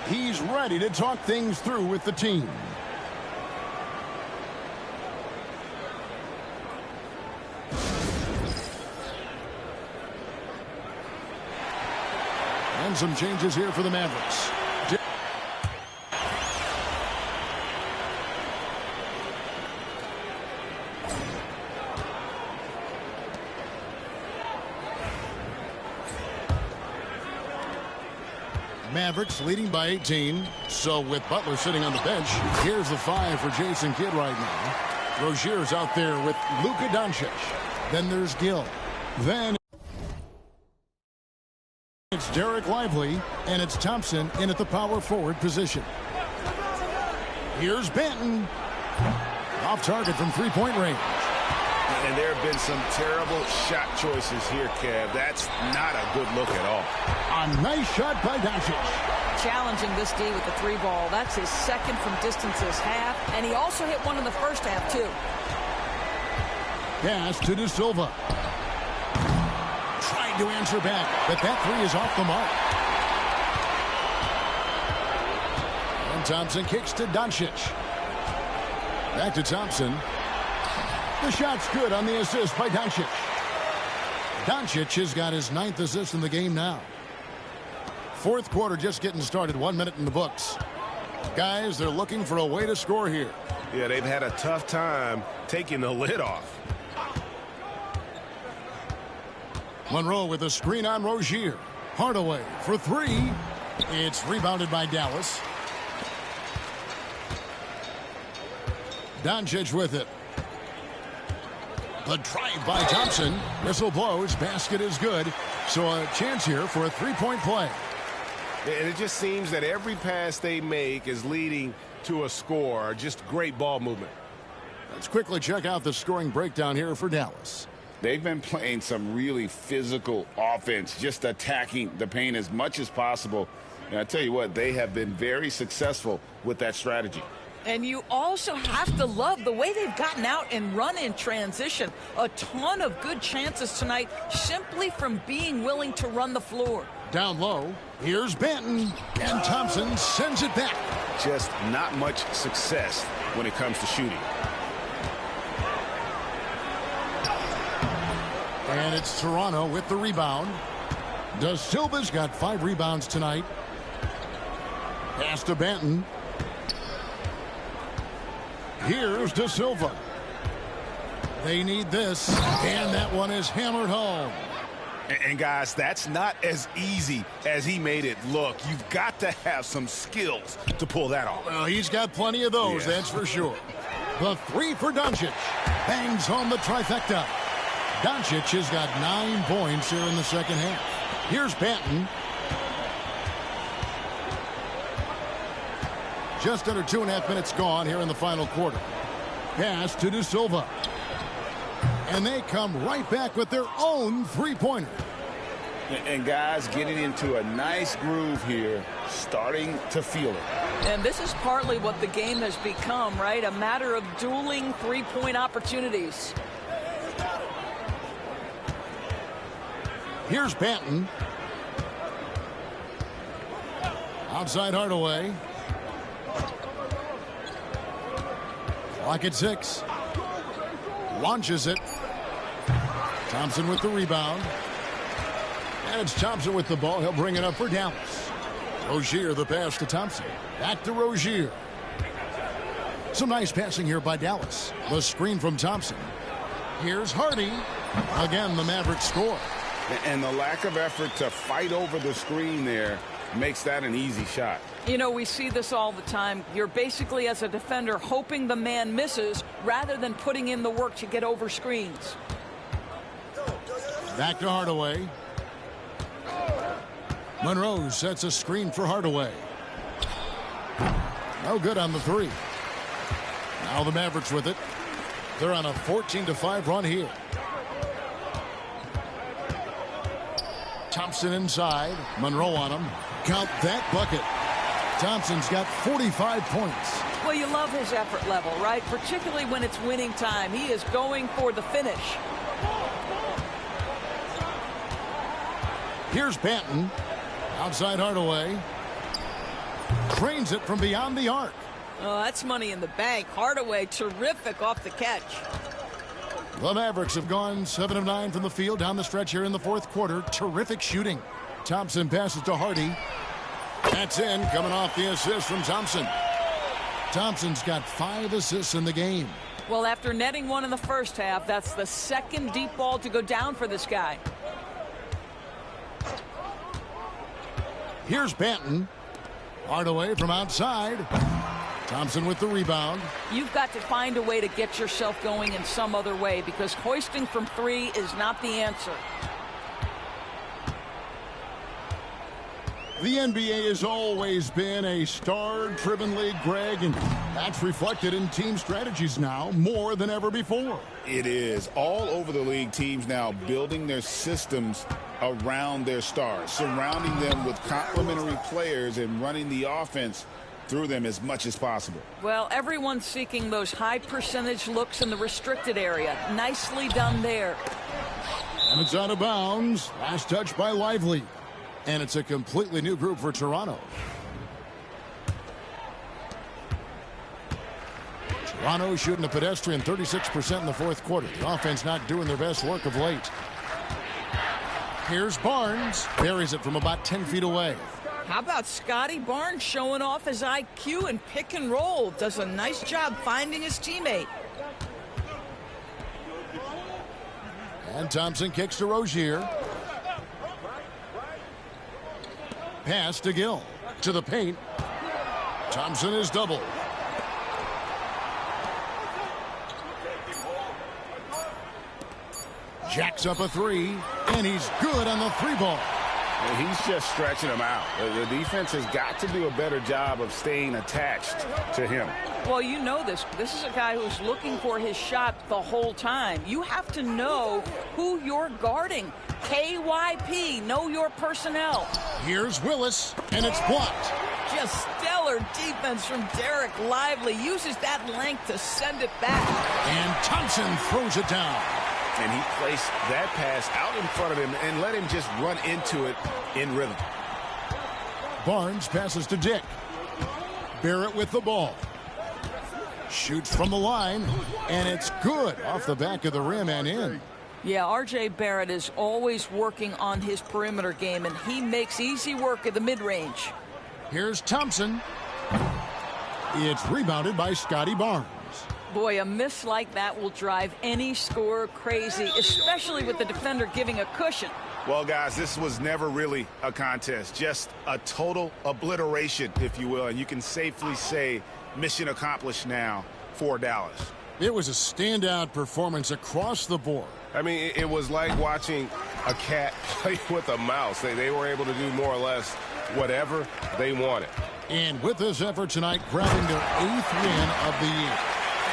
He's ready to talk things through with the team. And some changes here for the Mavericks. Mavericks leading by 18. So with Butler sitting on the bench, here's the 5 for Jason Kidd right now. Rozier's out there with Luka Doncic. Then there's Gill. Then it's Derek Lively, and it's Thompson in at the power forward position. Here's Benton. Off target from 3-point range. And there have been some terrible shot choices here, Kev. That's not a good look at all. A nice shot by Doncic. Challenging this D with the 3-ball. That's his second from distance this half. And he also hit one in the first half, too. Pass to De Silva. Trying to answer back, but that 3 is off the mark. And Thompson kicks to Doncic. Back to Thompson. The shot's good on the assist by Doncic. Doncic has got his 9th assist in the game now. Fourth quarter just getting started. 1 minute in the books. Guys, they're looking for a way to score here. Yeah, they've had a tough time taking the lid off. Monroe with a screen on Rozier. Hardaway for 3. It's rebounded by Dallas. Doncic with it. The drive by Thompson. Whistle blows. Basket is good. So a chance here for a 3-point play. And it just seems that every pass they make is leading to a score. Just great ball movement. Let's quickly check out the scoring breakdown here for Dallas. They've been playing some really physical offense, just attacking the paint as much as possible. And I tell you what, they have been very successful with that strategy. And you also have to love the way they've gotten out and run in transition. A ton of good chances tonight simply from being willing to run the floor. Down low, here's Benton, and Thompson sends it back. Just not much success when it comes to shooting. And it's Toronto with the rebound. Da Silva's got 5 rebounds tonight. Pass to Banton. Here's Da Silva. They need this, and that one is hammered home. And guys, that's not as easy as he made it look. You've got to have some skills to pull that off. Well, he's got plenty of those, that's for sure. The 3 for Doncic. Bangs home the trifecta. Doncic has got 9 points here in the second half. Here's Banton. Just under 2.5 minutes gone here in the final quarter. Pass to Da Silva. And they come right back with their own three-pointer. And guys getting into a nice groove here, starting to feel it. And this is partly what the game has become, right? A matter of dueling three-point opportunities. Here's Banton. Outside Hardaway. Clock at 6. Launches it. Thompson with the rebound. And it's Thompson with the ball. He'll bring it up for Dallas. Rozier the pass to Thompson. Back to Rozier. Some nice passing here by Dallas. The screen from Thompson. Here's Hardy. Again, the Mavericks score. And the lack of effort to fight over the screen there makes that an easy shot. You know, we see this all the time. You're basically, as a defender, hoping the man misses rather than putting in the work to get over screens. Back to Hardaway. Monroe sets a screen for Hardaway. No good on the 3. Now the Mavericks with it. They're on a 14-5 run here. Thompson inside. Monroe on him. Count that bucket. Thompson's got 45 points. Well, you love his effort level, right? Particularly when it's winning time. He is going for the finish. Here's Banton. Outside Hardaway. Cranes it from beyond the arc. Oh, that's money in the bank. Hardaway, terrific off the catch. The Mavericks have gone 7 of 9 from the field down the stretch here in the fourth quarter. Terrific shooting. Thompson passes to Hardy. That's in, coming off the assist from Thompson. Thompson's got 5 assists in the game. Well, after netting one in the first half, that's the second deep ball to go down for this guy. Here's Banton. Hardaway from outside. Thompson with the rebound. You've got to find a way to get yourself going in some other way, because hoisting from 3 is not the answer. The NBA has always been a star-driven league, Greg, and that's reflected in team strategies now more than ever before. It is. All over the league, teams now building their systems around their stars, surrounding them with complementary players and running the offense through them as much as possible. Well, everyone's seeking those high percentage looks in the restricted area. Nicely done there. And it's out of bounds. Last touch by Lively. And it's a completely new group for Toronto. Toronto shooting a pedestrian 36% in the fourth quarter. The offense not doing their best work of late. Here's Barnes. Buries it from about 10 feet away. How about Scotty Barnes showing off his IQ and pick and roll? Does a nice job finding his teammate. And Thompson kicks to Rozier. Pass to Gill. To the paint. Thompson is doubled. Jacks up a 3. And he's good on the 3-ball. He's just stretching him out. The defense has got to do a better job of staying attached to him. Well, you know this. This is a guy who's looking for his shot the whole time. You have to know who you're guarding. KYP, know your personnel. Here's Willis, and it's blocked. Just stellar defense from Derek Lively. Uses that length to send it back. And Thompson throws it down. And he placed that pass out in front of him and let him just run into it in rhythm. Barnes passes to Dick. Barrett with the ball. Shoots from the line, and it's good off the back of the rim and in. Yeah, R.J. Barrett is always working on his perimeter game, and he makes easy work at the mid-range. Here's Thompson. It's rebounded by Scotty Barnes. Boy, a miss like that will drive any scorer crazy, especially with the defender giving a cushion. Well, guys, this was never really a contest, just a total obliteration, if you will, and you can safely say mission accomplished now for Dallas. It was a standout performance across the board. I mean, it was like watching a cat play with a mouse. They were able to do more or less whatever they wanted. And with this effort tonight, grabbing their 8th win of the year.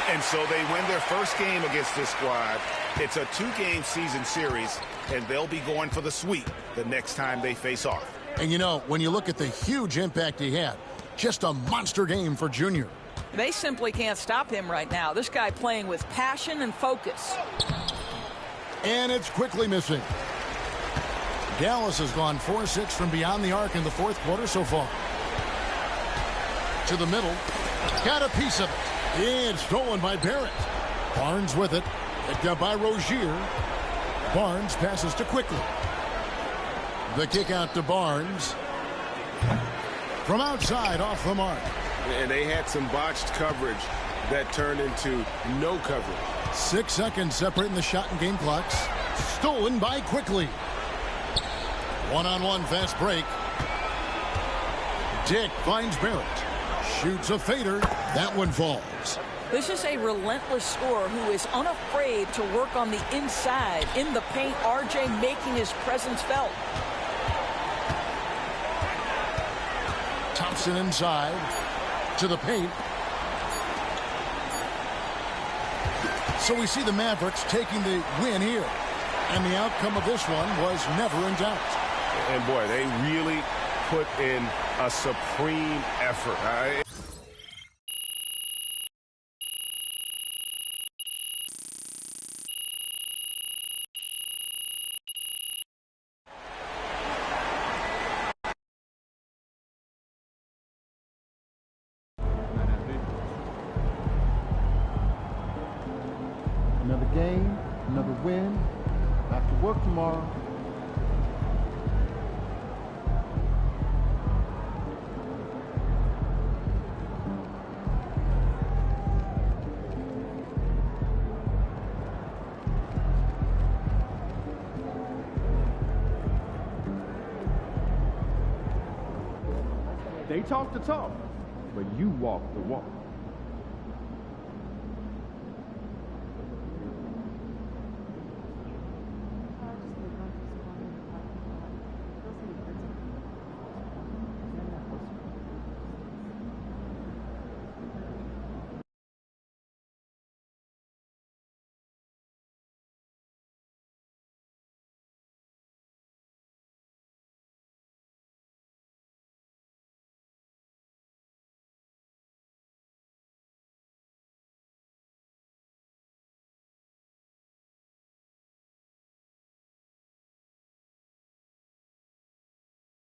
And so they win their first game against this squad. It's a 2-game season series, and they'll be going for the sweep the next time they face off. And you know, when you look at the huge impact he had, just a monster game for Junior. They simply can't stop him right now. This guy playing with passion and focus. And it's quickly missing. Dallas has gone 4-6 from beyond the arc in the 4th quarter so far. To the middle. Got a piece of it. It's stolen by Barrett. Barnes with it. Picked up by Rozier. Barnes passes to Quickly. The kick out to Barnes. From outside, off the mark. And they had some botched coverage that turned into no coverage. 6 seconds separating the shot and game clocks. Stolen by Quickly. One-on-one fast break. Dick finds Barrett. Shoots a fader. That one falls. This is a relentless scorer who is unafraid to work on the inside. In the paint, R.J. making his presence felt. Thompson inside. To the paint. So we see the Mavericks taking the win here. And the outcome of this one was never in doubt. And boy, they really put in a supreme effort. Another game, another win. Back to work tomorrow. They talk the talk, but you walk the walk.